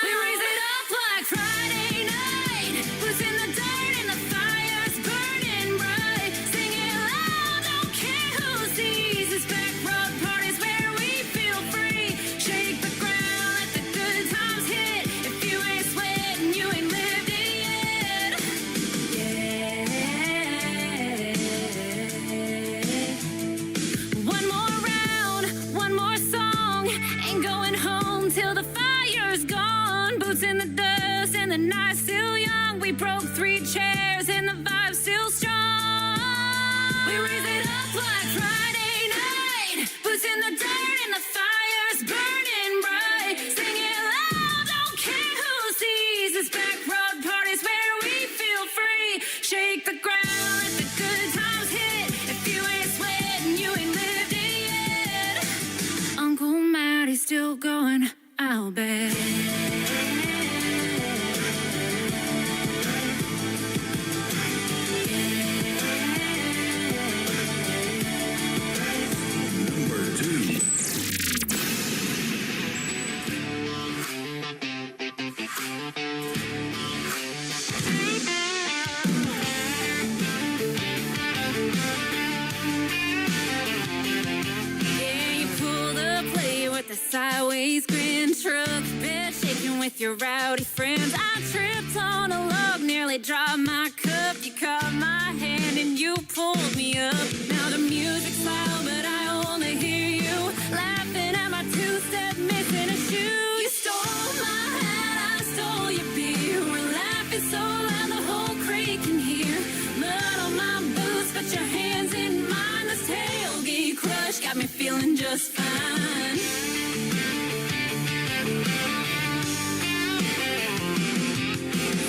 We raise it up like Friday night. Boots in the dirt and the fire's burning bright. Sing it loud, don't care who sees. It's back road parties where we feel free. Shake the ground, let the good times hit. If you ain't sweating, you ain't lived it yet. Yeah. One more round, one more song. Ain't going home till the fire's gone. Boots in the dust and the night's still young. We broke 3 chairs and the vibe's still strong. We raise it up like Friday night. Boots in the dirt and the fire's burning bright. Sing it loud, don't care who sees. It's back road parties where we feel free. Shake the ground, let the good times hit. If you ain't sweating, you ain't lived it yet. Uncle Maddie's still going, I'll bet. always grin, truck bed shaking with your rowdy friends. I tripped on a log, nearly dropped my cup. You caught my hand and you pulled me up. Now the music's loud, but I only hear you laughing at my two-step, missing a shoe. You stole my hat, I stole your beer. We're laughing so loud the whole creek can hear. Mud on my boots, but your hands in mine. This tailgate crush got me feeling just fine.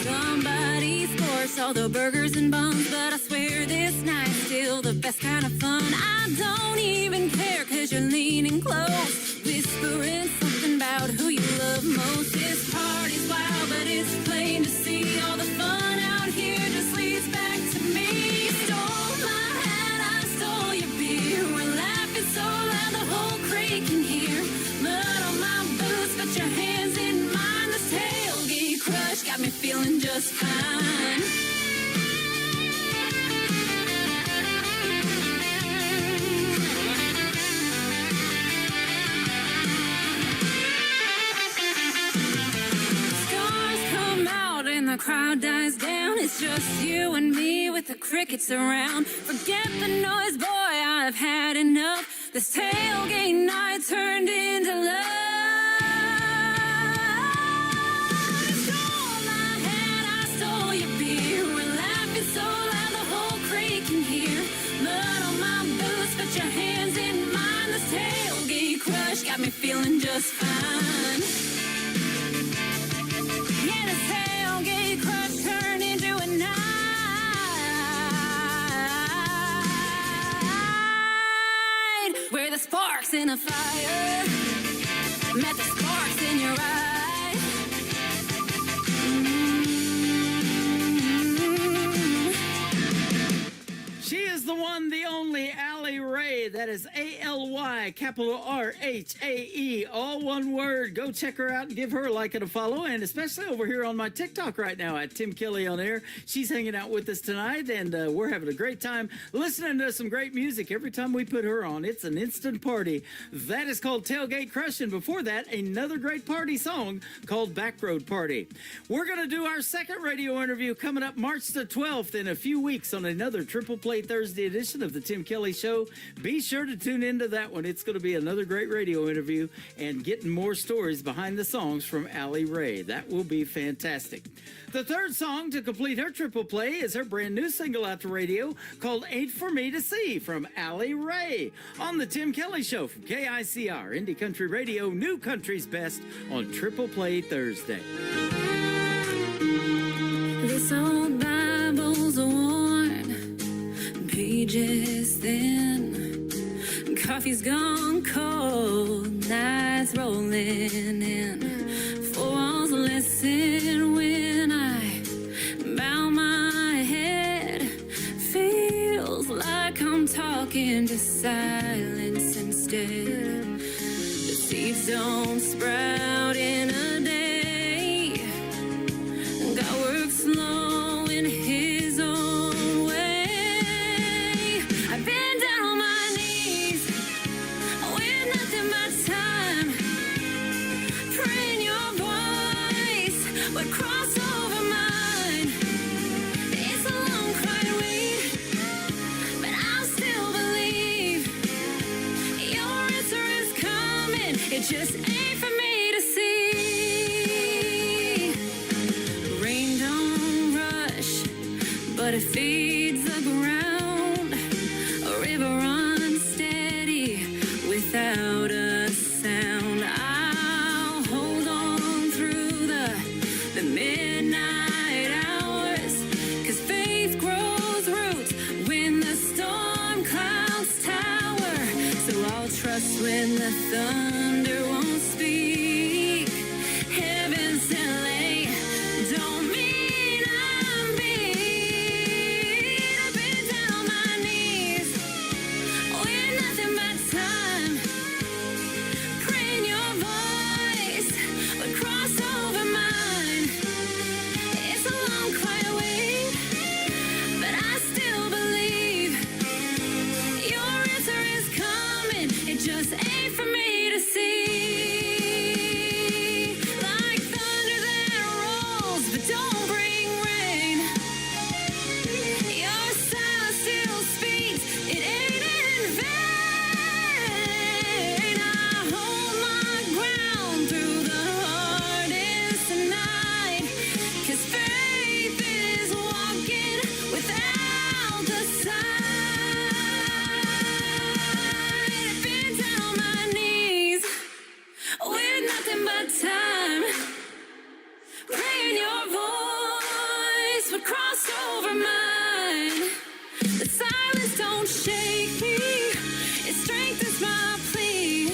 Somebody scored all the burgers and buns, but I swear this night's still the best kind of fun. I don't even care, cause you're leaning close, whispering something about who you love most. This party's wild, but it's plain to see all the fun out here just leads back to me. You stole my hat, I stole your beer. We're laughing so loud the whole creek can hear. Mud on my boots, but your hands in mine. This tailgate crush got me feeling just fine. Stars come out and the crowd dies down. It's just you and me with the crickets around. Forget the noise, boy, I've had enough. This tailgate night turned into love. You stole my hat, I stole your beer. We're laughing so loud the whole creek can hear. Mud on my boots, but your hands in mine. This tailgate crush got me feeling just fine. Yeah, this tailgate crush turned into a night where the sparks in a fire met the sparks in your eyes. She is the one, the only Allie Ray. That is A-L-Y, capital R-H-A-E, all one word. Go check her out and give her a like and a follow, and especially over here on my TikTok right now at Tim Kelly on Air. She's hanging out with us tonight, and we're having a great time listening to some great music. Every time we put her on, it's an instant party. That is called Tailgate Crush, and before that, another great party song called Backroad Party. We're going to do our second radio interview coming up March the 12th in a few weeks on another Triple Play Thursday edition of the Tim Kelly Show. Be sure to tune into that one. It's going to be another great radio interview and getting more stories behind the songs from Allie Ray. That will be fantastic. The third song to complete her triple play is her brand new single out to radio called Ain't For Me To See from Allie Ray on the Tim Kelly Show from KICR, Indie Country Radio, New Country's Best on Triple Play Thursday. This old Bible's worn, pages thin, coffee's gone cold, nights rolling in. Four walls listen when I bow my head. Feels like I'm talking to silence instead. The seeds don't sprout in a day. God works slow in His own way. I've been down on my knees with nothing but time, praying your voice would cross over mine. It's a long, quiet wait, but I'll still believe your answer is coming. It just ain't for me to see. Rain don't rush, but it feeds the ground. A river runs steady without a sound. I'll hold on through the midnight hours, 'cause faith grows roots when the storm clouds tower. So I'll trust when the thunder won't speak. Heaven still ain't, don't mean I'm beat. I've been down on my knees with nothing but time, praying your voice would cross over mine. It's a long, quiet wait, but I still believe your answer is coming. It just ain't for me to see. It's my plea.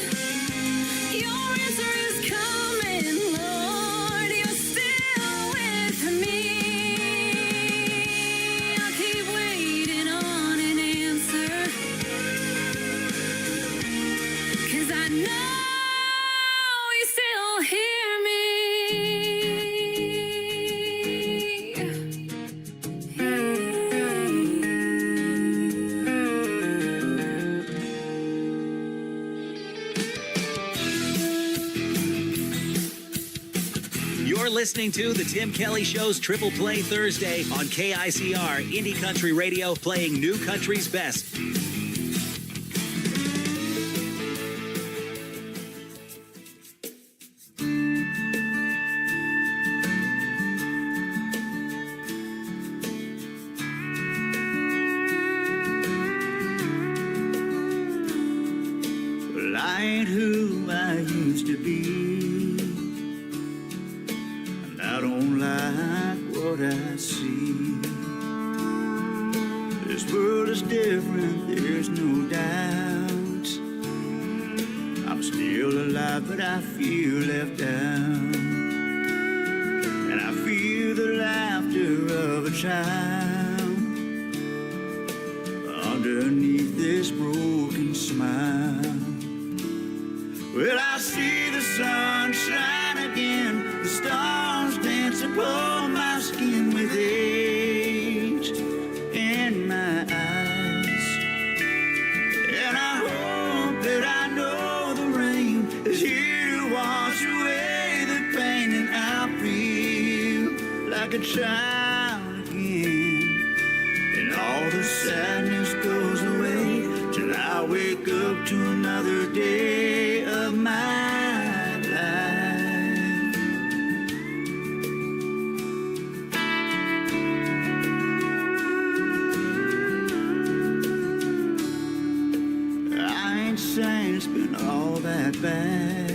Your answer is coming, Lord. You're still with me. I'll keep waiting on an answer, 'cause I know you still hear me. You're listening to the Tim Kelly Show's Triple Play Thursday on KICR Indie Country Radio, playing new country's best. Well, I ain't who I used to be, and I don't like what I see. This world is different, there's no doubt. I'm still alive, but I feel left out. And I feel the laughter of a child underneath this broken smile. Well, I see the sun shine again, the stars dance upon my skin with age in my eyes. And I hope that I know the rain is here to wash away the pain, and I feel like a child again. And all the sadness goes away till I wake up to another day of my life. I ain't saying it's been all that bad.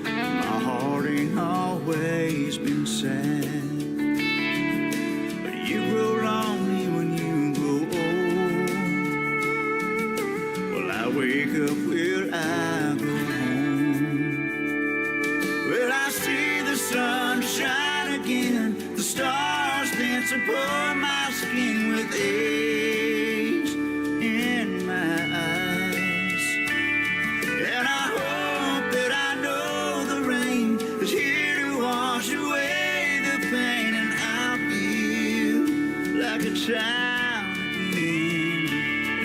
My heart ain't always been sad. But you grow lonely when you grow old. Well, I wake up where I go home. Well, I see the sun shine again, the stars dance upon my skin with age in my eyes. And I hope that I know the rain is here to wash away the pain, and I feel like a child again.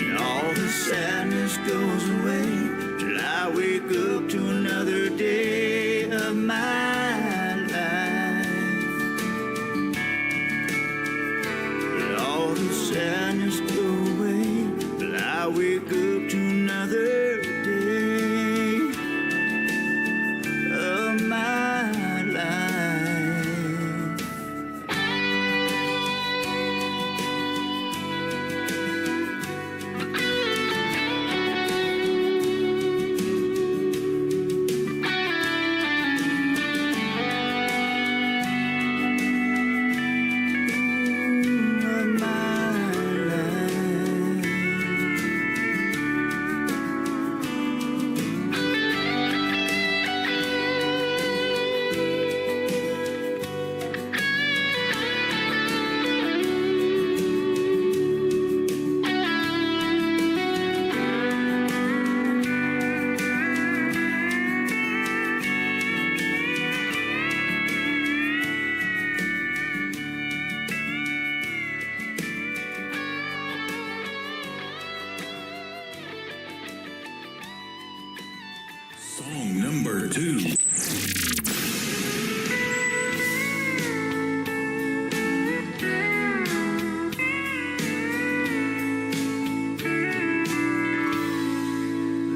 And all the sadness goes away till I wake up to another day of my life. And all the sadness go away till I wake up to another day of my life. Song number 2.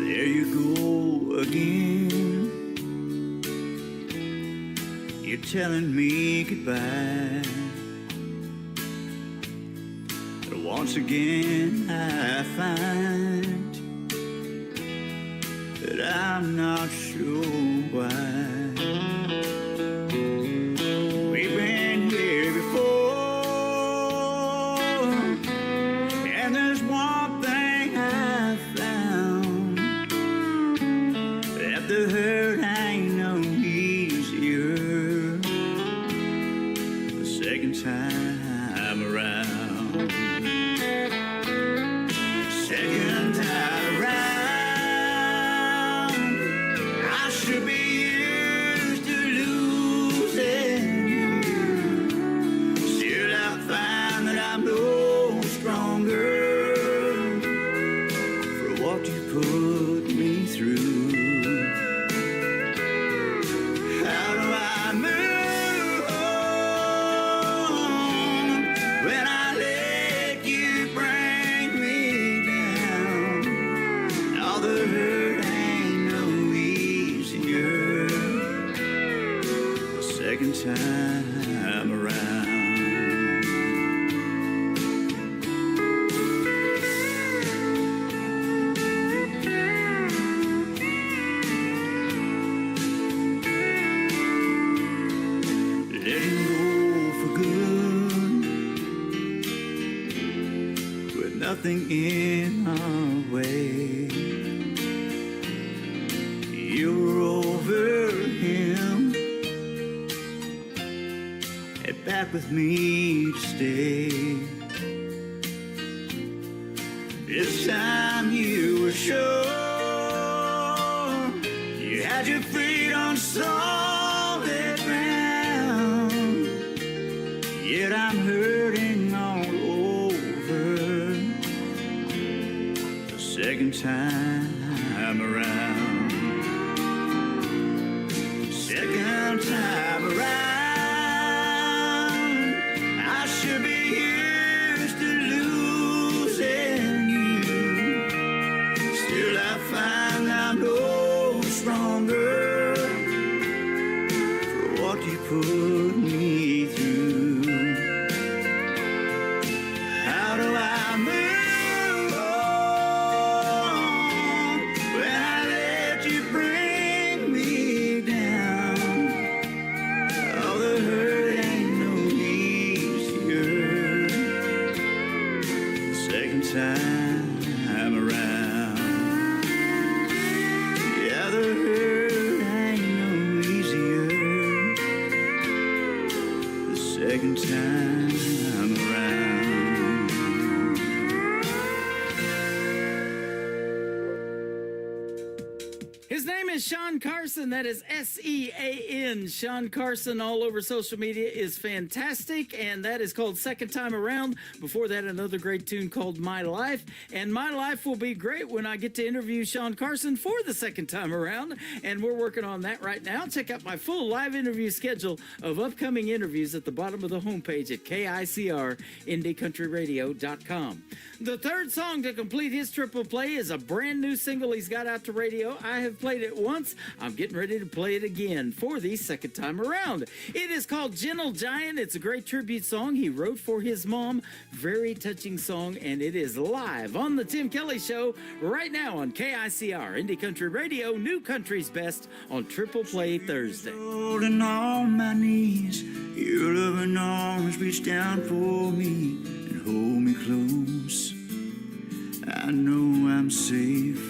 There you go again. You're telling me goodbye. But once again I find that I'm not sure why. We've been here before, and there's one thing I found. second time around. Letting go for good, with nothing in our way. You're over him, and back with me to stay. This time you were sure you had your feet on solid ground, yet I'm hurting all over the second time around. Second time around, I should be used to losing you. Still I find I'm no stronger for what you put me through. How do I move on when I let you bring me down? Oh, the hurt ain't no easier the second time around. Yeah, the hurt ain't no easier the second time around. His name is Sean Carson. That is S-E-A-N. Sean Carson all over social media is fantastic, and that is called Second Time Around. Before that, another great tune called My Life. And My Life will be great when I get to interview Sean Carson for the second time around, and we're working on that right now. Check out my full live interview schedule of upcoming interviews at the bottom of the homepage at KICR-IndieCountryRadio.com. The third song to complete his triple play is a brand new single he's got out to radio. I have played it once. I'm getting ready to play it again for the second time around. It is called Gentle Giant. It's a great tribute song he wrote for his mom. Very touching song, and it is live on the Tim Kelly Show right now on KICR Indie Country Radio, New Country's Best on Triple Play Thursday. Holding on my knees, your loving arms reach down for me and hold me close. I know I'm safe.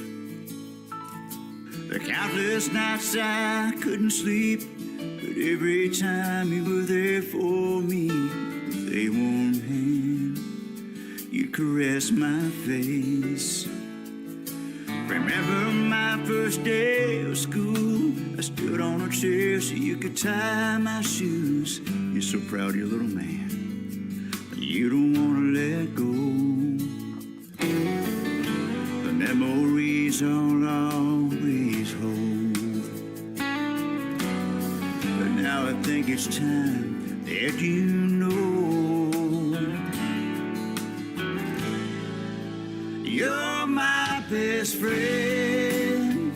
The countless nights I couldn't sleep, but every time you were there for me, with a warm hand, you caressed my face. Remember my first day of school, I stood on a chair so you could tie my shoes. You're so proud of your little man, but you don't want to let go. The memories I'll always hold, but now I think it's time that you know you're my best friend.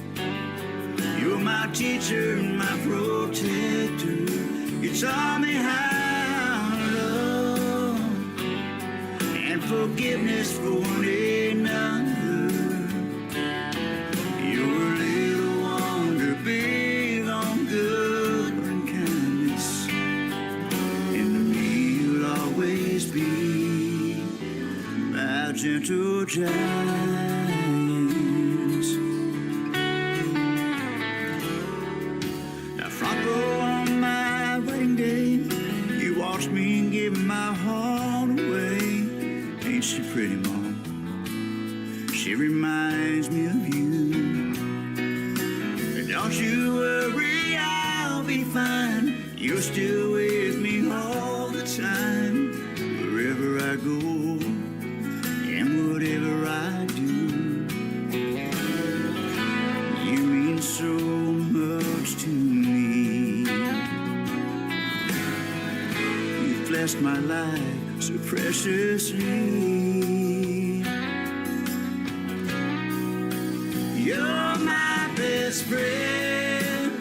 You're my teacher, my protector. You taught me how to love and forgiveness for one another. You're a little wonder, big on good and kindness, and to me you'll always be my gentle giant. Now front row on my wedding day, you watched me give my heart away. Ain't she pretty, Mom? She reminds me of you. And don't you worry, I'll be fine. You're still with me all the time, wherever I go and whatever I do. You mean so much to me. You've blessed my life so preciously. You're my best friend.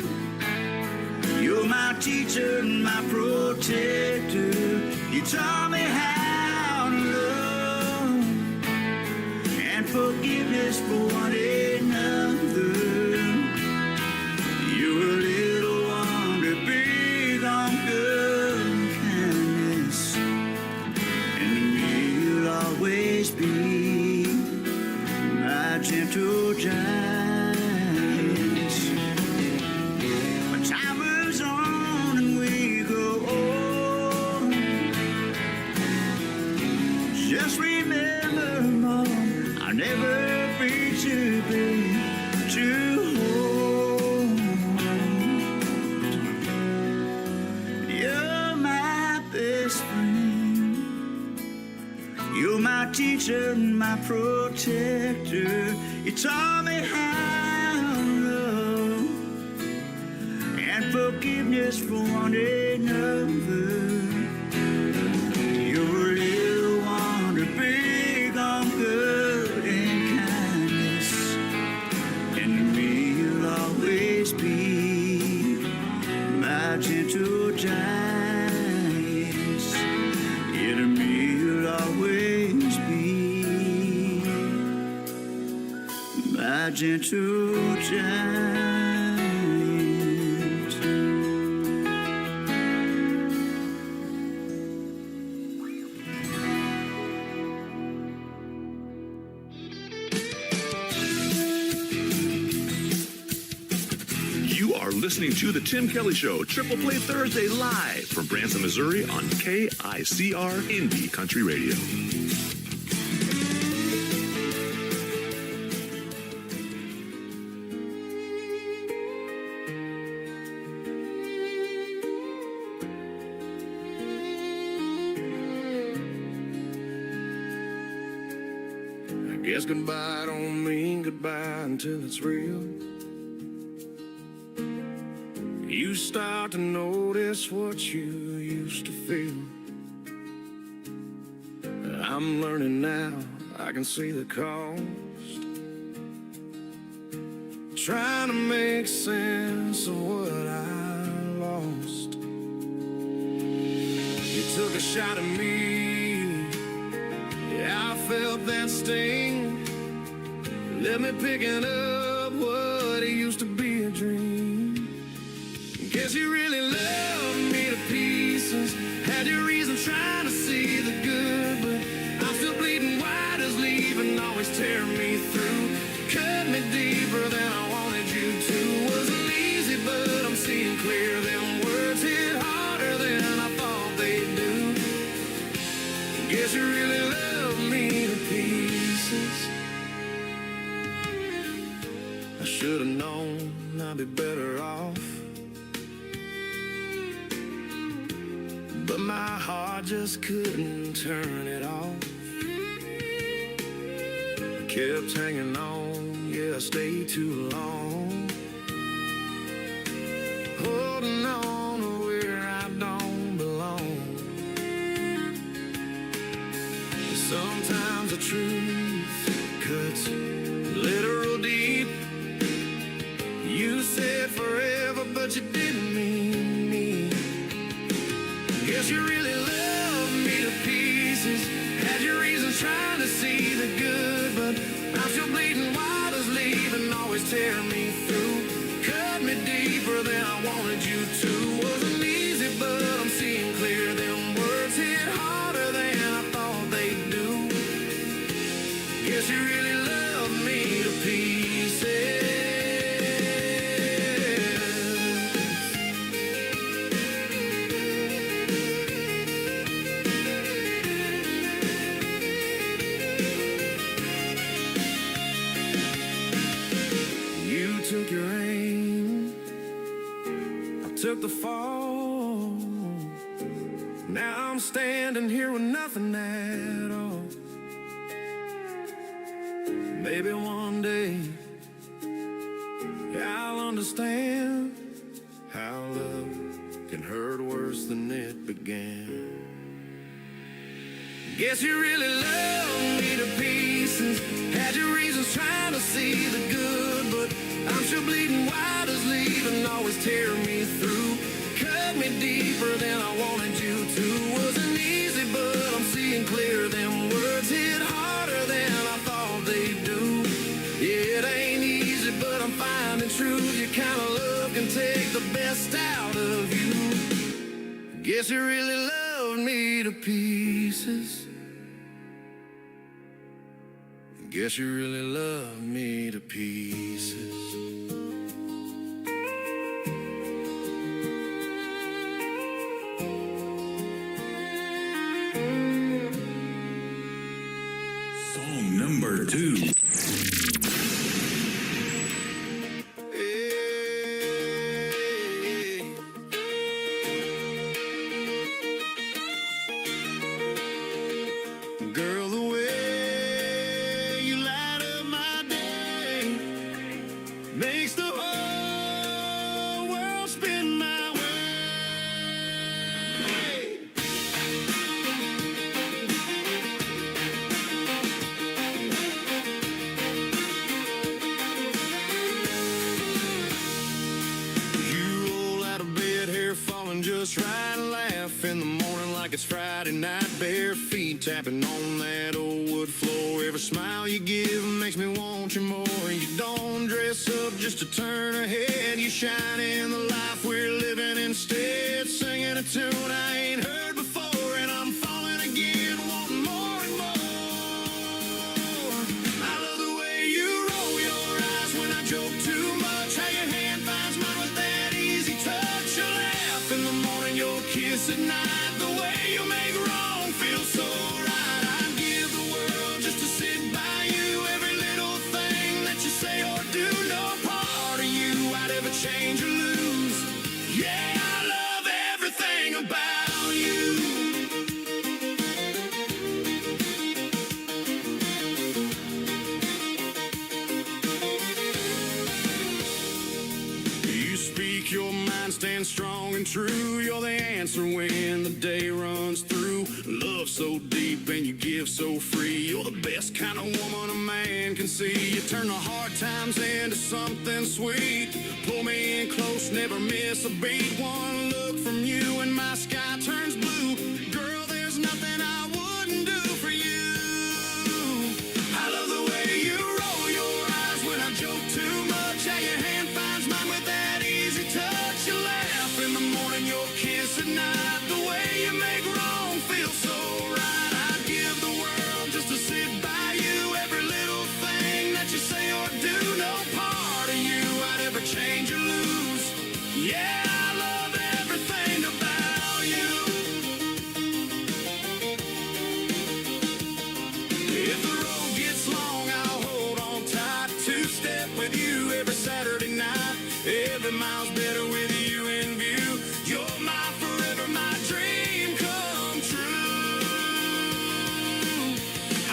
You're my teacher and my protector. You taught me how to love and forgiveness for one another. You're a little wonder, big on good and kindness, and to me you'll always be my gentle giant. But time moves on and we go on. Just remember, Mom, I'll never be too big to hold. You're my best friend. You're my teacher and my protector. You taught me how to love and forgiveness for one another. You're a little wonder, big on good and kindness, and to me you'll always be my gentle giants. Yeah, to me you'll always be my gentle giant. You are listening to The Tim Kelly Show, Triple Play Thursday, live from Branson, Missouri on KICR Indie Country Radio. I guess goodbye don't mean goodbye until it's real. You start to notice what you used to feel. I'm learning now, I can see the cost. Trying to make sense of what I lost. You took a shot at me, yeah, I felt that sting. Let me picking up what it used to be a dream. Guess you really loved me to pieces. Had your reason trying to see the good, but I'm still bleeding wide as leaving, always tear me through. Cut me deeper than I wanted you to. Wasn't easy, but I'm seeing clear. Them words hit harder than I thought they'd do. Guess you really love me to pieces. I should've known I'd be better off, but my heart just couldn't turn it off. I kept hanging on, yeah, I stayed too long, holding on to where I don't belong. Sometimes the truth cuts literal deep. You said forever, but you didn't mean me. Guess you really love me to pieces. Had your reasons trying to see the good, but I'm still bleeding wide as leaving, always tear me through. Cut me deeper than I wanted you to. Wasn't easy, but I'm seeing clear. Them words hit harder than I thought they'd do. Guess you really love me to pieces. Took your aim, I took the fall. Now I'm standing here with nothing at all. Maybe one day I'll understand how love can hurt worse than it began. Guess you really love me to pieces. Had your reasons trying to see the good, but I'm still bleeding wide as leaving, always tear me through. Cut dug me deeper than I wanted you to. Wasn't easy, but I'm seeing clear. Them words hit harder than I thought they'd do. Yeah, it ain't easy, but I'm finding truth. Your kind of love can take the best out of you. Guess you really loved me to pieces. Guess you really loved me to pieces. Song number 2. Girl, the way you light up my day makes the whole world spin my way. You roll out of bed, hair falling just right, laugh in the morning like it's Friday night, bare feet tapping on that old wood floor. Every smile you give makes me want you more. You don't dress up just to turn her head. You shine in the life we're living instead, singing a tune I ain't heard before, and I'm falling again, wanting more and more. I love the way you roll your eyes when I joke too much, how your hand finds mine with that easy touch. You laugh in the morning, your kiss at night, the way you make wrong feel so right. I'd give the world just to sit by you. Every little thing that you say or do, no part of you I'd ever change or lose. Yeah, I love everything about you. You speak your mind, stand strong and true. You're the answer when the day runs through. Love so deep and you give so free. You're the best kind of woman a man can see. You turn the hard times into something sweet. Pull me in close, never miss a beat. One look from you and my sky turns blue. Girl, there's nothing I wouldn't do for you. I love the way you roll your eyes when I joke too much, how your hand finds mine with that easy touch. You laugh in the morning, your kiss at night, the way you make wrong feel so right. I'd give the world just to sit by you. Every little thing that you say or do, no part of you I'd ever change or lose. Yeah, I love everything about you. If the road gets long, I'll hold on tight. Two-step with you every Saturday night. Every mile's better with you in view. You're my forever, my dream come true.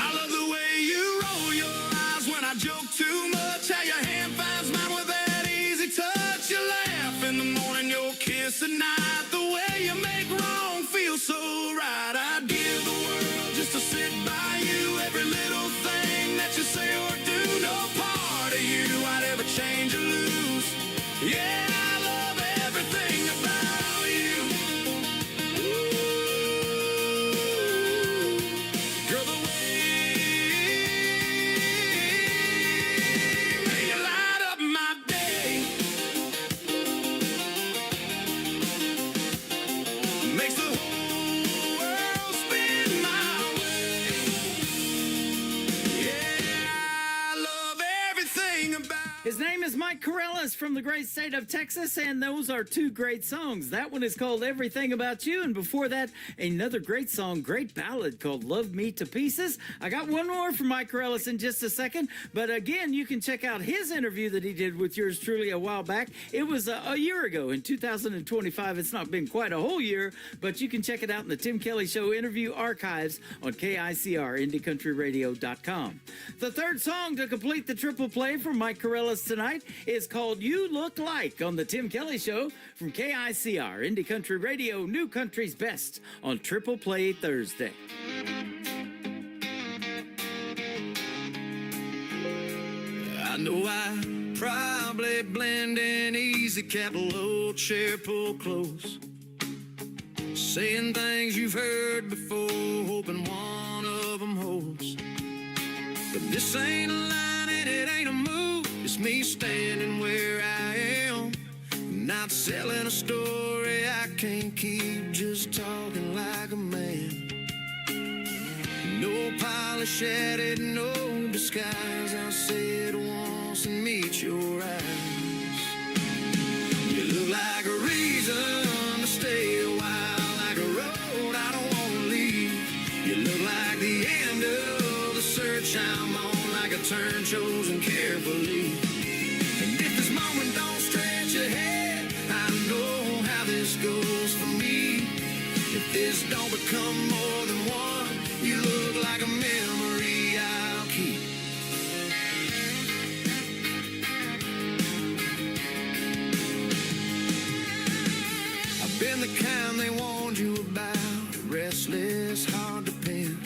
I love the way you roll your eyes when I joke too much, how your hand finds mine with that easy touch. You laugh in the morning, your kiss at night, the way you make wrong feel so right. I'd give the world just to sit by you. Every little thing that you say or do, no part of you I'd ever change or lose. Yeah, I love everything about you. Ooh, girl, the way you light up my day makes the whole world spin my way. Yeah, I love everything about. His name is Mike Corellis from the great state of Texas, and those are two great songs. That one is called Everything About You, and before that, another great song, great ballad called Love Me to Pieces. I got one more from Mike Corellis in just a second, but again, you can check out his interview that he did with yours truly a while back. It was a year ago in 2025. It's not been quite a whole year, but you can check it out in the Tim Kelly Show interview archives on KICR, IndieCountryRadio.com. The third song to complete the triple play from Mike Corellis tonight is called You Look Like on the Tim Kelly Show from KICR, Indie Country Radio, New Country's Best on Triple Play Thursday. I know I probably blend in easy, cap a low chair, pull close. saying things you've heard before, hoping one of them holds. But this ain't a line and it ain't a move. It's me standing where I am, not selling a story I can't keep, just talking like a man. No polish at it, no disguise. I'll say it once and meet your eyes. You look like a reason to stay a while, like a road I don't want to leave. You look like the end of the search I'm on, like a turn chosen carefully. And if this moment don't stretch ahead, I know how this goes for me. If this don't become more than one, you look like a memory I'll keep. I've been the kind they warned you about, restless, hard to pin.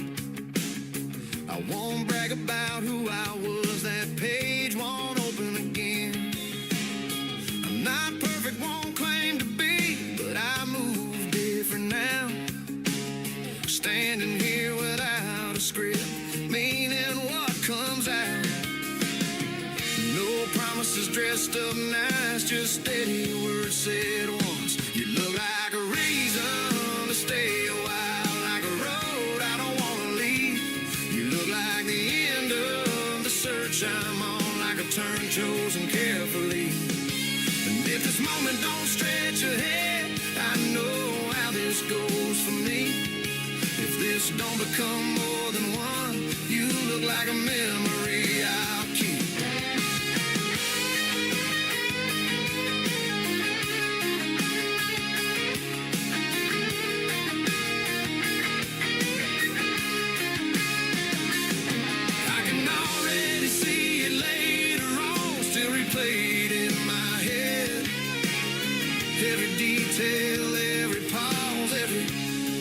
I won't brag about who I was, that page won't open again. I'm not perfect, won't claim to be, but I move different now. Standing here without a script, meaning what comes out. No promises dressed up nice, just steady words said once. You look like a reason to stay a while, like a road I don't want to leave. You look like the end of the search I'm on, like a turn chosen carefully. And if this moment don't stretch ahead, I know how this goes for me. If this don't become more than one, you look like a memory I'll keep. I can already see it later on, still replayed in my head. Every detail, every pause, every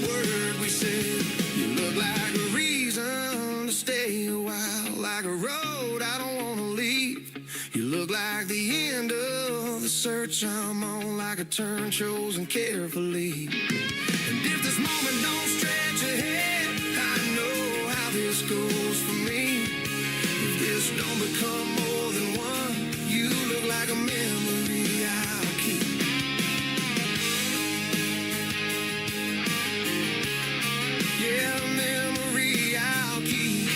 word we said. You look like a reason to stay a while, like a road I don't want to leave. You look like the end of the search I'm on, like a turn chosen carefully. And if this moment don't stretch ahead, I know how this goes for me. If this don't become more than one, you look like a memory I'll keep. Yeah, a memory I'll keep.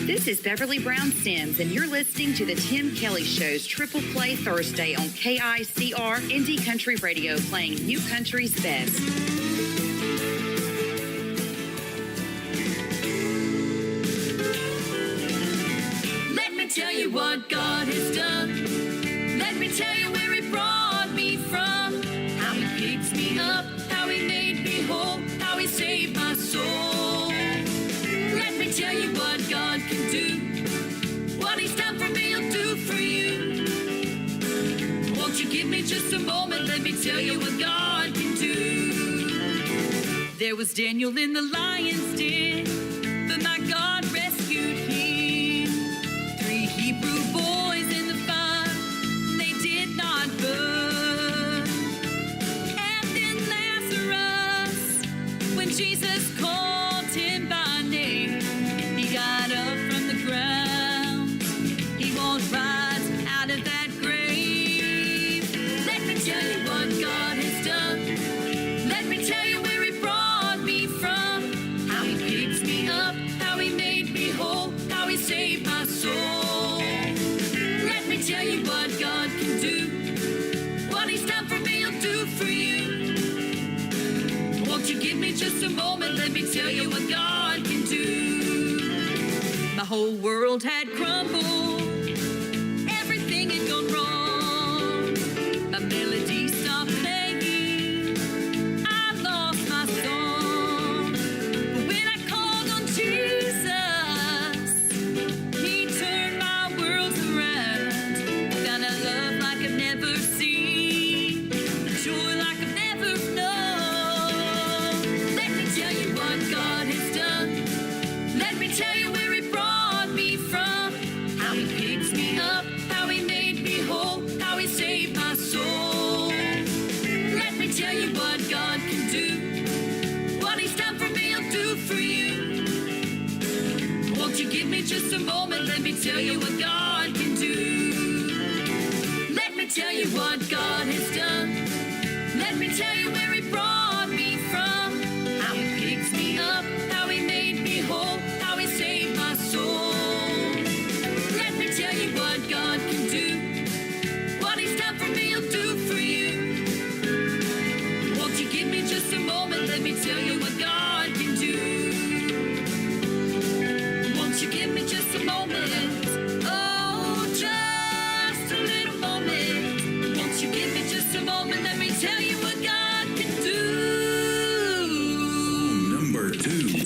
This is Beverly Brown Sims, and you're listening to the Tim Kelly Show's Triple Play Thursday on KICR Indie Country Radio, playing New Country's best. Let me tell you what God has done. Let me tell you where He brought me from. How He picks me up, how He made me whole, how He saved my soul. Let me tell you what God can do. What He's done for me, He'll do for you. Won't you give me just a moment? Let me tell you what God can do. There was Daniel in the lion's den, but my God rescued him. 3 Hebrew boys in the fire, they did not burn. And then Lazarus, when Jesus called him by name, he got up from the ground. He won't rise out of that grave. Let me tell you what God has done. Let me tell you where He brought me from. How He picks me up, how He made me whole, how He saved my soul. Let me tell you what God can do. What He's done for me, He'll do for you. Won't you give me just a moment? Let me tell you what God can do. My whole world had crumbled. Everything had gone wrong. My melody stopped playing. I lost my song. But when I called on Jesus, He turned my world around. Found a love like I've never seen. A joy like I've never known. Let me a moment, let me tell you what God can do. Let me tell you what God has done. Let me tell you where He brought me from. How He picks me up, how He made me whole, how He saved my soul. Let me tell you what God can do. What He's done for me, He'll do for you. Won't you give me just a moment? Let me tell you what God can do. Won't you give me just a moment? Oh, just a little moment. Won't you give me just a moment? Let me tell you what God can do. Number 2.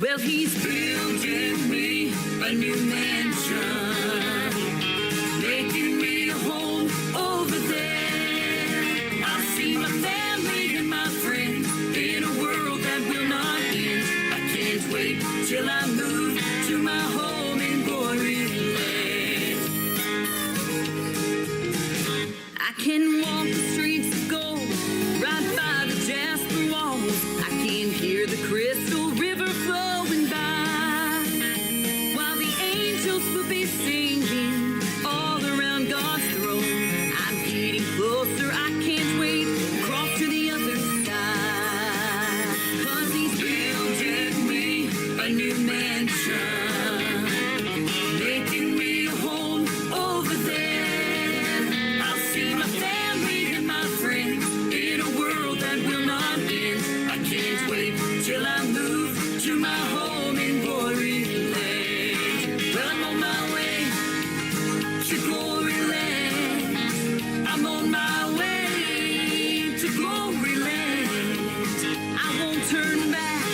Well, He's building me a new mansion, making me a home over there. I'll see my family and my friends in a world that will not end. I can't wait till I move to my home in glory land. I can walk the streets of gold, right by the jasper walls. I can hear the crystal river flowing by, while the angels will be singing all around God's throne. I'm getting closer, I can't wait, across to the other side. 'Cause He's building me a new mansion, making me a home over there. I'll see my family and my friends in a world that will not end. I can't wait till I move to my home in glory land. Well, I'm on my way to glory land. I'm on my way to glory land. I won't turn back,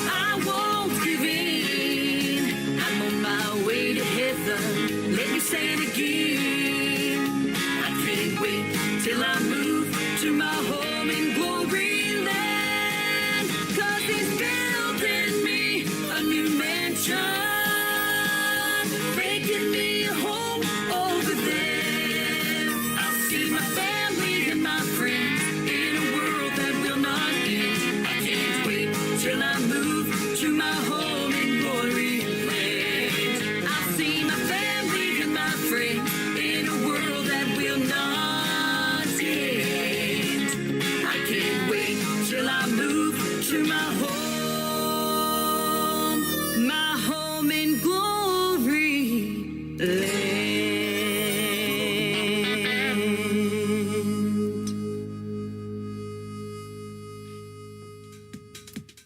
I won't give in. I'm on my way to heaven, let me say it again. I can't wait till I move to my home in glory land. 'Cause He's building me a new mansion, making me a home over there. I'll see my family and my friends in a world that will not end. I can't wait till I move to my home in glory land. I'll see my family and my friends in a world that will not end. I can't wait till I move to my home in glory land.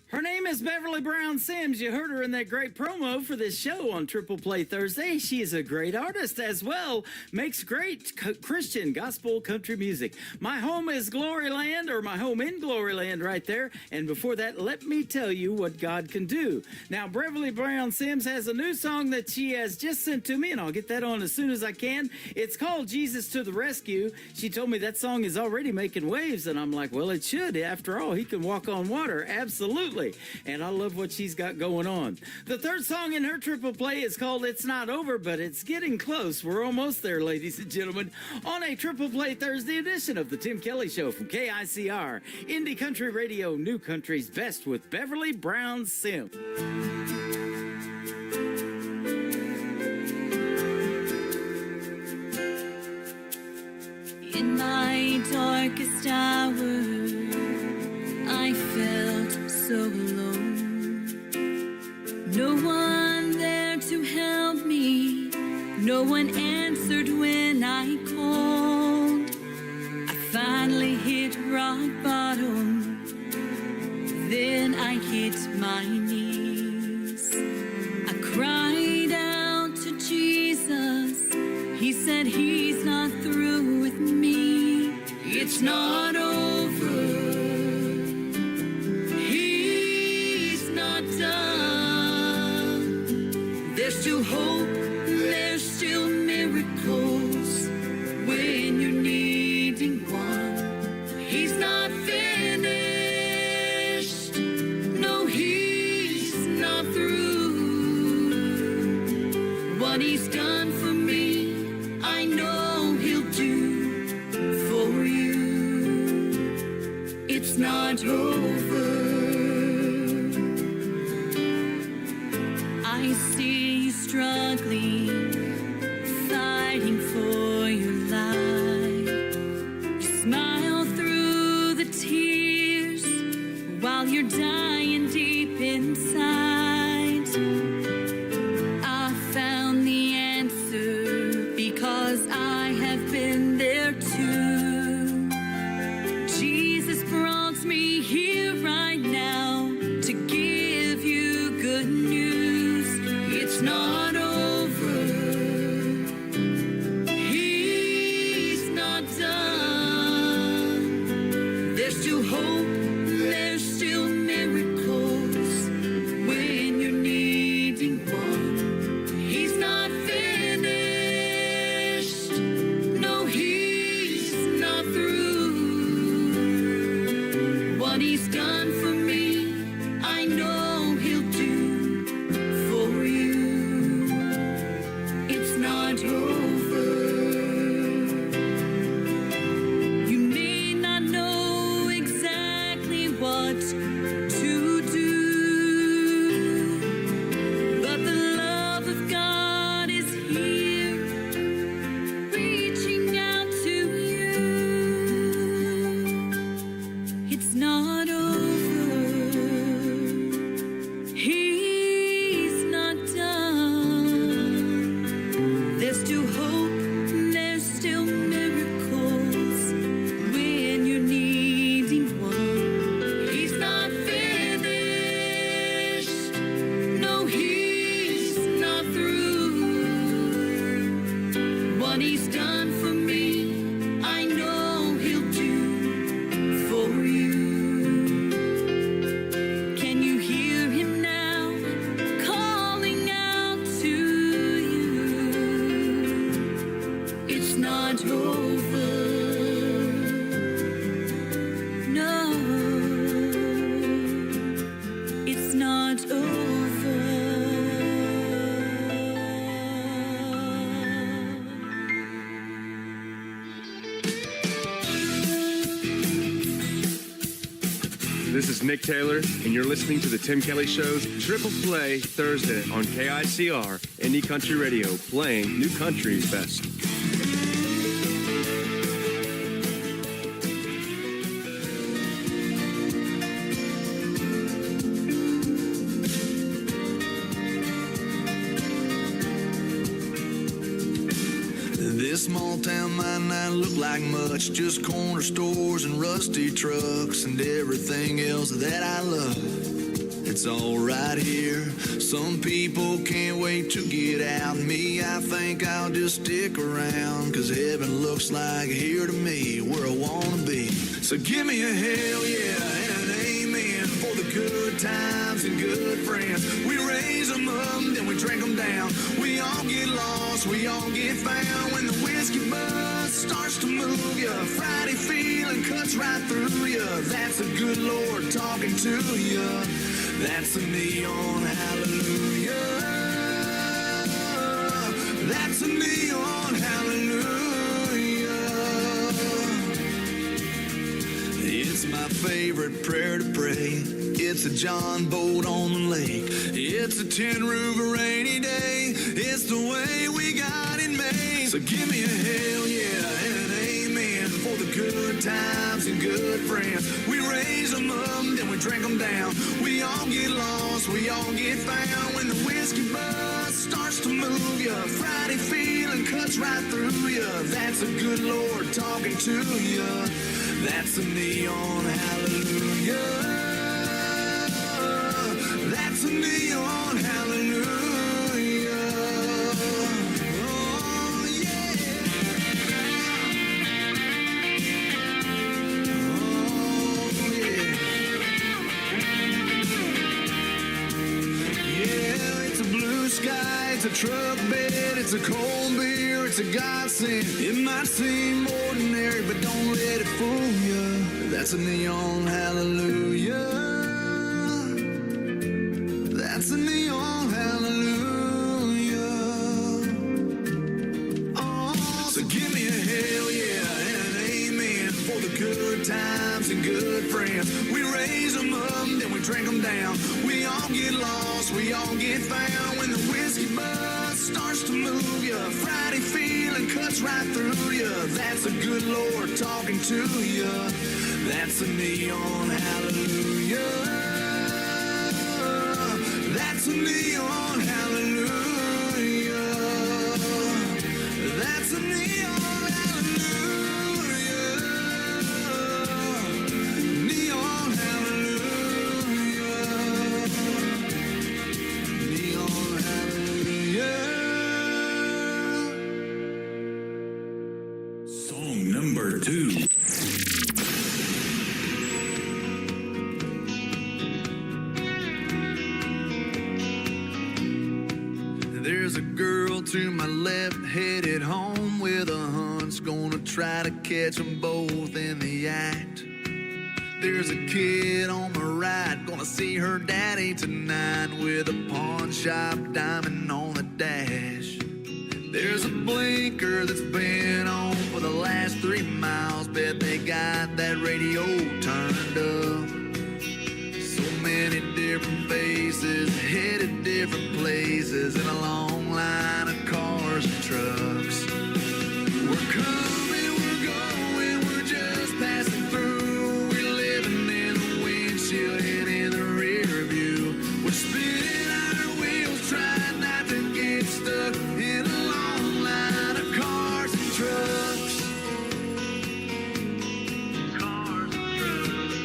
Her name is Beverly Brown Sims. You heard her in that great promo for this show on Triple Play Thursday. She is a great artist as well. Makes great Christian gospel country music. My Home is Gloryland, or My Home in Gloryland right there. And before that, Let Me Tell You What God Can Do. Now, Beverly Brown Sims has a new song that she has just sent to me, and I'll get that on as soon as I can. It's called Jesus to the Rescue. She told me that song is already making waves, and I'm like, well, it should. After all, He can walk on water. Absolutely. And I love what she's got going on. The third song in her triple play is called It's Not Over, but it's getting close. We're almost there, ladies and gentlemen, on a Triple Play Thursday edition of the Tim Kelly Show from KICR, Indie Country Radio, New Country's Best with Beverly Brown Sims. In my darkest hour, I felt so alone. No one there to help me. No one answered when I called. I finally hit rock bottom. Then I hit my knees. I cried out to Jesus. He said He's not through with me. It's not over. He's not done. There's still hope. There's still miracles when you're needing one. He's not finished. No, He's not through. What He's done for me, I know He'll do crying deep inside, I found the answer because I have been there too. Jesus brought me here right now to give you good news. It's not over. He's not done. There's still hope. There's still miracles when you're needing one. He's not finished. No, he's not through. What he's done for me, I know he'll do for you. It's not over. You may not know exactly what to do, but the love of God is here, reaching out to you. It's not over. He's not done. There's still hope. There's still miracles when you're needing one. He's not finished. No, he's not through. What he's done for me, I know he'll do for you. Can you hear him now calling out to you? It's not over. No, it's not over. This is Nick Taylor, and you're listening to the Tim Kelly Show's Triple Play Thursday on KICR, Indie Country Radio, playing new country best. This small town might not look like much, just corner stores and rusty trucks and everything else that I love. It's all right here. Some people can't wait to get out. Me, I think I'll just stick around, 'cause heaven looks like here to me, where I wanna be. So give me a hell yeah and an amen for the good times and good friends. We raise them up, then we drink them down. We all get lost, we all get found. When the whiskey buzz starts to move you, Friday feeling cuts right through you. That's a good Lord talking to you. That's a neon hallelujah. That's a neon hallelujah. It's my favorite prayer to pray. It's a John boat on the lake. It's a tin roof a rainy day. It's the way we got it made. So give me a hell yeah and an amen for the good times and good friends. We raise them up, then we drink them down. We all get lost, we all get found. When the whiskey buzz starts to move you, Friday feeling cuts right through you. That's a good Lord talking to you. That's a neon hallelujah. That's a neon hallelujah. Oh, yeah. Oh, yeah. Yeah, it's a blue sky, it's a truck bed, it's a cold beer, it's a godsend. It might seem ordinary, but don't let it fool you. That's a neon hallelujah. That's a neon hallelujah. Oh, so give me a hell yeah and an amen for the good times and good friends. We raise them up, then we drink them down. We all get lost, we all get found. When the whiskey buzz starts to move you, Friday feeling cuts right through you. That's a good Lord talking to you. That's a neon hallelujah. That's a neon hallelujah. That's a neon hallelujah. Neon hallelujah. Neon hallelujah. Song number 2. There's a girl to my left headed home with a hunch, gonna try to catch them both in the act. There's a kid on my right, gonna see her daddy tonight with a pawn shop diamond on the dash. There's a blinker that's been on for the last 3 miles, bet they got that radio turned up. So many different faces, headed different places in a long line of cars and trucks. We're coming, we're going, we're just passing through. We're living in the windshield and in the rear view. We're spinning our wheels, trying not to get stuck in a long line of cars and trucks. Cars and trucks.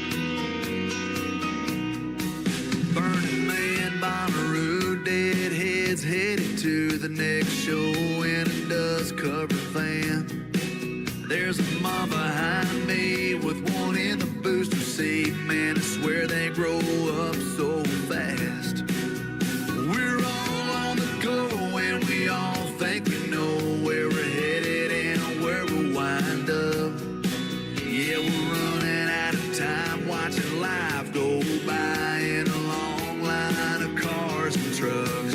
Burning Man, Bonnaroo, Deadheads headed to the next show in a dust-covered van. There's a mom behind me with one in the booster seat. Man, I swear they grow up so fast. We're all on the go and we all think we know where we're headed and where we'll wind up. Yeah, we're running out of time watching life go by in a long line of cars and trucks.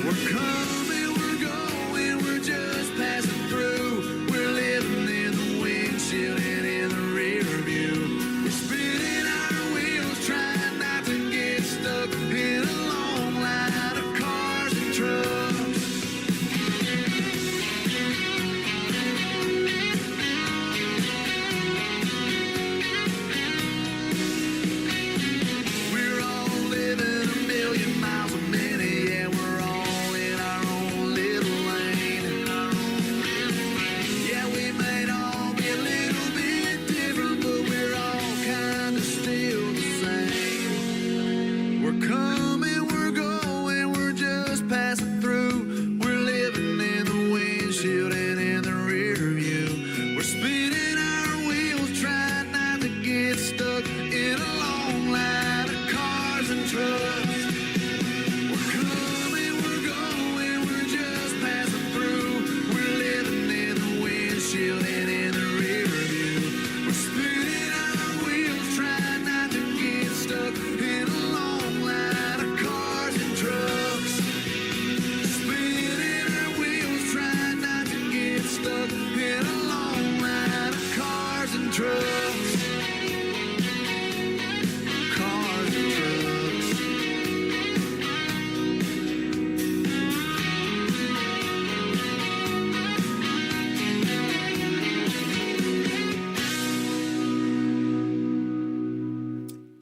We're coming, we're going, we're just passing through. We're living in the windshield and in the rear view. We're spinning our wheels, trying not to get stuck in a long line of cars and trucks. We're all living a million miles a minute, yeah, we're all in our own little lane. Yeah, we may all be a little bit different, but we're all kind of still the same. We're coming, we're going, we're just passing through. We're living in the windshield and in the rear view. We're spinning our wheels, trying not to get stuck in a long line of cars and trucks. We're coming, we're going, we're just passing through. We're living in the windshield and in the rear view. We're spinning our wheels, trying not to get stuck in a long line of cars and trucks. Spinning our wheels, trying not to get stuck in a long line of cars and trucks. Cars and trucks.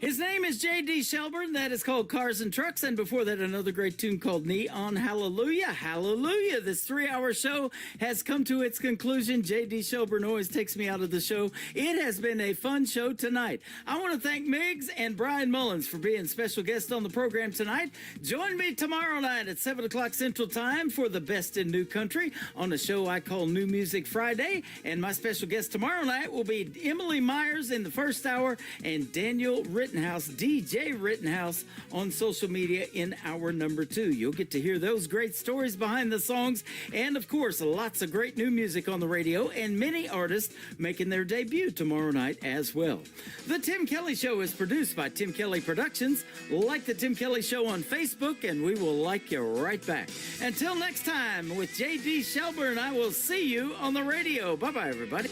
His name is J.D. Shelburne. That is called Cars and Trucks. And before that, another great tune called Neon Hallelujah. Hallelujah. This 3-hour show has come to its conclusion. J.D. Shelburne always takes me out of the show. It has been a fun show tonight. I want to thank Miggs and Brian Mullins for being special guests on the program tonight. Join me tomorrow night at 7 o'clock Central Time for the best in new country on a show I call New Music Friday. And my special guest tomorrow night will be Emily Myers in the first hour and Daniel Rittenhouse, DJ Rittenhouse, on social media in hour number 2. You'll get to hear those great stories behind the songs and, of course, lots of great new music on the radio and many artists making their debut tomorrow night as well. The Tim Kelly Show is produced by Tim Kelly Productions. Like the Tim Kelly Show on Facebook, and we will like you right back. Until next time, with J.D. Shelburne, I will see you on the radio. Bye-bye, everybody.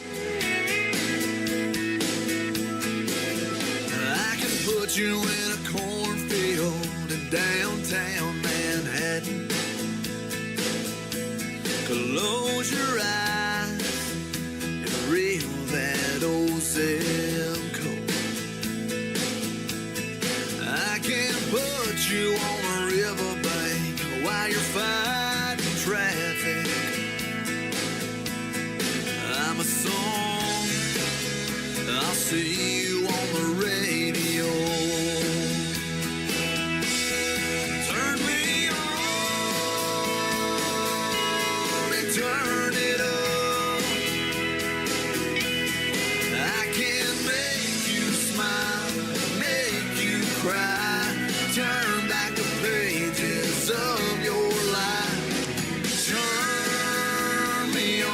I can put you in a cornfield in downtown Manhattan. Close your eyes and reel that old zip code. I can put meet you on a riverbank while you're fighting traffic. I'm a song, I'll see you on the radio. Turn me on and turn it up. I can make you smile, make you cry, turn back the pages of your life. Turn me on.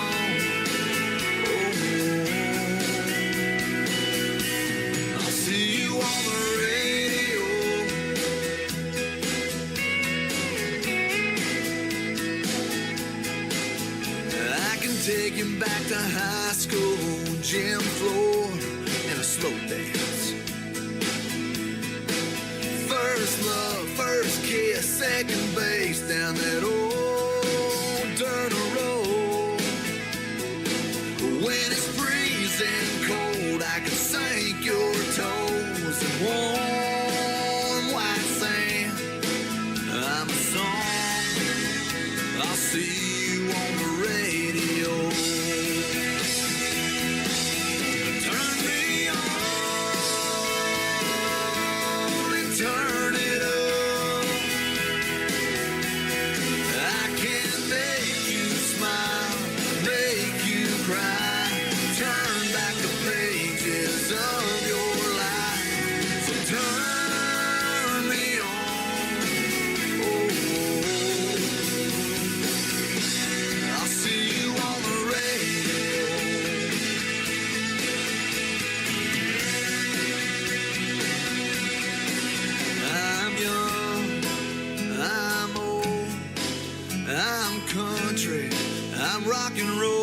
I'll see you on the radio. I can take you back to high school, gym floor, and a slow dance. First love, first kiss, second base down that old dirt road. When it's freezing cold, I can sink your toes in warm white sand. I'm a song, I'll see you on the radio. Turn me on and turn it up. I can make you smile, make you cry, turn back the pages of your life. So turn me on. Oh, I'll see you on the radio. I'm young, I'm old, I'm country, I'm rock and roll.